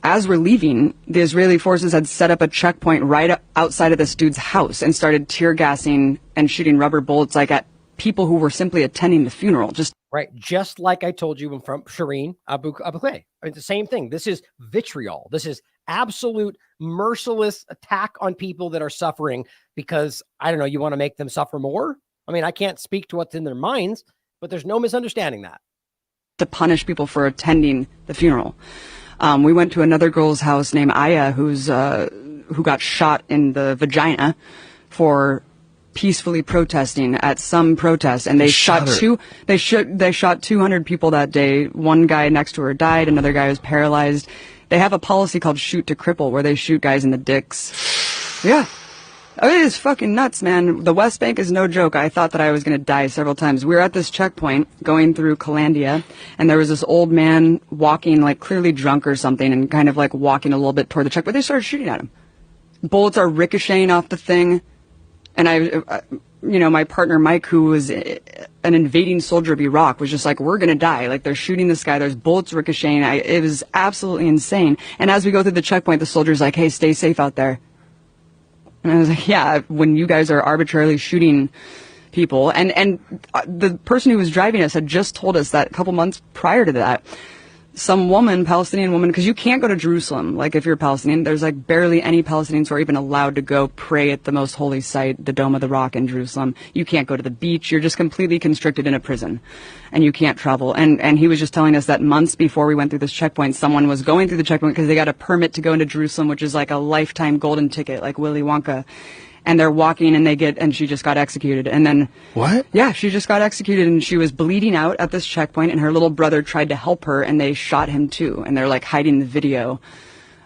as we're leaving, the Israeli forces had set up a checkpoint right outside of this dude's house and started tear gassing and shooting rubber bullets like at people who were simply attending the funeral. Just like I told you from Shireen Abu Akleh. I mean, the same thing. This is vitriol. This is absolute merciless attack on people that are suffering because, I don't know, you want to make them suffer more? I mean, I can't speak to what's in their minds, but there's no misunderstanding that. To punish people for attending the funeral. We went to another girl's house named Aya, who got shot in the vagina for peacefully protesting at some protest, and they shot 200 people that day. One guy next to her died, another guy was paralyzed. They have a policy called shoot to cripple, where they shoot guys in the dicks. Yeah. Oh, it is fucking nuts, man. The West Bank is no joke. I thought that I was going to die several times. We were at this checkpoint going through Calandia, and there was this old man walking, like clearly drunk or something, and kind of like walking a little bit toward the checkpoint. They started shooting at him. Bullets are ricocheting off the thing. And my partner Mike, who was an invading soldier of Iraq, was just like, we're going to die. Like, they're shooting this guy. There's bullets ricocheting. It was absolutely insane. And as we go through the checkpoint, the soldier's like, hey, stay safe out there. And I was like, yeah, when you guys are arbitrarily shooting people. And the person who was driving us had just told us that a couple months prior to that, some woman, Palestinian woman, because you can't go to Jerusalem. Like, if you're Palestinian, there's like barely any Palestinians who are even allowed to go pray at the most holy site, the Dome of the Rock in Jerusalem. You can't go to the beach. You're just completely constricted in a prison, and you can't travel. And he was just telling us that months before we went through this checkpoint, someone was going through the checkpoint because they got a permit to go into Jerusalem, which is like a lifetime golden ticket, like Willy Wonka. And they're walking and she just got executed. And then... What? Yeah, she just got executed, and she was bleeding out at this checkpoint, and her little brother tried to help her, and they shot him too. And they're like hiding the video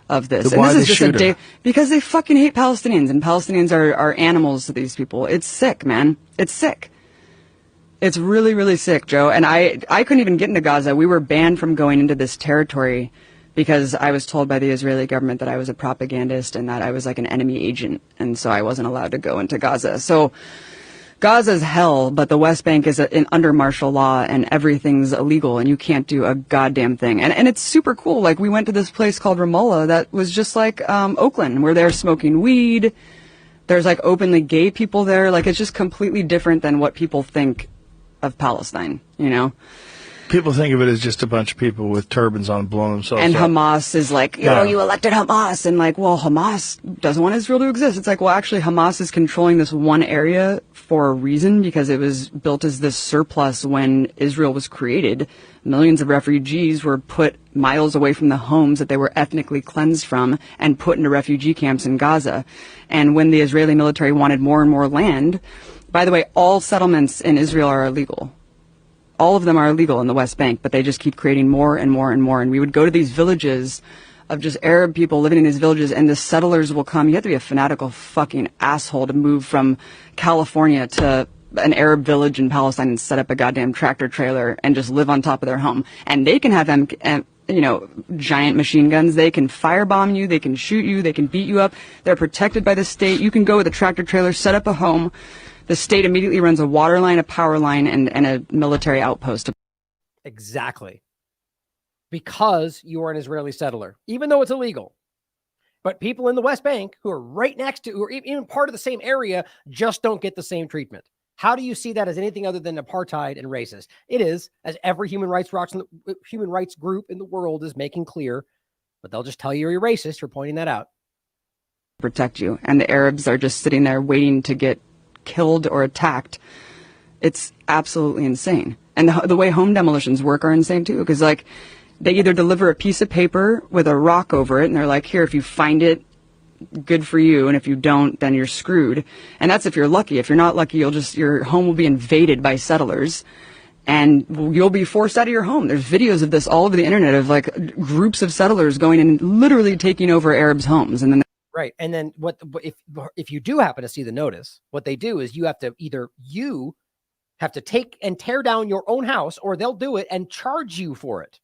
of this. So and why this is they just a shoot her? day... Because they fucking hate Palestinians, and Palestinians are animals to these people. It's sick, man. It's sick. It's really, really sick, Joe. And I couldn't even get into Gaza. We were banned from going into this territory because I was told by the Israeli government that I was a propagandist and that I was like an enemy agent, and so I wasn't allowed to go into Gaza. So Gaza's hell, but the West Bank is under martial law, and everything's illegal, and you can't do a goddamn thing. And it's super cool. Like, we went to this place called Ramallah that was just like Oakland, where they're smoking weed. There's like openly gay people there. Like, it's just completely different than what people think of Palestine, you know? People think of it as just a bunch of people with turbans on blowing themselves and up. Hamas is like, you elected Hamas. And like, well, Hamas doesn't want Israel to exist. It's like, well, actually, Hamas is controlling this one area for a reason, because it was built as this surplus when Israel was created. Millions of refugees were put miles away from the homes that they were ethnically cleansed from and put into refugee camps in Gaza. And when the Israeli military wanted more and more land, by the way, all settlements in Israel are illegal. All of them are illegal in the West Bank, but they just keep creating more and more and more. And we would go to these villages of just Arab people living in these villages, and the settlers will come. You have to be a fanatical fucking asshole to move from California to an Arab village in Palestine and set up a goddamn tractor trailer and just live on top of their home. And they can have giant machine guns. They can firebomb you. They can shoot you. They can beat you up. They're protected by the state. You can go with a tractor trailer, set up a home. The state immediately runs a water line, a power line, and a military outpost. Exactly. Because you are an Israeli settler, even though it's illegal. But people in the West Bank who are right next to, or even part of the same area, just don't get the same treatment. How do you see that as anything other than apartheid and racist? It is, as every human rights group in the world is making clear, but they'll just tell you you're a racist for pointing that out. Protect you. And the Arabs are just sitting there waiting to get killed or attacked. It's absolutely insane. And the way home demolitions work are insane too, because like they either deliver a piece of paper with a rock over it, and they're like, here, if you find it, good for you, and if you don't, then you're screwed. And that's if you're lucky. If you're not lucky, your home will be invaded by settlers, and you'll be forced out of your home. There's videos of this all over the internet of like groups of settlers going and literally taking over Arabs' homes, and then right. And then if you do happen to see the notice, what they do is you have to take and tear down your own house, or they'll do it and charge you for it.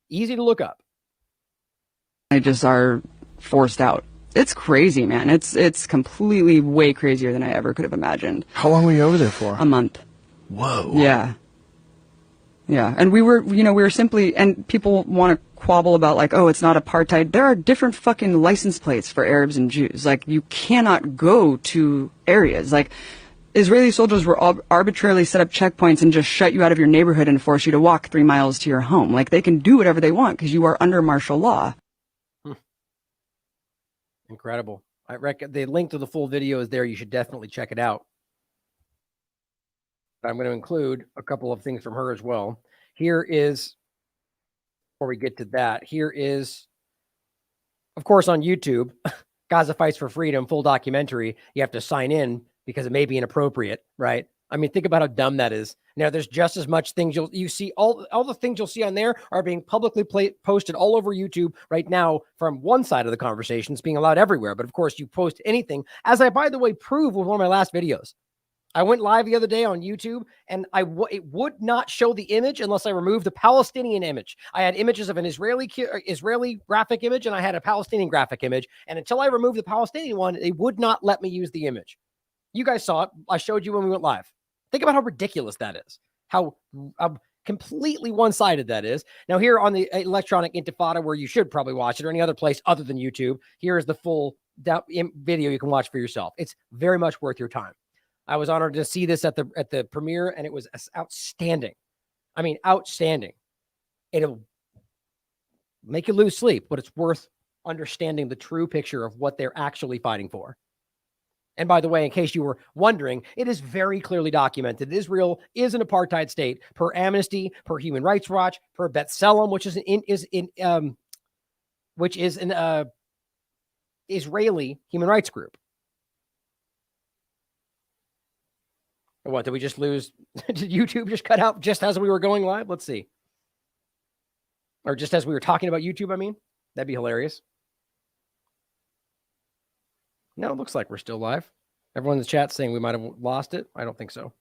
Easy to look up. They just are forced out. It's crazy, man. It's completely way crazier than I ever could have imagined. How long were you over there for? A month. Whoa. Yeah. Yeah. And we were simply, and people want to quabble about like, oh, it's not apartheid. There are different fucking license plates for Arabs and Jews. Like, you cannot go to areas. Like, Israeli soldiers were arbitrarily set up checkpoints and just shut you out of your neighborhood and force you to walk 3 miles to your home. Like, they can do whatever they want because you are under martial law. Incredible. I reckon the link to the full video is there. You should definitely check it out. I'm going to include a couple of things from her as well. Here is, before we get to that, here is, of course, on YouTube, Gaza Fights for Freedom, full documentary. You have to sign in because it may be inappropriate, right? I mean, think about how dumb that is. Now, there's just as much things you see. All the things you'll see on there are being publicly posted all over YouTube right now from one side of the conversation. It's being allowed everywhere. But of course, you post anything, as I, by the way, proved with one of my last videos. I went live the other day on YouTube, and it would not show the image unless I removed the Palestinian image. I had images of an Israeli graphic image, and I had a Palestinian graphic image. And until I removed the Palestinian one, they would not let me use the image. You guys saw it. I showed you when we went live. Think about how ridiculous that is. How completely one-sided that is. Now, here on the Electronic Intifada, where you should probably watch it, or any other place other than YouTube, here is the full video you can watch for yourself. It's very much worth your time. I was honored to see this at the premiere, and it was outstanding. I mean, outstanding. It'll make you lose sleep, but it's worth understanding the true picture of what they're actually fighting for. And by the way, in case you were wondering, it is very clearly documented. Israel is an apartheid state per Amnesty, per Human Rights Watch, per B'Tselem, which is an Israeli human rights group. What, did we just lose? Did YouTube just cut out just as we were going live? Let's see. Or just as we were talking about YouTube, I mean. That'd be hilarious. No, it looks like we're still live. Everyone in the chat saying we might have lost it. I don't think so.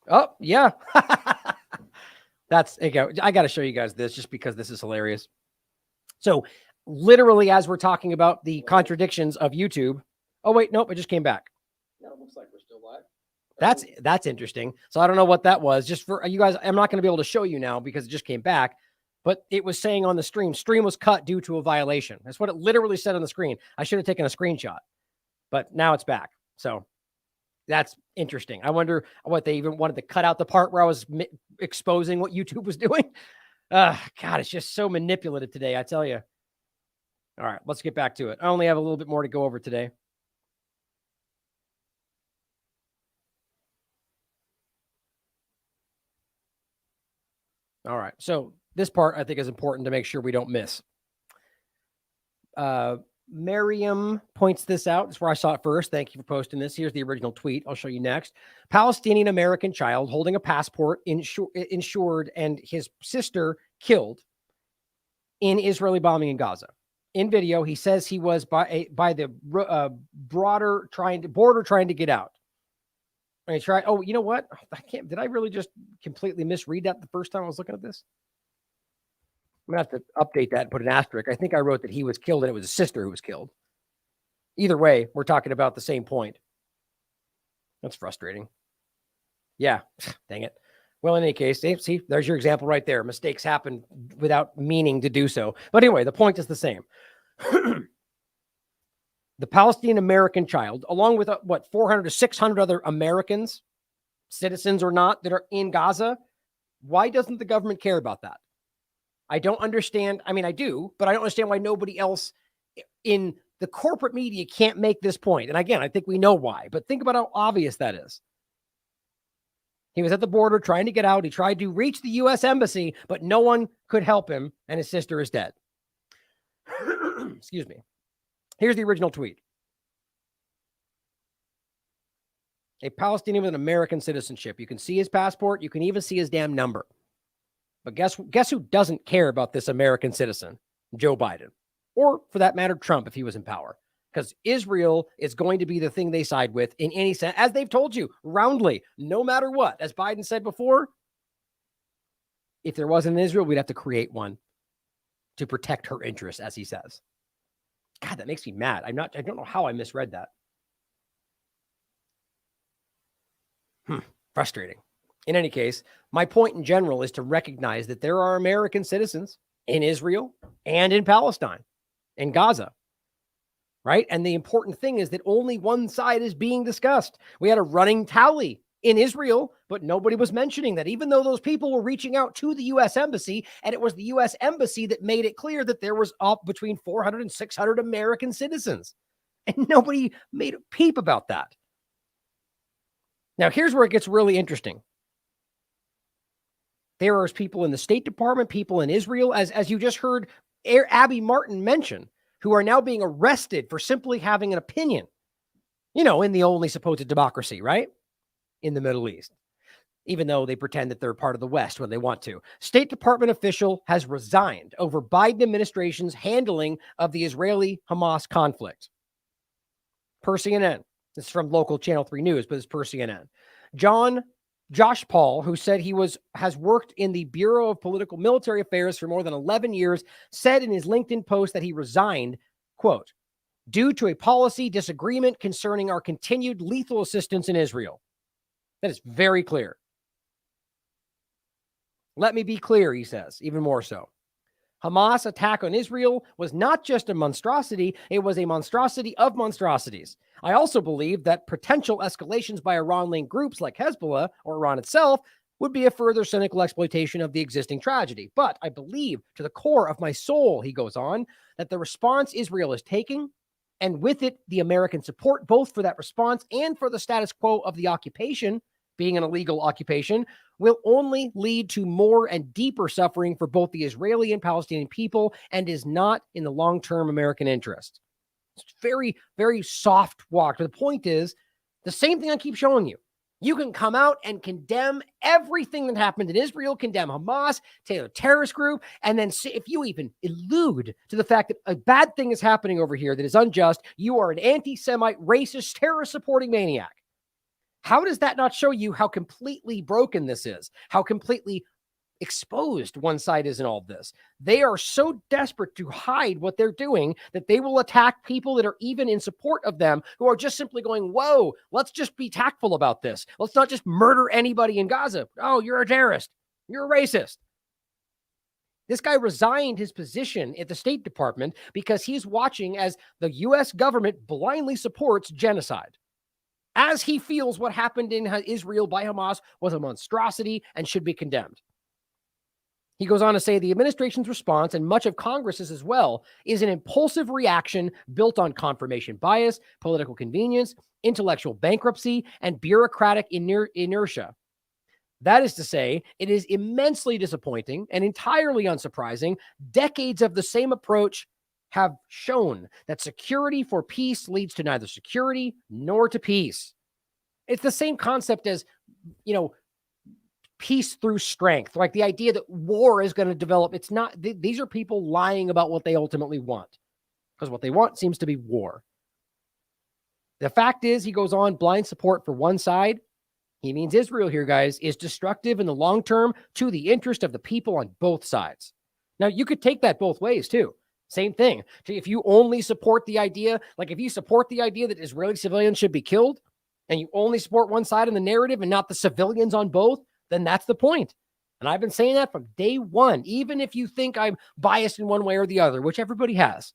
Oh, yeah. That's, okay. I got to show you guys this just because this is hilarious. So literally, as we're talking about the contradictions of YouTube. Oh, wait, nope, it just came back. No, it looks like we're still live. That's interesting. So I don't know what that was. Just for you guys, I'm not going to be able to show you now because it just came back. But it was saying on the stream was cut due to a violation. That's what it literally said on the screen. I should have taken a screenshot, but now it's back. So that's interesting. I wonder what they even wanted to cut out the part where I was exposing what YouTube was doing. God, it's just so manipulative today, I tell you. All right, let's get back to it. I only have a little bit more to go over today. All right, so this part I think is important to make sure we don't miss. Miriam points this out. That's where I saw it first. Thank you for posting this. Here's the original tweet. I'll show you next. Palestinian American child holding a passport insured and his sister killed in Israeli bombing in Gaza. In video, he says he was by the border trying to get out. And he tried. Oh, you know what? Did I really just completely misread that the first time I was looking at this? I'm going to have to update that and put an asterisk. I think I wrote that he was killed and it was his sister who was killed. Either way, we're talking about the same point. That's frustrating. Yeah, dang it. Well, in any case, see, there's your example right there. Mistakes happen without meaning to do so. But anyway, the point is the same. The Palestinian American child, along with 400 to 600 other Americans, citizens or not, that are in Gaza, why doesn't the government care about that? I don't understand. I mean, I do, but I don't understand why nobody else in the corporate media can't make this point. And again, I think we know why, but think about how obvious that is. He was at the border trying to get out. He tried to reach the U.S. embassy, but no one could help him, and his sister is dead. Excuse me. Here's the original tweet. A Palestinian with an American citizenship. You can see his passport. You can even see his damn number. But guess who doesn't care about this American citizen? Joe Biden. Or, for that matter, Trump if he was in power. Because Israel is going to be the thing they side with in any sense, as they've told you, roundly, no matter what. As Biden said before, if there wasn't an Israel, we'd have to create one to protect her interests, as he says. God, that makes me mad. I don't know how I misread that. Frustrating. In any case, my point in general is to recognize that there are American citizens in Israel and in Palestine, in Gaza, right? And the important thing is that only one side is being discussed. We had a running tally in Israel, but nobody was mentioning that, even though those people were reaching out to the U.S. Embassy, and it was the U.S. Embassy that made it clear that there was up between 400 and 600 American citizens. And nobody made a peep about that. Now, here's where it gets really interesting. There are people in the State Department, people in Israel, as you just heard Abby Martin mention, who are now being arrested for simply having an opinion. You know, in the only supposed democracy, right? In the Middle East, even though they pretend that they're part of the West when they want to. State Department official has resigned over Biden administration's handling of the Israeli-Hamas conflict. Per CNN. This is from local Channel 3 News, but it's per CNN. Josh Paul, who said he has worked in the Bureau of Political Military Affairs for more than 11 years, said in his LinkedIn post that he resigned, quote, due to a policy disagreement concerning our continued lethal assistance in Israel. That is very clear. Let me be clear, he says, even more so. Hamas attack on Israel was not just a monstrosity, it was a monstrosity of monstrosities. I also believe that potential escalations by Iran-linked groups like Hezbollah or Iran itself would be a further cynical exploitation of the existing tragedy. But I believe to the core of my soul, he goes on, that the response Israel is taking, and with it, the American support, both for that response and for the status quo of the occupation, being an illegal occupation, will only lead to more and deeper suffering for both the Israeli and Palestinian people and is not in the long-term American interest. It's very, very soft walk. But the point is, the same thing I keep showing you. You can come out and condemn everything that happened in Israel, condemn Hamas, say a terrorist group, and then if you even allude to the fact that a bad thing is happening over here that is unjust, you are an anti-Semite, racist, terrorist-supporting maniac. How does that not show you how completely broken this is? How completely exposed one side is in all of this? They are so desperate to hide what they're doing that they will attack people that are even in support of them who are just simply going, whoa, let's just be tactful about this. Let's not just murder anybody in Gaza. Oh, you're a terrorist. You're a racist. This guy resigned his position at the State Department because he's watching as the U.S. government blindly supports genocide, as he feels what happened in Israel by Hamas was a monstrosity and should be condemned. He goes on to say the administration's response, and much of Congress's as well, is an impulsive reaction built on confirmation bias, political convenience, intellectual bankruptcy, and bureaucratic inertia. That is to say, it is immensely disappointing and entirely unsurprising. Decades of the same approach have shown that security for peace leads to neither security nor to peace. It's the same concept as, peace through strength, like the idea that war is going to develop. It's not, these are people lying about what they ultimately want, because what they want seems to be war. The fact is, he goes on, blind support for one side, he means Israel here, guys, is destructive in the long term to the interest of the people on both sides. Now, you could take that both ways too. Same thing. If you only support the idea, like if you support the idea that Israeli civilians should be killed, and you only support one side in the narrative and not the civilians on both, then that's the point. And I've been saying that from day one, even if you think I'm biased in one way or the other, which everybody has.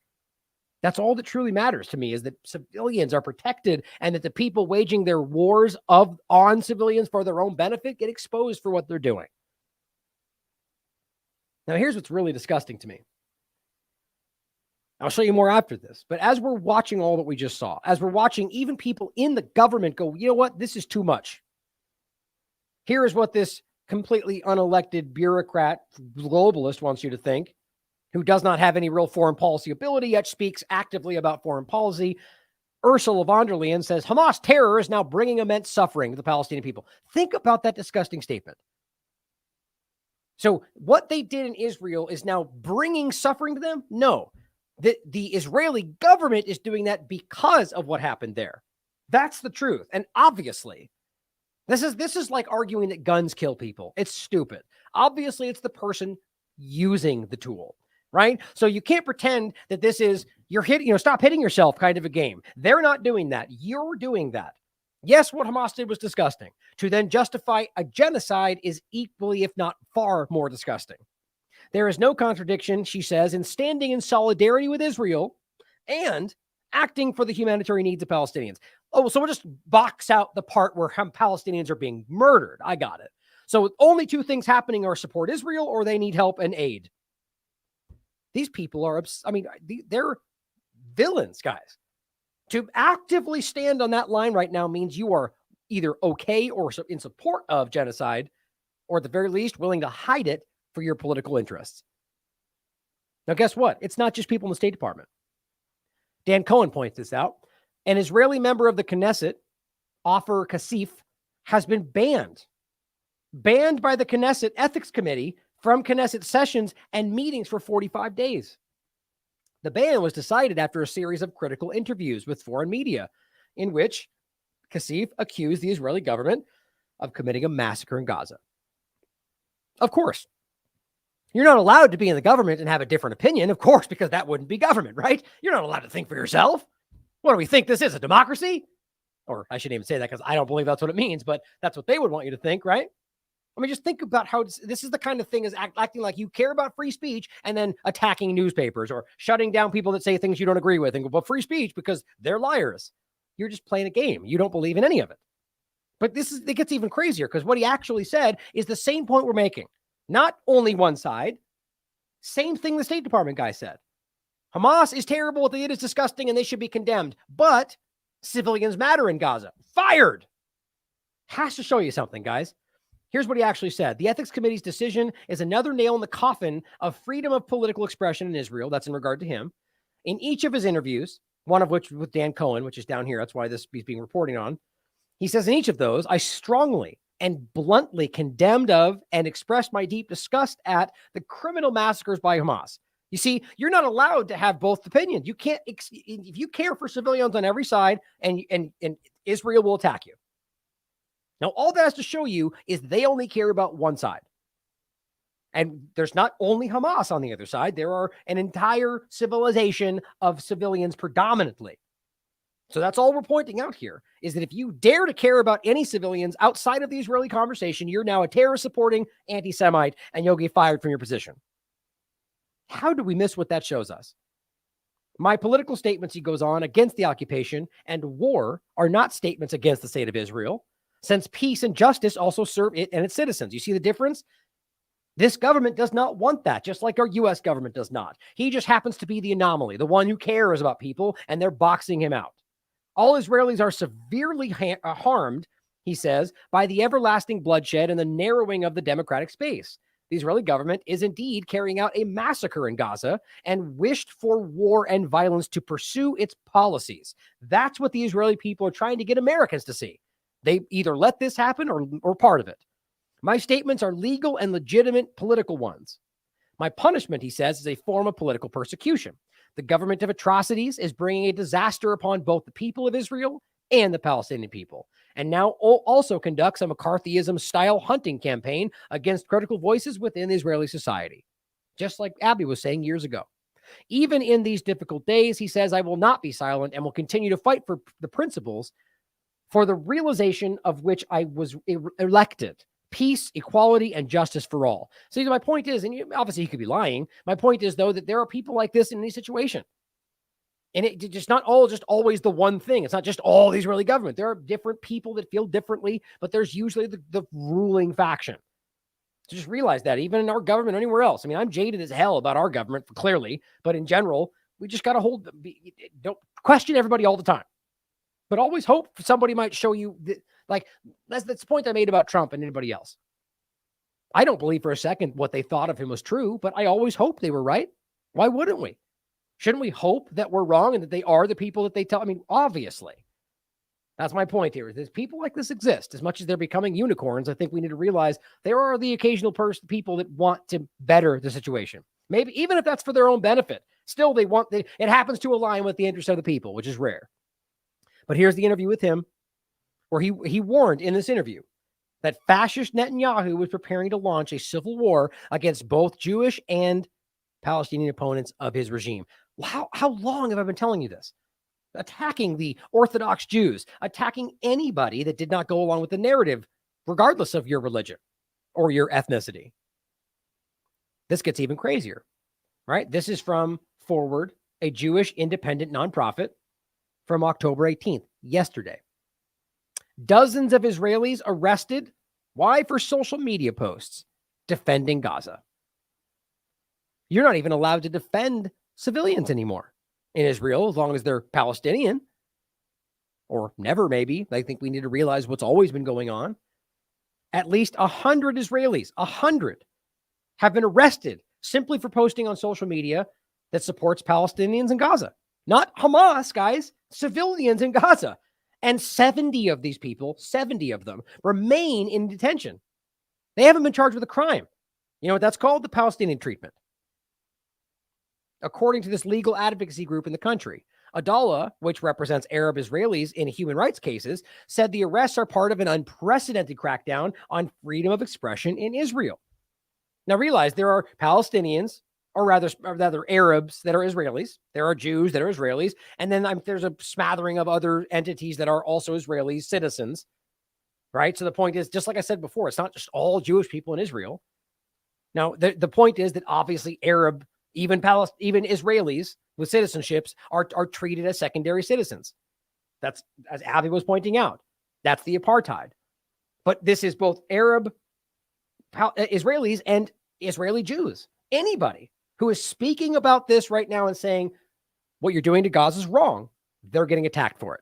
That's all that truly matters to me, is that civilians are protected and that the people waging their wars on civilians for their own benefit get exposed for what they're doing. Now, here's what's really disgusting to me. I'll show you more after this. But as we're watching all that we just saw, as we're watching even people in the government go, you know what, this is too much. Here is what this completely unelected bureaucrat globalist wants you to think, who does not have any real foreign policy ability, yet speaks actively about foreign policy. Ursula von der Leyen says, Hamas terror is now bringing immense suffering to the Palestinian people. Think about that disgusting statement. So what they did in Israel is now bringing suffering to them? No. The Israeli government is doing that because of what happened there. That's the truth. And obviously, this is like arguing that guns kill people. It's stupid. Obviously, it's the person using the tool, right? So you can't pretend that this is, stop hitting yourself kind of a game. They're not doing that. You're doing that. Yes, what Hamas did was disgusting. To then justify a genocide is equally, if not far more disgusting. There is no contradiction, she says, in standing in solidarity with Israel and acting for the humanitarian needs of Palestinians. Oh, so we'll just box out the part where Palestinians are being murdered. I got it. So only two things happening are support Israel or they need help and aid. These people are, they're villains, guys. To actively stand on that line right now means you are either okay or in support of genocide, or at the very least willing to hide it for your political interests. Now, guess what? It's not just people in the State Department. Dan Cohen points this out. An Israeli member of the Knesset, Ofer Kasif, has been banned by the Knesset Ethics Committee from Knesset sessions and meetings for 45 days. The ban was decided after a series of critical interviews with foreign media in which Kasif accused the Israeli government of committing a massacre in Gaza. Of course, you're not allowed to be in the government and have a different opinion, of course, because that wouldn't be government, right? You're not allowed to think for yourself. What do we think this is, a democracy? Or I shouldn't even say that because I don't believe that's what it means, but that's what they would want you to think, right? I mean, just think about how this is the kind of thing is acting like you care about free speech and then attacking newspapers or shutting down people that say things you don't agree with and go, well, free speech because they're liars. You're just playing a game. You don't believe in any of it. But it gets even crazier because what he actually said is the same point we're making. Not only one side, same thing the State Department guy said. Hamas is terrible. What they did is disgusting and they should be condemned. But civilians matter in Gaza. Fired. Has to show you something, guys. Here's what he actually said. The Ethics Committee's decision is another nail in the coffin of freedom of political expression in Israel. That's in regard to him. In each of his interviews, one of which with Dan Cohen, which is down here, that's why this is being reporting on, he says in each of those, I strongly and bluntly condemned of and expressed my deep disgust at the criminal massacres by Hamas. You see, you're not allowed to have both opinions. You can't, if you care for civilians on every side and Israel will attack you. Now, all that has to show you is they only care about one side. And there's not only Hamas on the other side. There are an entire civilization of civilians predominantly. So that's all we're pointing out here is that if you dare to care about any civilians outside of the Israeli conversation, you're now a terrorist-supporting anti-Semite and you'll get fired from your position. How do we miss what that shows us? My political statements, he goes on, against the occupation and war are not statements against the state of Israel, since peace and justice also serve it and its citizens. You see the difference? This government does not want that, just like our U.S. government does not. He just happens to be the anomaly, the one who cares about people, and they're boxing him out. All Israelis are severely harmed, he says, by the everlasting bloodshed and the narrowing of the democratic space. The Israeli government is indeed carrying out a massacre in Gaza and wished for war and violence to pursue its policies. That's what the Israeli people are trying to get Americans to see. They either let this happen or part of it. My statements are legal and legitimate political ones. My punishment, he says, is a form of political persecution. The government of atrocities is bringing a disaster upon both the people of Israel and the Palestinian people, and now also conducts a McCarthyism-style hunting campaign against critical voices within Israeli society, just like Abby was saying years ago. Even in these difficult days, he says, I will not be silent and will continue to fight for the principles for the realization of which I was elected. Peace, equality, and justice for all. So my point is, and obviously he could be lying. My point is, though, that there are people like this in any situation. And it's just not always the one thing. It's not just all the Israeli government. There are different people that feel differently, but there's usually the ruling faction. So just realize that even in our government, anywhere else. I mean, I'm jaded as hell about our government, clearly, but in general, we just got to don't question everybody all the time. But always hope somebody might show you, that's the point I made about Trump and anybody else. I don't believe for a second what they thought of him was true, but I always hope they were right. Why wouldn't we? Shouldn't we hope that we're wrong and that they are the people that they tell? I mean, obviously. That's my point here. Is people like this exist. As much as they're becoming unicorns, I think we need to realize there are the occasional people that want to better the situation. Maybe even if that's for their own benefit. Still, it happens to align with the interests of the people, which is rare. But here's the interview with him, where he warned in this interview that fascist Netanyahu was preparing to launch a civil war against both Jewish and Palestinian opponents of his regime. How long have I been telling you this? Attacking the Orthodox Jews, attacking anybody that did not go along with the narrative, regardless of your religion or your ethnicity. This gets even crazier, right? This is from Forward, a Jewish independent nonprofit, from October 18th, yesterday. Dozens of Israelis arrested. Why? For social media posts defending Gaza. You're not even allowed to defend civilians anymore in Israel as long as they're Palestinian, or never maybe. I think we need to realize what's always been going on. At least 100 Israelis, 100, have been arrested simply for posting on social media that supports Palestinians in Gaza. Not Hamas, guys. civilians in Gaza. And 70 of these people, 70 of them, remain in detention. They haven't been charged with a crime. You know what that's called? The Palestinian treatment. According to this legal advocacy group in the country, Adallah, which represents Arab Israelis in human rights cases, said the arrests are part of an unprecedented crackdown on freedom of expression in Israel. Now realize there are Palestinians, or rather Arabs that are Israelis. There are Jews that are Israelis. And then there's a smattering of other entities that are also Israeli citizens, right? So the point is, just like I said before, it's not just all Jewish people in Israel. Now, the point is that obviously Arab, even Israelis with citizenships are treated as secondary citizens. That's, as Abby was pointing out, that's the apartheid. But this is both Arab Israelis and Israeli Jews. Anybody who is speaking about this right now and saying what you're doing to Gaza is wrong, they're getting attacked for it.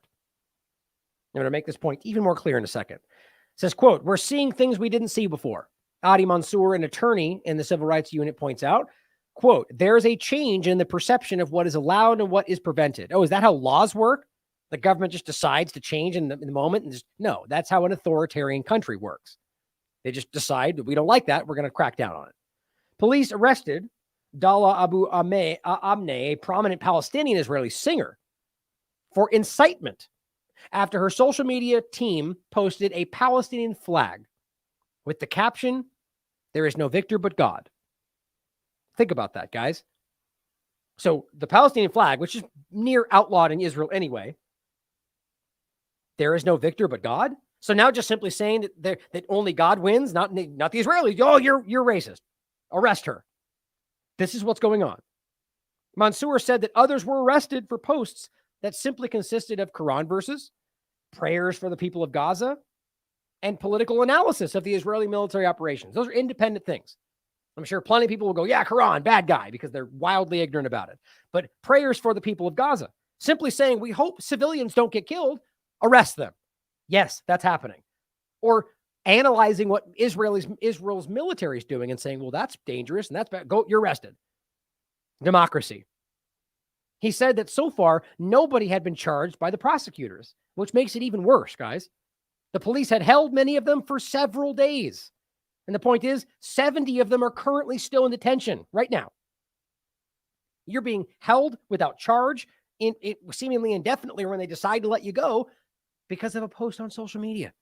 I'm going to make this point even more clear in a second. It says, quote, "We're seeing things we didn't see before." Adi Mansour, an attorney in the Civil Rights Unit, points out, quote, "There's a change in the perception of what is allowed and what is prevented." Oh, is that how laws work? The government just decides to change in the moment? And no, that's how an authoritarian country works. They just decide that we don't like that, we're going to crack down on it. Police arrested Dala Abu Amne, a prominent Palestinian Israeli singer, for incitement after her social media team posted a Palestinian flag with the caption, "There is no victor but God." Think about that, guys. So the Palestinian flag, which is near outlawed in Israel anyway, there is no victor but God. So now just simply saying that only God wins, not the Israelis. Oh, you're racist. Arrest her. This is what's going on. Mansour said that others were arrested for posts that simply consisted of Quran verses, prayers for the people of Gaza, and political analysis of the Israeli military operations. Those are independent things. I'm sure plenty of people will go, yeah, Quran, bad guy, because they're wildly ignorant about it. But prayers for the people of Gaza, simply saying, we hope civilians don't get killed, arrest them. Yes, that's happening. Or analyzing what Israel's military is doing and saying, well, that's dangerous and that's bad. Go, you're arrested. Democracy. He said that so far, nobody had been charged by the prosecutors, which makes it even worse, guys. The police had held many of them for several days. And the point is, 70 of them are currently still in detention right now. You're being held without charge, seemingly indefinitely when they decide to let you go because of a post on social media.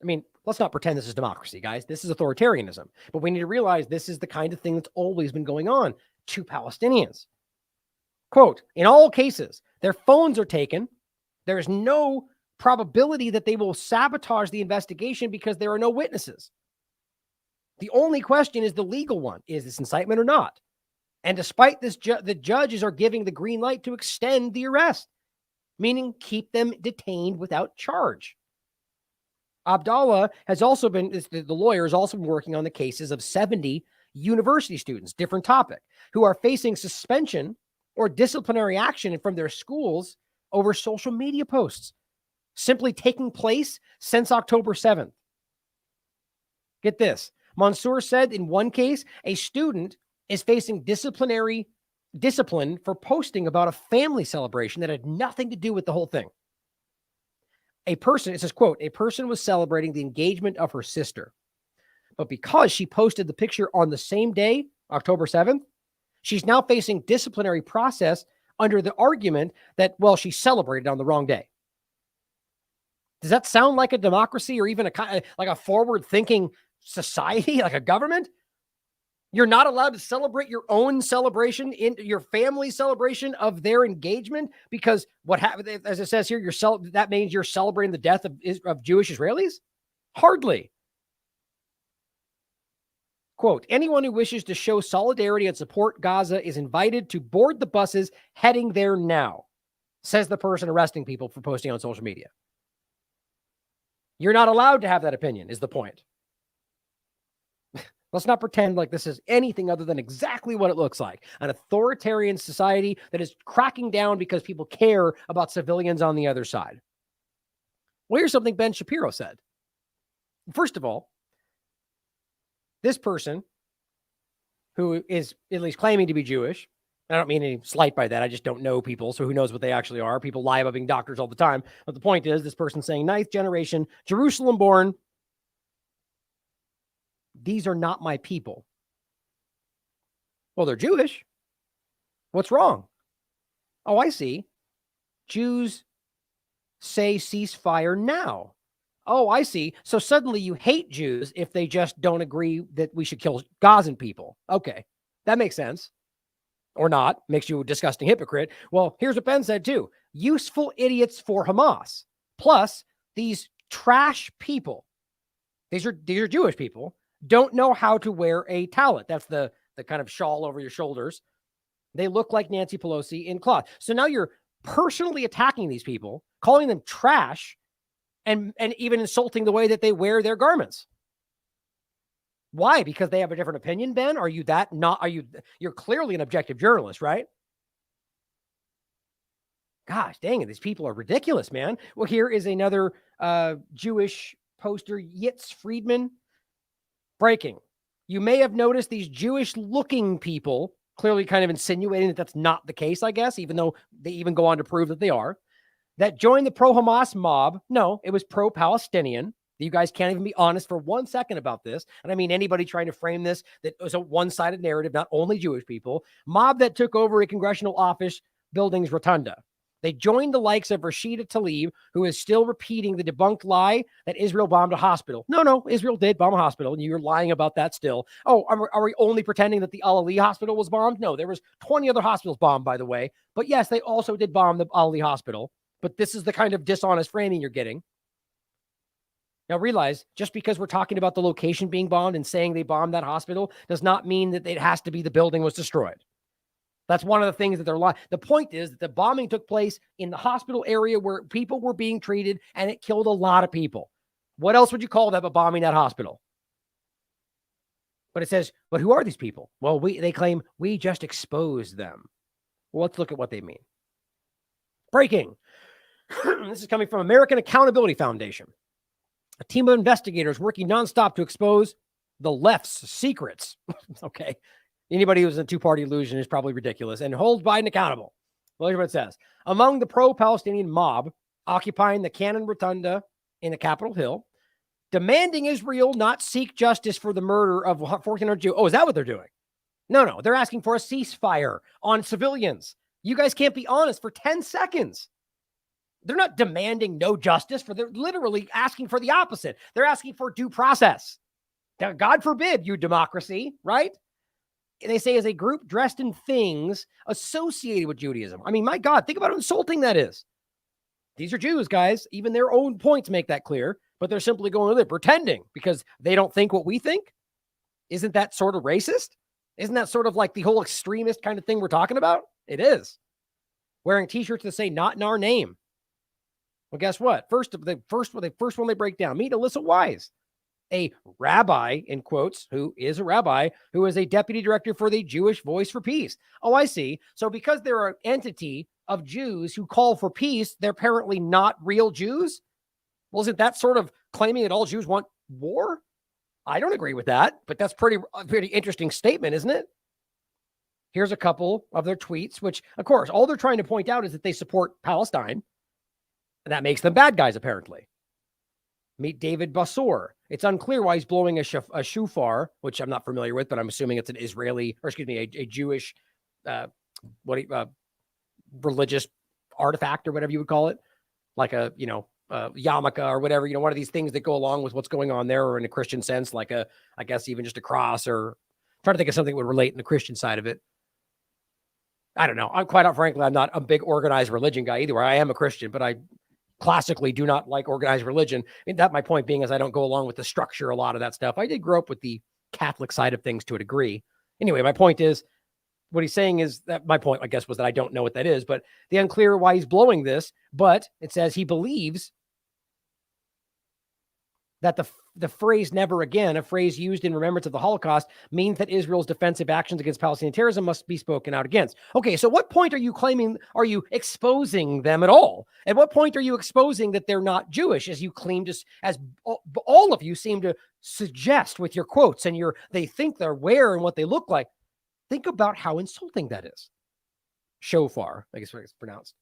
I mean, let's not pretend this is democracy, guys. This is authoritarianism. But we need to realize this is the kind of thing that's always been going on to Palestinians. Quote, "In all cases, their phones are taken. There is no probability that they will sabotage the investigation because there are no witnesses. The only question is the legal one. Is this incitement or not? And despite this, the judges are giving the green light to extend the arrest, meaning keep them detained without charge." Abdallah has also been, the lawyer has also been working on the cases of 70 university students, different topic, who are facing suspension or disciplinary action from their schools over social media posts, simply taking place since October 7th. Get this. Mansour said in one case, a student is facing discipline for posting about a family celebration that had nothing to do with the whole thing. It says, quote, "A person was celebrating the engagement of her sister, but because she posted the picture on the same day, October 7th, she's now facing disciplinary process under the argument that, well, she celebrated on the wrong day." Does that sound like a democracy or even like a forward-thinking society, like a government? You're not allowed to celebrate your own celebration, in your family's celebration of their engagement, because what happened, as it says here, that means you're celebrating the death of Jewish Israelis? Hardly. Quote, "Anyone who wishes to show solidarity and support Gaza is invited to board the buses heading there now," says the person arresting people for posting on social media. You're not allowed to have that opinion, is the point. Let's not pretend like this is anything other than exactly what it looks like. An authoritarian society that is cracking down because people care about civilians on the other side. Well, here's something Ben Shapiro said. First of all, this person, who is at least claiming to be Jewish I don't mean any slight by that. I just don't know people, so who knows what they actually are. People lie about being doctors all the time. But the point is, this person saying ninth generation, Jerusalem born, these are not my people. Well, they're Jewish. What's wrong? Oh, I see. Jews say ceasefire now. Oh, I see. So suddenly you hate Jews if they just don't agree that we should kill Gazan people. Okay, that makes sense. Or not. Makes you a disgusting hypocrite. Well, here's what Ben said too. Useful idiots for Hamas. Plus, these trash people, these are Jewish people, don't know how to wear a tallit. That's the kind of shawl over your shoulders. They look like Nancy Pelosi in cloth. So now you're personally attacking these people, calling them trash, and even insulting the way that they wear their garments. Why? Because they have a different opinion, Ben? Are you that not? You're clearly an objective journalist, right? Gosh, dang it. These people are ridiculous, man. Well, here is another Jewish poster, Yitz Friedman. Breaking. You may have noticed these Jewish-looking people, clearly kind of insinuating that that's not the case, I guess, even though they even go on to prove that they are, that joined the pro-Hamas mob. No, it was pro-Palestinian. You guys can't even be honest for 1 second about this. And I mean, anybody trying to frame this, that was a one-sided narrative, not only Jewish people. Mob that took over a congressional office building's rotunda. They joined the likes of Rashida Tlaib, who is still repeating the debunked lie that Israel bombed a hospital. No, Israel did bomb a hospital, and you're lying about that still. Oh, are we only pretending that the Al-Ahli hospital was bombed? No, there was 20 other hospitals bombed, by the way. But yes, they also did bomb the Al-Ahli hospital. But this is the kind of dishonest framing you're getting. Now realize, just because we're talking about the location being bombed and saying they bombed that hospital does not mean that it has to be the building was destroyed. That's one of the things that they're lying. The point is that the bombing took place in the hospital area where people were being treated, and it killed a lot of people. What else would you call that but bombing that hospital? But it says, but who are these people? Well, they claim we just exposed them. Well, let's look at what they mean. Breaking. This is coming from American Accountability Foundation. A team of investigators working nonstop to expose the left's secrets. Okay. Anybody who's in a two-party illusion is probably ridiculous and hold Biden accountable. Well, here's what it says. Among the pro-Palestinian mob occupying the Cannon Rotunda in the Capitol Hill, demanding Israel not seek justice for the murder of 1,400 Jews. Oh, is that what they're doing? No. They're asking for a ceasefire on civilians. You guys can't be honest for 10 seconds. They're not demanding no justice. They're literally asking for the opposite. They're asking for due process. Now, God forbid you democracy, right? They say as a group dressed in things associated with Judaism. I mean, my God, think about how insulting that is. These are Jews, guys. Even their own points make that clear, but they're simply going with it, pretending because they don't think what we think. Isn't that sort of racist? Isn't that sort of like the whole extremist kind of thing we're talking about? It is. Wearing t-shirts that say not in our name. Well, guess what? First one they break down. Meet Alyssa Wise, a rabbi, in quotes, who is a rabbi, who is a deputy director for the Jewish Voice for Peace. Oh, I see. So because they're an entity of Jews who call for peace, they're apparently not real Jews? Well, isn't that sort of claiming that all Jews want war? I don't agree with that, but that's a pretty interesting statement, isn't it? Here's a couple of their tweets, which, of course, all they're trying to point out is that they support Palestine. And that makes them bad guys, apparently. Meet David Bassour. It's unclear why he's blowing a shofar, which I'm not familiar with, but I'm assuming it's an Israeli, or excuse me, a Jewish, religious artifact or whatever you would call it, like a yarmulke or whatever, one of these things that go along with what's going on there, or in a Christian sense, like I guess even just a cross, or I'm trying to think of something that would relate in the Christian side of it. I don't know. Frankly, I'm not a big organized religion guy either. I am a Christian, but I classically do not like organized religion. I mean, my point being is I don't go along with the structure, a lot of that stuff. I did grow up with the Catholic side of things to a degree. Anyway, my point is, what he's saying is that my point, I guess, was that I don't know what that is, but the unclear why he's blowing this, but it says he believes that the phrase never again, a phrase used in remembrance of the Holocaust, means that Israel's defensive actions against Palestinian terrorism must be spoken out against. Okay, so what point are you exposing them at all? At what point are you exposing that they're not Jewish, as you claim to, as all of you seem to suggest with your quotes and they think they're where and what they look like? Think about how insulting that is. Shofar, I guess what it's pronounced.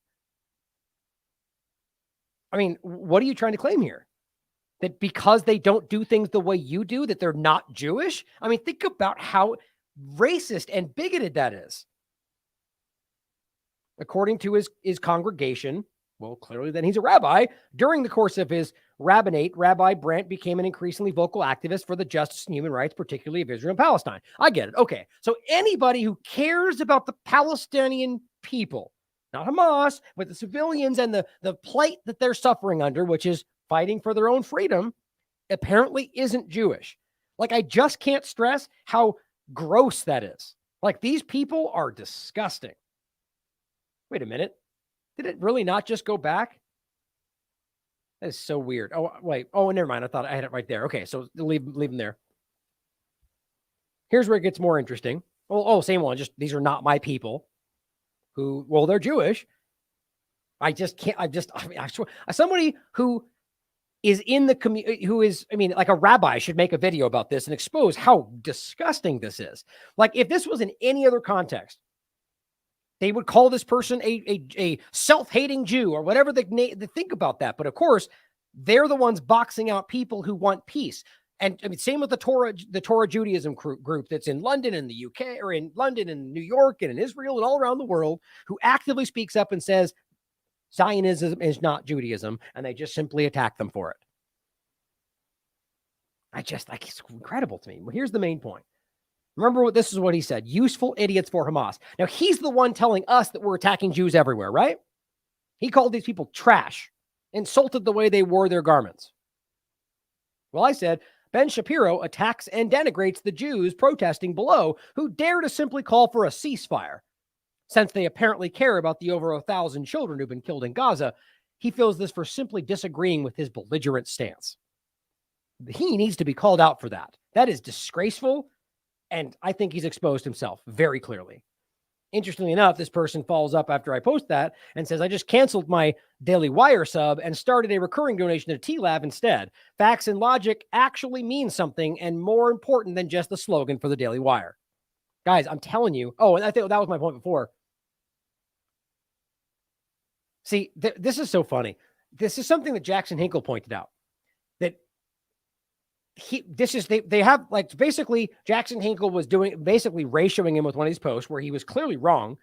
I mean, what are you trying to claim here? That because they don't do things the way you do, that they're not Jewish? I mean, think about how racist and bigoted that is. According to his congregation, well, clearly then he's a rabbi. During the course of his rabbinate, Rabbi Brent became an increasingly vocal activist for the justice and human rights, particularly of Israel and Palestine. I get it. Okay. So anybody who cares about the Palestinian people, not Hamas, but the civilians and the plight that they're suffering under, which is fighting for their own freedom, apparently isn't Jewish. Like, I just can't stress how gross that is. Like, these people are disgusting. Wait a minute. Did it really not just go back? That is so weird. Oh, wait. Oh, never mind. I thought I had it right there. Okay, so leave them there. Here's where it gets more interesting. Oh, same one. Just these are not my people who, well, they're Jewish. I swear, somebody who is in the community, who is, I mean, like a rabbi should make a video about this and expose how disgusting this is. Like, if this was in any other context, they would call this person a self-hating Jew or whatever they think about that. But of course, they're the ones boxing out people who want peace. And I mean, same with the Torah Judaism group that's in London and the UK, or in London and New York and in Israel and all around the world, who actively speaks up and says Zionism is not Judaism, and they just simply attack them for it. It's incredible to me. Well, here's the main point. Remember this is what he said: useful idiots for Hamas. Now, he's the one telling us that we're attacking Jews everywhere, right? He called these people trash, insulted the way they wore their garments. Well, I said, Ben Shapiro attacks and denigrates the Jews protesting below who dare to simply call for a ceasefire. Since they apparently care about the over 1,000 children who've been killed in Gaza, he feels this for simply disagreeing with his belligerent stance. He needs to be called out for that. That is disgraceful. And I think he's exposed himself very clearly. Interestingly enough, this person follows up after I post that and says, I just canceled my Daily Wire sub and started a recurring donation to TLAV instead. Facts and logic actually mean something and more important than just the slogan for the Daily Wire. Guys, I'm telling you. Oh, and I think that was my point before. See, this is so funny. This is something that Jackson Hinkle pointed out. That they have, like, basically Jackson Hinkle was basically ratioing him with one of these posts where he was clearly wrong.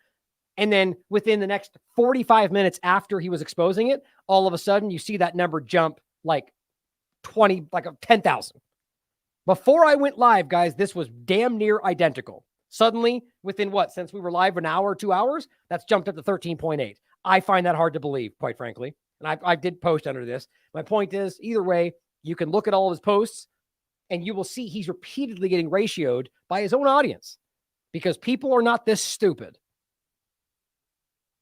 And then within the next 45 minutes after he was exposing it, all of a sudden you see that number jump like 10,000. Before I went live, guys, this was damn near identical. Suddenly, within since we were live an hour or 2 hours, that's jumped up to 13.8. I find that hard to believe, quite frankly. And I did post under this. My point is, either way, you can look at all of his posts and you will see he's repeatedly getting ratioed by his own audience because people are not this stupid.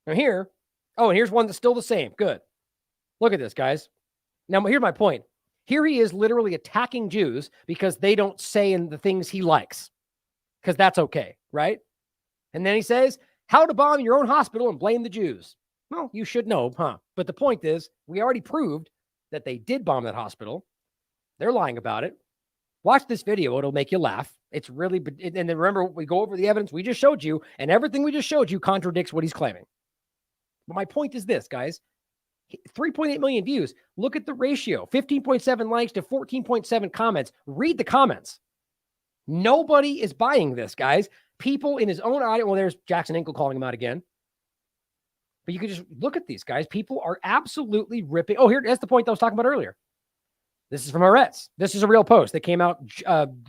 Now here, and here's one that's still the same. Good. Look at this, guys. Now, here's my point. Here he is literally attacking Jews because they don't say in the things he likes, because that's okay, right? And then he says, how to bomb your own hospital and blame the Jews. Well, you should know, huh? But the point is, we already proved that they did bomb that hospital. They're lying about it. Watch this video. It'll make you laugh. It's really, and then remember, we go over the evidence we just showed you, and everything we just showed you contradicts what he's claiming. But my point is this, guys. 3.8 million views. Look at the ratio. 15.7 likes to 14.7 comments. Read the comments. Nobody is buying this, guys. People in his own audience. Well, there's Jackson Hinkle calling him out again. But you can just look at these guys. People are absolutely ripping. Oh, that's the point I was talking about earlier. This is from Aretz. This is a real post that came out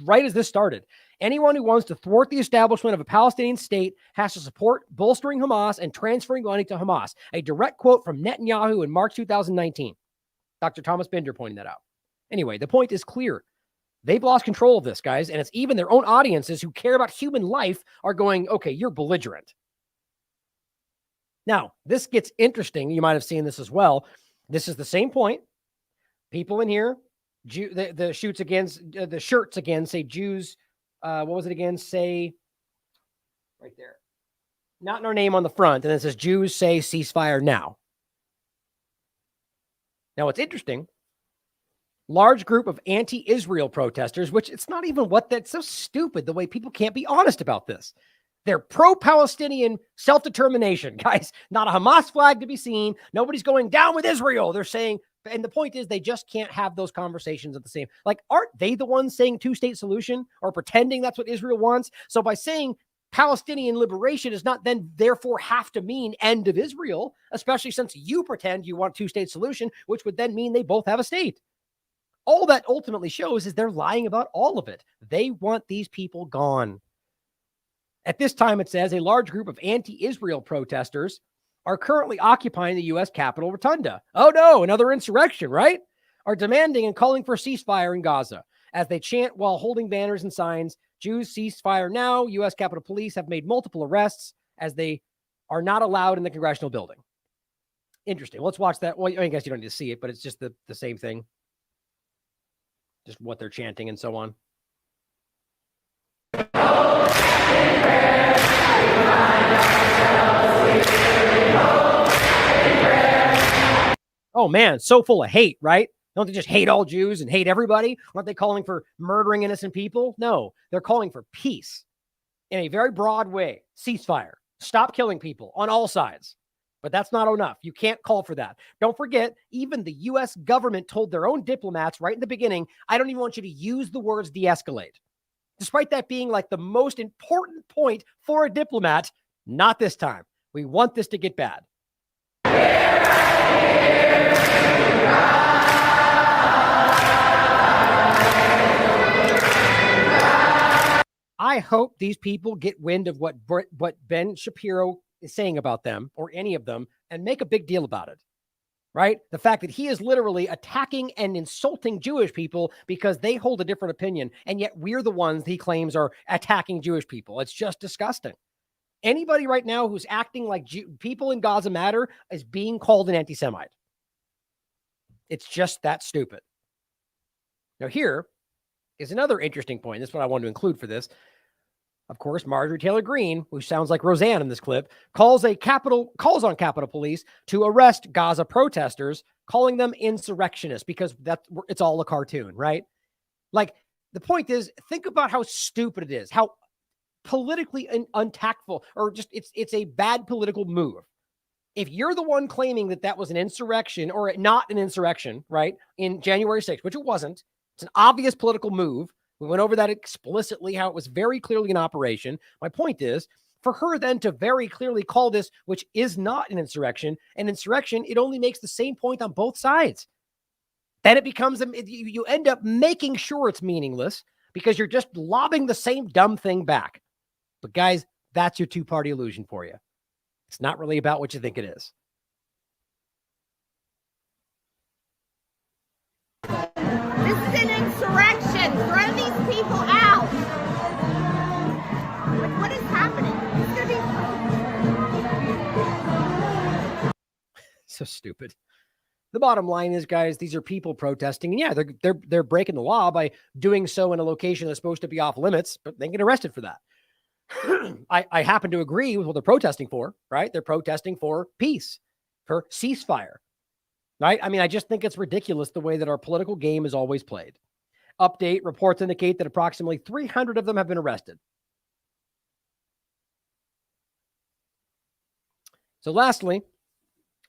right as this started. Anyone who wants to thwart the establishment of a Palestinian state has to support bolstering Hamas and transferring money to Hamas. A direct quote from Netanyahu in March 2019. Dr. Thomas Bender pointing that out. Anyway, the point is clear. They've lost control of this, guys, and it's even their own audiences who care about human life are going, okay, you're belligerent. Now, this gets interesting. You might have seen this as well. This is the same point. People in here, the shirts again say Jews. What was it again? Say right there, not in our name on the front, and it says Jews say ceasefire now. Now, what's interesting? Large group of anti-Israel protesters, which it's not even that's so stupid the way people can't be honest about this. They're pro-Palestinian self-determination, guys. Not a Hamas flag to be seen. Nobody's going down with Israel. They're saying, and the point is they just can't have those conversations at the same. Like, aren't they the ones saying two-state solution or pretending that's what Israel wants? So by saying Palestinian liberation does not then therefore have to mean end of Israel, especially since you pretend you want two-state solution, which would then mean they both have a state. All that ultimately shows is they're lying about all of it. They want these people gone. At this time, it says a large group of anti-Israel protesters are currently occupying the U.S. Capitol Rotunda. Oh no, another insurrection, right? Are demanding and calling for a ceasefire in Gaza as they chant while holding banners and signs, Jews ceasefire now. U.S. Capitol Police have made multiple arrests as they are not allowed in the congressional building. Interesting. Let's watch that. Well, I guess you don't need to see it, but it's just the same thing. Just what they're chanting and so on. Oh man, so full of hate, right? Don't they just hate all Jews and hate everybody? Aren't they calling for murdering innocent people? No, they're calling for peace in a very broad way. Ceasefire. Stop killing people on all sides. But that's not enough. You can't call for that. Don't forget, even the U.S. government told their own diplomats right in the beginning, I don't even want you to use the words de-escalate. Despite that being like the most important point for a diplomat, not this time. We want this to get bad. I hope these people get wind of what Ben Shapiro is saying about them, or any of them, and make a big deal about it, right? The fact that he is literally attacking and insulting Jewish people because they hold a different opinion, and yet we're the ones he claims are attacking Jewish people. It's just disgusting. Anybody right now who's acting like people in Gaza matter is being called an anti-Semite. It's just that stupid. Now here is another interesting point. This is what I wanted to include for this. Of course, Marjorie Taylor Greene, who sounds like Roseanne in this clip, calls on Capitol Police to arrest Gaza protesters, calling them insurrectionists because it's all a cartoon, right? Like, the point is, think about how stupid it is, how politically untactful, or just it's a bad political move. If you're the one claiming that was an insurrection or not an insurrection, right, in January 6th, which it wasn't, it's an obvious political move. We went over that explicitly, how it was very clearly an operation. My point is, for her then to very clearly call this, which is not an insurrection, it only makes the same point on both sides. Then it becomes, you end up making sure it's meaningless because you're just lobbing the same dumb thing back. But guys, that's your two-party illusion for you. It's not really about what you think it is. This is an insurrection. Throw these people out. Like, what is happening? It's gonna be so stupid. The bottom line is, guys, these are people protesting. And yeah, they're breaking the law by doing so in a location that's supposed to be off limits, but they get arrested for that. I happen to agree with what they're protesting for, right? They're protesting for peace, for ceasefire, right? I mean, I just think it's ridiculous the way that our political game is always played. Update reports indicate that approximately 300 of them have been arrested. So lastly,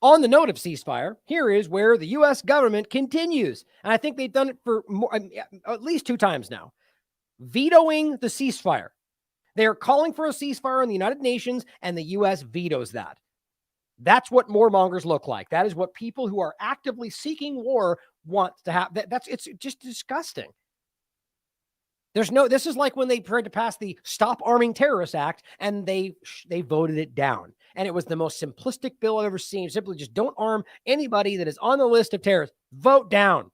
on the note of ceasefire, here is where the U.S. government continues. And I think they've done it for at least 2 times now. Vetoing the ceasefire. They are calling for a ceasefire in the United Nations, and the U.S. vetoes that. That's what warmongers look like. That is what people who are actively seeking war want to have. It's just disgusting. This is like when they tried to pass the Stop Arming Terrorists Act, and they voted it down. And it was the most simplistic bill I've ever seen. Simply just don't arm anybody that is on the list of terrorists. Vote down.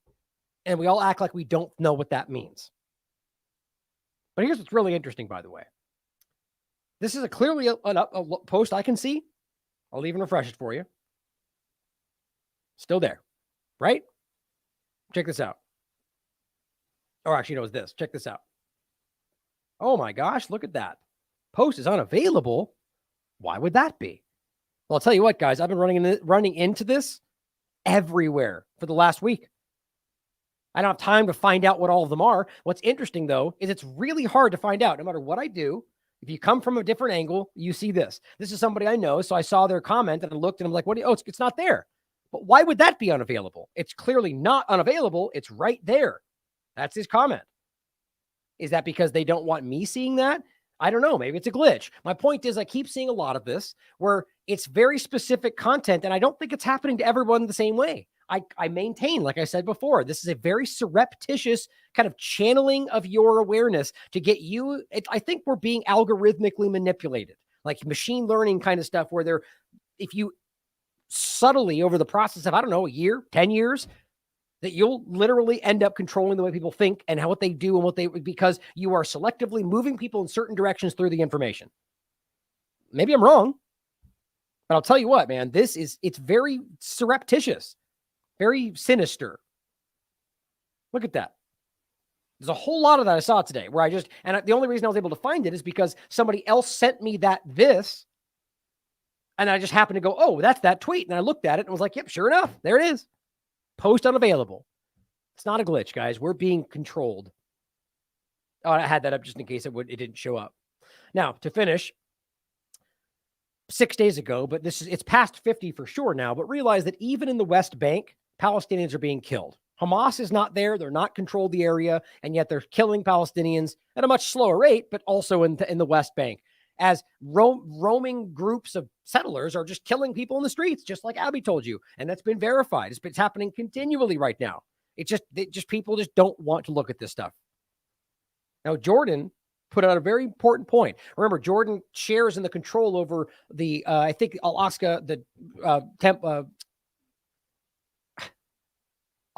And we all act like we don't know what that means. But here's what's really interesting, by the way. This is clearly a post I can see. I'll even refresh it for you. Still there, right? Check this out. Or actually, no, it's this. Check this out. Oh my gosh, look at that. Post is unavailable. Why would that be? Well, I'll tell you what, guys. I've been running into this everywhere for the last week. I don't have time to find out what all of them are. What's interesting, though, is it's really hard to find out. No matter what I do, If you come from a different angle, you see this. This is somebody I know, so I saw their comment and I looked and I'm like, what? It's not there. But why would that be unavailable? It's clearly not unavailable. It's right there. That's his comment. Is that because they don't want me seeing that? I don't know. Maybe it's a glitch. My point is I keep seeing a lot of this where it's very specific content, and I don't think it's happening to everyone the same way. I maintain, like I said before, this is a very surreptitious kind of channeling of your awareness to get you. I think we're being algorithmically manipulated, like machine learning kind of stuff where if you subtly over the process of, I don't know, a year, 10 years, that you'll literally end up controlling the way people think and what they do and because you are selectively moving people in certain directions through the information. Maybe I'm wrong, but I'll tell you what, man, it's very surreptitious, very sinister. Look at that. There's a whole lot of that I saw today where the only reason I was able to find it is because somebody else sent me this, and I just happened to go, oh, that's that tweet. And I looked at it and was like, yep, sure enough, there it is. Post unavailable. It's not a glitch, guys. We're being controlled. Oh, I had that up just in case it didn't show up. Now, to finish, 6 days ago, but it's past 50 for sure now, but realize that even in the West Bank, Palestinians are being killed. Hamas is not there. They're not controlled the area, and yet they're killing Palestinians at a much slower rate, but also in the West Bank. As roaming groups of settlers are just killing people in the streets, just like Abby told you. And that's been verified. It's happening continually right now. People just don't want to look at this stuff. Now, Jordan put out a very important point. Remember, Jordan shares in the control over the, I think Al-Aqsa,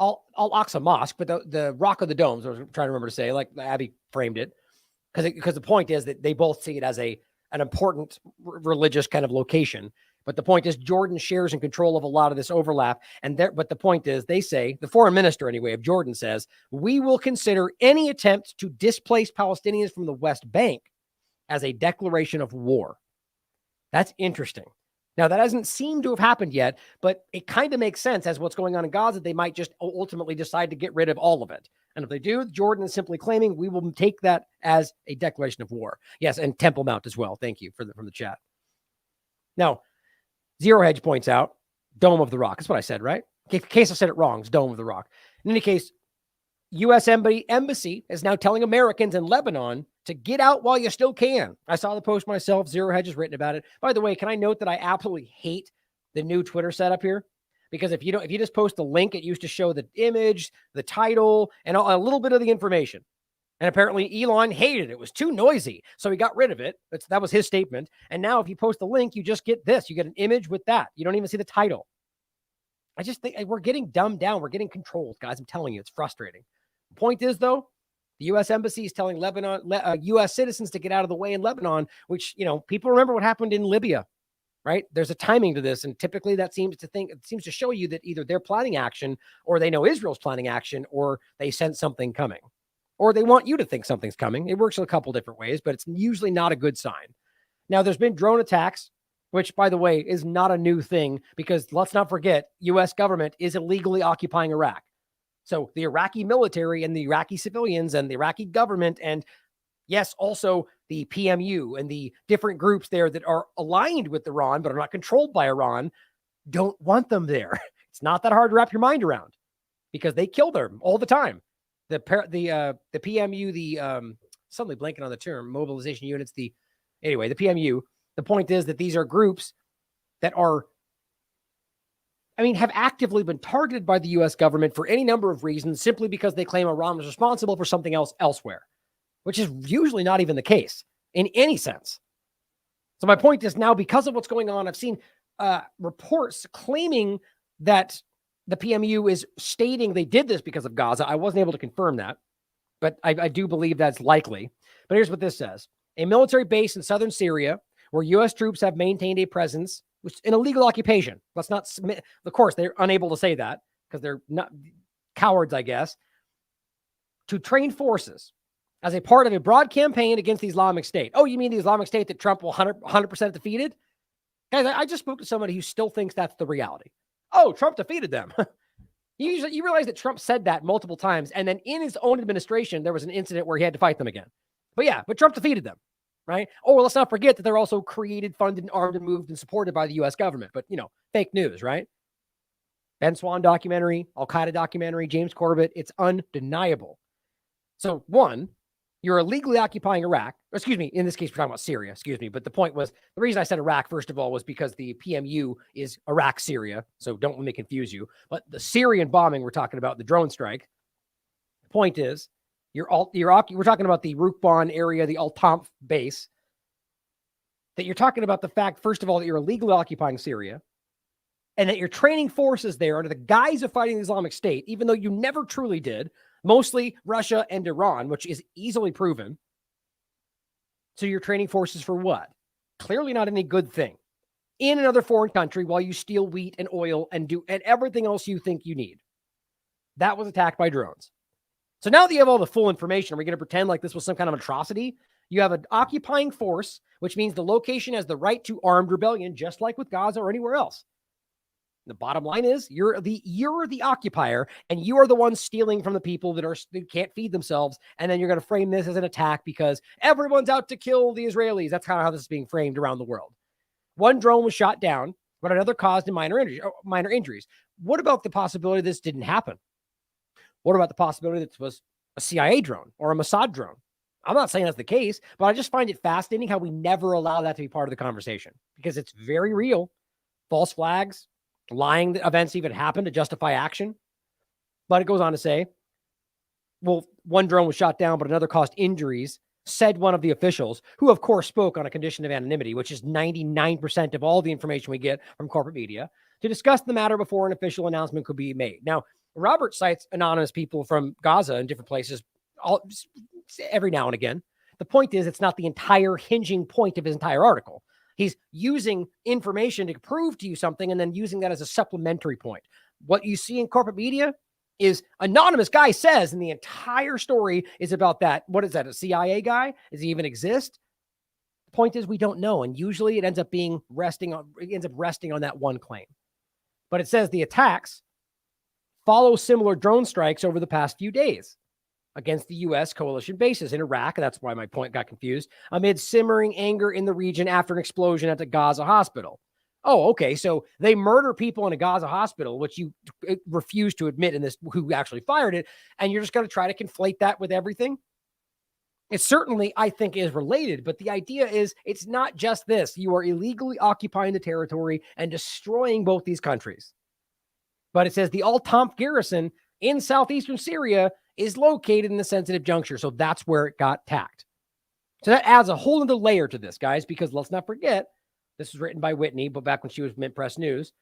Al-Aqsa Mosque, but the Rock of the Domes, I was trying to remember to say, like Abby framed it. Because the point is that they both see it as an important religious kind of location. But the point is Jordan shares in control of a lot of this overlap. But the point is they say, the foreign minister anyway of Jordan says, we will consider any attempt to displace Palestinians from the West Bank as a declaration of war. That's interesting. Now, that doesn't seem to have happened yet, but it kind of makes sense as what's going on in Gaza. They might just ultimately decide to get rid of all of it. And if they do, Jordan is simply claiming we will take that as a declaration of war. Yes, and Temple Mount as well. Thank you from the chat. Now, Zero Hedge points out Dome of the Rock. That's what I said, right? In case I said it wrong, it's Dome of the Rock. In any case, U.S. Embassy is now telling Americans in Lebanon to get out while you still can. I saw the post myself. Zero Hedge has written about it. By the way, can I note that I absolutely hate the new Twitter setup here? Because if you just post the link, it used to show the image, the title, and a little bit of the information. And apparently Elon hated it. It was too noisy. So he got rid of it. That was his statement. And now if you post the link, you just get this. You get an image with that. You don't even see the title. I just think we're getting dumbed down. We're getting controlled, guys. I'm telling you, it's frustrating. The point is, though, the U.S. Embassy is telling U.S. citizens to get out of the way in Lebanon, which, people remember what happened in Libya, right? There's a timing to this. And typically it seems to show you that either they're planning action or they know Israel's planning action or they sense something coming or they want you to think something's coming. It works in a couple different ways, but it's usually not a good sign. Now, there's been drone attacks, which, by the way, is not a new thing because let's not forget, U.S. government is illegally occupying Iraq. So the Iraqi military and the Iraqi civilians and the Iraqi government and, yes, also the PMU and the different groups there that are aligned with Iran but are not controlled by Iran don't want them there. It's not that hard to wrap your mind around because they kill them all the time. The PMU, suddenly blanking on the term, mobilization units, the PMU, the point is that these are groups that have actively been targeted by the U.S. government for any number of reasons simply because they claim Iran was responsible for something else elsewhere, which is usually not even the case in any sense. So my point is now, because of what's going on, I've seen reports claiming that the PMU is stating they did this because of Gaza. I wasn't able to confirm that, but I do believe that's likely. But here's what this says. A military base in southern Syria where U.S. troops have maintained a presence, which is an illegal occupation. Let's not submit. Of course, they're unable to say that because they're not cowards, I guess, to train forces as a part of a broad campaign against the Islamic State. Oh, you mean the Islamic State that Trump will 100% defeated? Guys, I just spoke to somebody who still thinks that's the reality. Oh, Trump defeated them. You realize that Trump said that multiple times, and then in his own administration, there was an incident where he had to fight them again. But Trump defeated them. right? Oh, well, let's not forget that they're also created, funded, armed, and moved and supported by the U.S. government. But, fake news, right? Ben Swan documentary, Al-Qaeda documentary, James Corbett, it's undeniable. So, one, you're illegally occupying Iraq. Excuse me, in this case, we're talking about Syria, but the point was, the reason I said Iraq, first of all, was because the PMU is Iraq, Syria. So don't let me confuse you. But the Syrian bombing we're talking about, the drone strike, the point is, we're talking about the Rukban area, the Al-Tanf base, that you're talking about the fact, first of all, that you're illegally occupying Syria, and that you're training forces there under the guise of fighting the Islamic State, even though you never truly did, mostly Russia and Iran, which is easily proven. So you're training forces for what? Clearly not any good thing. In another foreign country while you steal wheat and oil and everything else you think you need. That was attacked by drones. So now that you have all the full information, are we going to pretend like this was some kind of atrocity? You have an occupying force, which means the location has the right to armed rebellion, just like with Gaza or anywhere else. The bottom line is you're the occupier, and you are the one stealing from the people that can't feed themselves. And then you're going to frame this as an attack because everyone's out to kill the Israelis. That's kind of how this is being framed around the world. One drone was shot down, but another caused minor injuries. What about the possibility this didn't happen? What about the possibility that this was a CIA drone or a Mossad drone? I'm not saying that's the case, but I just find it fascinating how we never allow that to be part of the conversation because it's very real. False flags, lying that events even happened to justify action. But it goes on to say, well, one drone was shot down, but another caused injuries, said one of the officials, who of course spoke on a condition of anonymity, which is 99% of all the information we get from corporate media, to discuss the matter before an official announcement could be made. Now, Robert cites anonymous people from Gaza and different places every now and again. The point is, it's not the entire hinging point of his entire article. He's using information to prove to you something and then using that as a supplementary point. What you see in corporate media is anonymous guy says, and the entire story is about that. What is that? A CIA guy? Does he even exist? The point is, we don't know. And usually it ends up resting on that one claim. But it says the attacks follow similar drone strikes over the past few days against the U.S. coalition bases in Iraq. That's why my point got confused. Amid simmering anger in the region after an explosion at the Gaza hospital. Oh, okay. So they murder people in a Gaza hospital, which you refuse to admit in this, who actually fired it. And you're just going to try to conflate that with everything. It certainly, I think, is related. But the idea is it's not just this. You are illegally occupying the territory and destroying both these countries. But it says the Al-Tanf garrison in southeastern Syria is located in the sensitive juncture. So that's where it got attacked. So that adds a whole other layer to this, guys, because let's not forget, this was written by Whitney, but back when she was Mint Press News,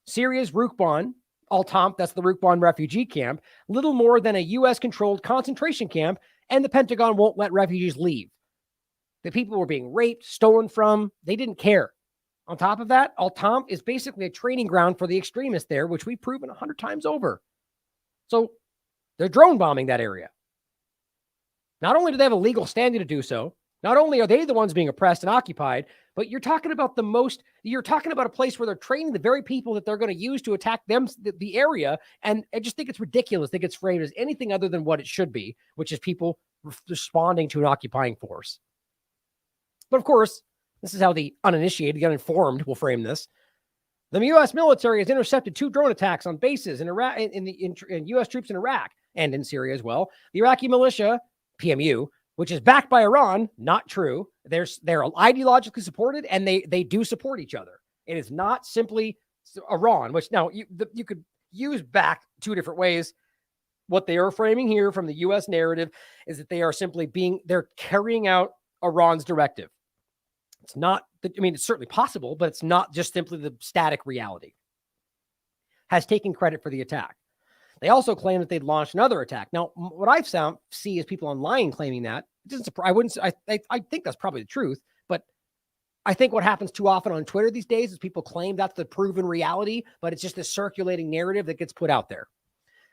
Syria's Rukban, Al-Tanf, that's the Rukban refugee camp, little more than a U.S.-controlled concentration camp, and the Pentagon won't let refugees leave. The people were being raped, stolen from, they didn't care. On top of that, Al-Tanf is basically a training ground for the extremists there, which we've proven 100 times over. So they're drone bombing that area. Not only do they have a legal standing to do so, not only are they the ones being oppressed and occupied, but you're talking about a place where they're training the very people that they're going to use to attack them, the area. And I just think it's ridiculous that it gets framed as anything other than what it should be, which is people responding to an occupying force. But of course, this is how the uninitiated, the uninformed will frame this. The U.S. military has intercepted 2 drone attacks on bases in Iraq, in U.S. troops in Iraq and in Syria as well. The Iraqi militia, PMU, which is backed by Iran, not true. They're ideologically supported, and they do support each other. It is not simply Iran, which now you could use back 2 different ways. What they are framing here from the U.S. narrative is that they are simply they're carrying out Iran's directive. It's not, it's certainly possible, but it's not just simply the static reality. Has taken credit for the attack. They also claim that they'd launched another attack. Now, what I've see is people online claiming that. It doesn't surprise. I think that's probably the truth, but I think what happens too often on Twitter these days is people claim that's the proven reality, but it's just a circulating narrative that gets put out there.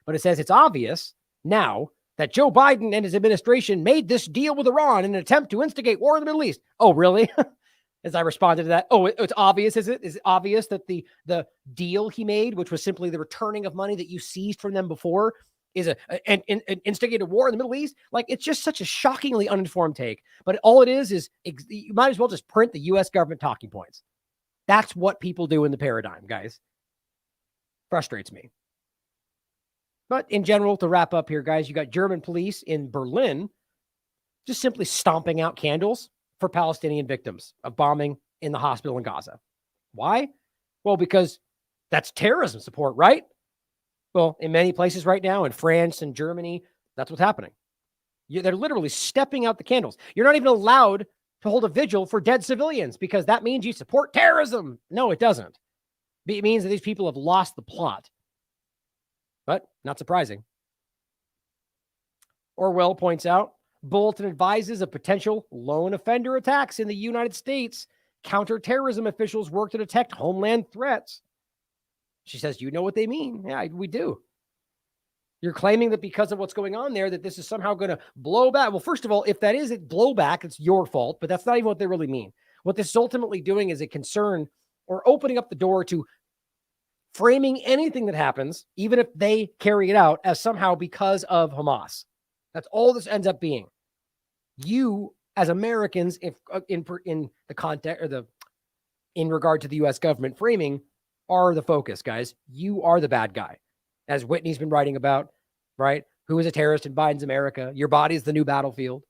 But it says it's obvious now that Joe Biden and his administration made this deal with Iran in an attempt to instigate war in the Middle East. Oh, really? As I responded to that, it's obvious, is it? Is it obvious that the deal he made, which was simply the returning of money that you seized from them before, an instigate a war in the Middle East. Like, it's just such a shockingly uninformed take. But all it is you might as well just print the U.S. government talking points. That's what people do in the paradigm, guys. Frustrates me. But in general, to wrap up here, guys, you got German police in Berlin just simply stomping out candles for Palestinian victims of bombing in the hospital in Gaza. Why? Well, because that's terrorism support, right? Well, in many places right now, in France and Germany, that's what's happening. They're literally stepping out the candles. You're not even allowed to hold a vigil for dead civilians because that means you support terrorism. No, it doesn't. It means that these people have lost the plot. But not surprising. Orwell points out, Bolton advises of potential lone offender attacks in the United States. Counterterrorism officials work to detect homeland threats. She says, you know what they mean. Yeah, we do. You're claiming that because of what's going on there, that this is somehow going to blow back. Well, first of all, if that is a blowback, it's your fault, but that's not even what they really mean. What this is ultimately doing is a concern or opening up the door to framing anything that happens, even if they carry it out, as somehow because of Hamas. That's all this ends up being. You, as Americans, if in the context or in regard to the U.S. government framing, are the focus, guys. You are the bad guy, as Whitney's been writing about, right? Who is a terrorist in Biden's America? Your body is the new battlefield.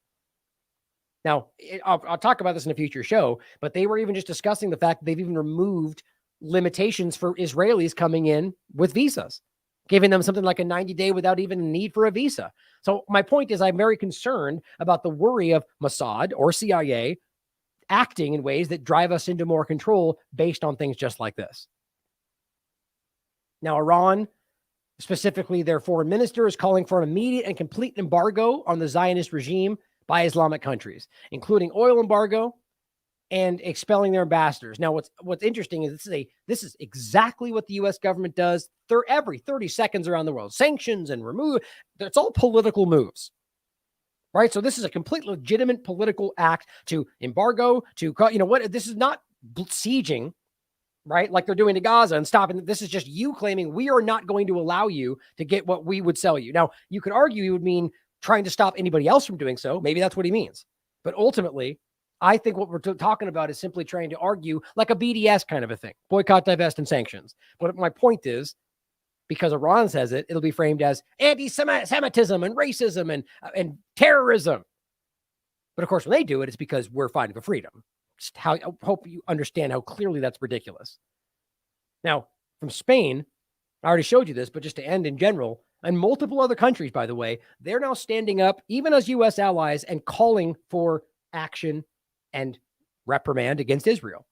Now, I'll talk about this in a future show, but they were even just discussing the fact that they've even removed limitations for Israelis coming in with visas, giving them something like a 90-day without even a need for a visa. So my point is, I'm very concerned about the worry of Mossad or CIA acting in ways that drive us into more control based on things just like this. Now, Iran, specifically their foreign minister, is calling for an immediate and complete embargo on the Zionist regime by Islamic countries, including oil embargo and expelling their ambassadors. Now, what's interesting is this is exactly what the U.S. government does every 30 seconds around the world. Sanctions and remove. It's all political moves, right? So this is a completely legitimate political act to embargo, this is not sieging, right? Like they're doing to Gaza and stopping. This is just you claiming we are not going to allow you to get what we would sell you. Now, you could argue he would mean trying to stop anybody else from doing so. Maybe that's what he means. But ultimately, I think what we're talking about is simply trying to argue like a BDS kind of a thing. Boycott, divest, and sanctions. But my point is, because Iran says it, it'll be framed as anti-Semitism and racism and terrorism. But of course, when they do it, it's because we're fighting for freedom. I hope you understand how clearly that's ridiculous. Now, from Spain, I already showed you this, but just to end in general, and multiple other countries, by the way, they're now standing up, even as U.S. allies, and calling for action and reprimand against Israel.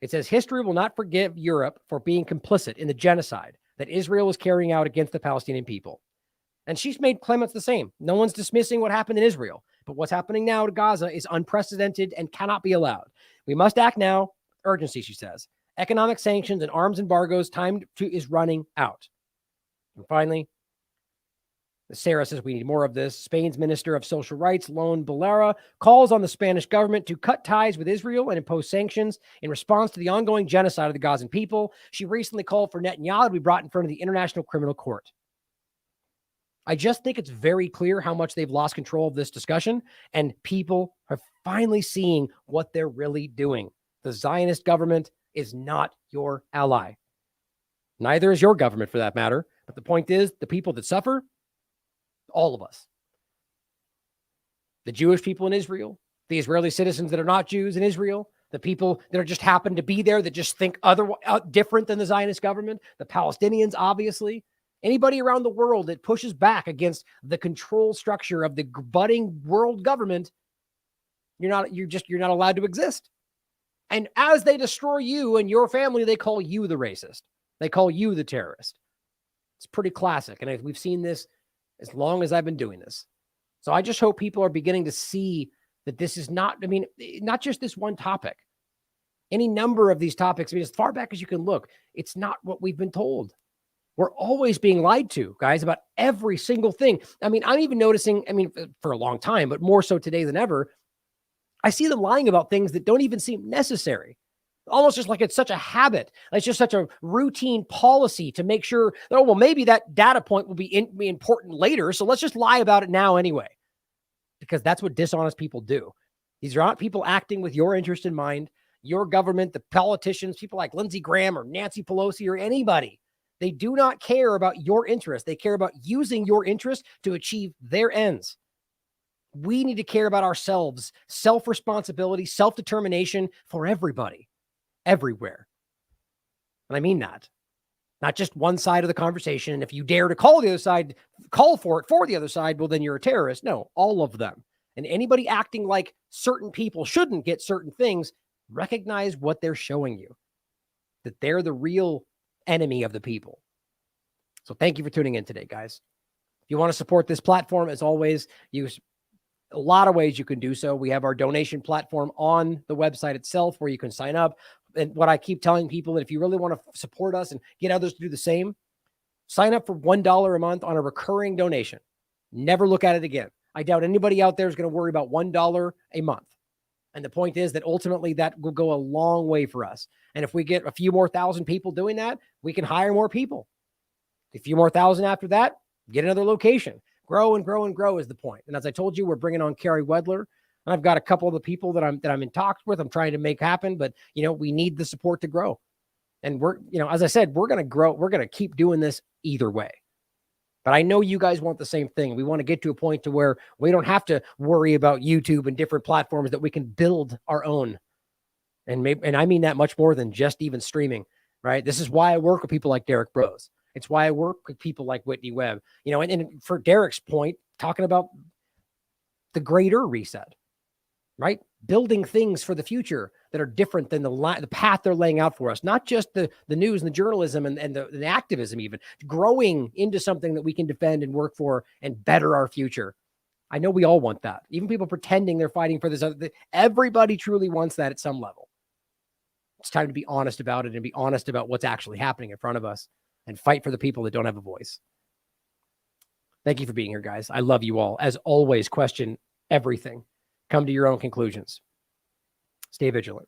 It says, history will not forgive Europe for being complicit in the genocide that Israel was carrying out against the Palestinian people. And she's made claimants the same. No one's dismissing what happened in Israel. But what's happening now to Gaza is unprecedented and cannot be allowed. We must act now. Urgency, she says. Economic sanctions and arms embargoes, is running out. And finally, Sarah says we need more of this. Spain's Minister of Social Rights, Lone Balera, calls on the Spanish government to cut ties with Israel and impose sanctions in response to the ongoing genocide of the Gazan people. She recently called for Netanyahu to be brought in front of the International Criminal Court. I just think it's very clear how much they've lost control of this discussion, and people are finally seeing what they're really doing. The Zionist government is not your ally. Neither is your government, for that matter. But the point is, the people that suffer, all of us. The Jewish people in Israel, the Israeli citizens that are not Jews in Israel, the people that are just happen to be there that just think different than the Zionist government, the Palestinians, obviously. Anybody around the world that pushes back against the control structure of the budding world government, you're not allowed to exist. And as they destroy you and your family, they call you the racist. They call you the terrorist. It's pretty classic. And we've seen this as long as I've been doing this. So I just hope people are beginning to see that this is not just this one topic. Any number of these topics, as far back as you can look, it's not what we've been told. We're always being lied to, guys, about every single thing. I'm even noticing, for a long time, but more so today than ever, I see them lying about things that don't even seem necessary. Almost just like it's such a habit. It's just such a routine policy to make sure that, oh, well, maybe that data point will be important later. So let's just lie about it now anyway, because that's what dishonest people do. These are not people acting with your interest in mind. Your government, the politicians, people like Lindsey Graham or Nancy Pelosi or anybody, they do not care about your interest. They care about using your interest to achieve their ends. We need to care about ourselves, self-responsibility, self-determination for everybody, everywhere. And I mean that. Not just one side of the conversation. And if you dare to call the other side, call for it for the other side, well, then you're a terrorist. No, all of them. And anybody acting like certain people shouldn't get certain things, recognize what they're showing you, that they're the real enemy of the people. So thank you for tuning in today, guys. If you want to support this platform, as always, use a lot of ways you can do so. We have our donation platform on the website itself where you can sign up. And what I keep telling people, that if you really want to support us and get others to do the same, sign up for $1 a month on a recurring donation. Never look at it again. I doubt anybody out there is going to worry about $1 a month. And the point is that ultimately that will go a long way for us. And if we get a few more thousand people doing that, we can hire more people. A few more thousand after that, get another location. Grow and grow and grow is the point. And as I told you, we're bringing on Carrie Wedler. And I've got a couple of the people that I'm in talks with. I'm trying to make happen, but we need the support to grow. And we're, as I said, we're going to grow. We're going to keep doing this either way. But I know you guys want the same thing. We want to get to a point to where we don't have to worry about YouTube and different platforms, that we can build our own. And I mean that much more than just even streaming, right? This is why I work with people like Derek Bros. It's why I work with people like Whitney Webb, and for Derek's point, talking about the greater reset, right? Building things for the future that are different than the path they're laying out for us, not just the news and the journalism and the activism, even growing into something that we can defend and work for and better our future. I know we all want that. Even people pretending they're fighting for this. Everybody truly wants that at some level. It's time to be honest about it and be honest about what's actually happening in front of us and fight for the people that don't have a voice. Thank you for being here, guys. I love you all. As always, question everything. Come to your own conclusions. Stay vigilant.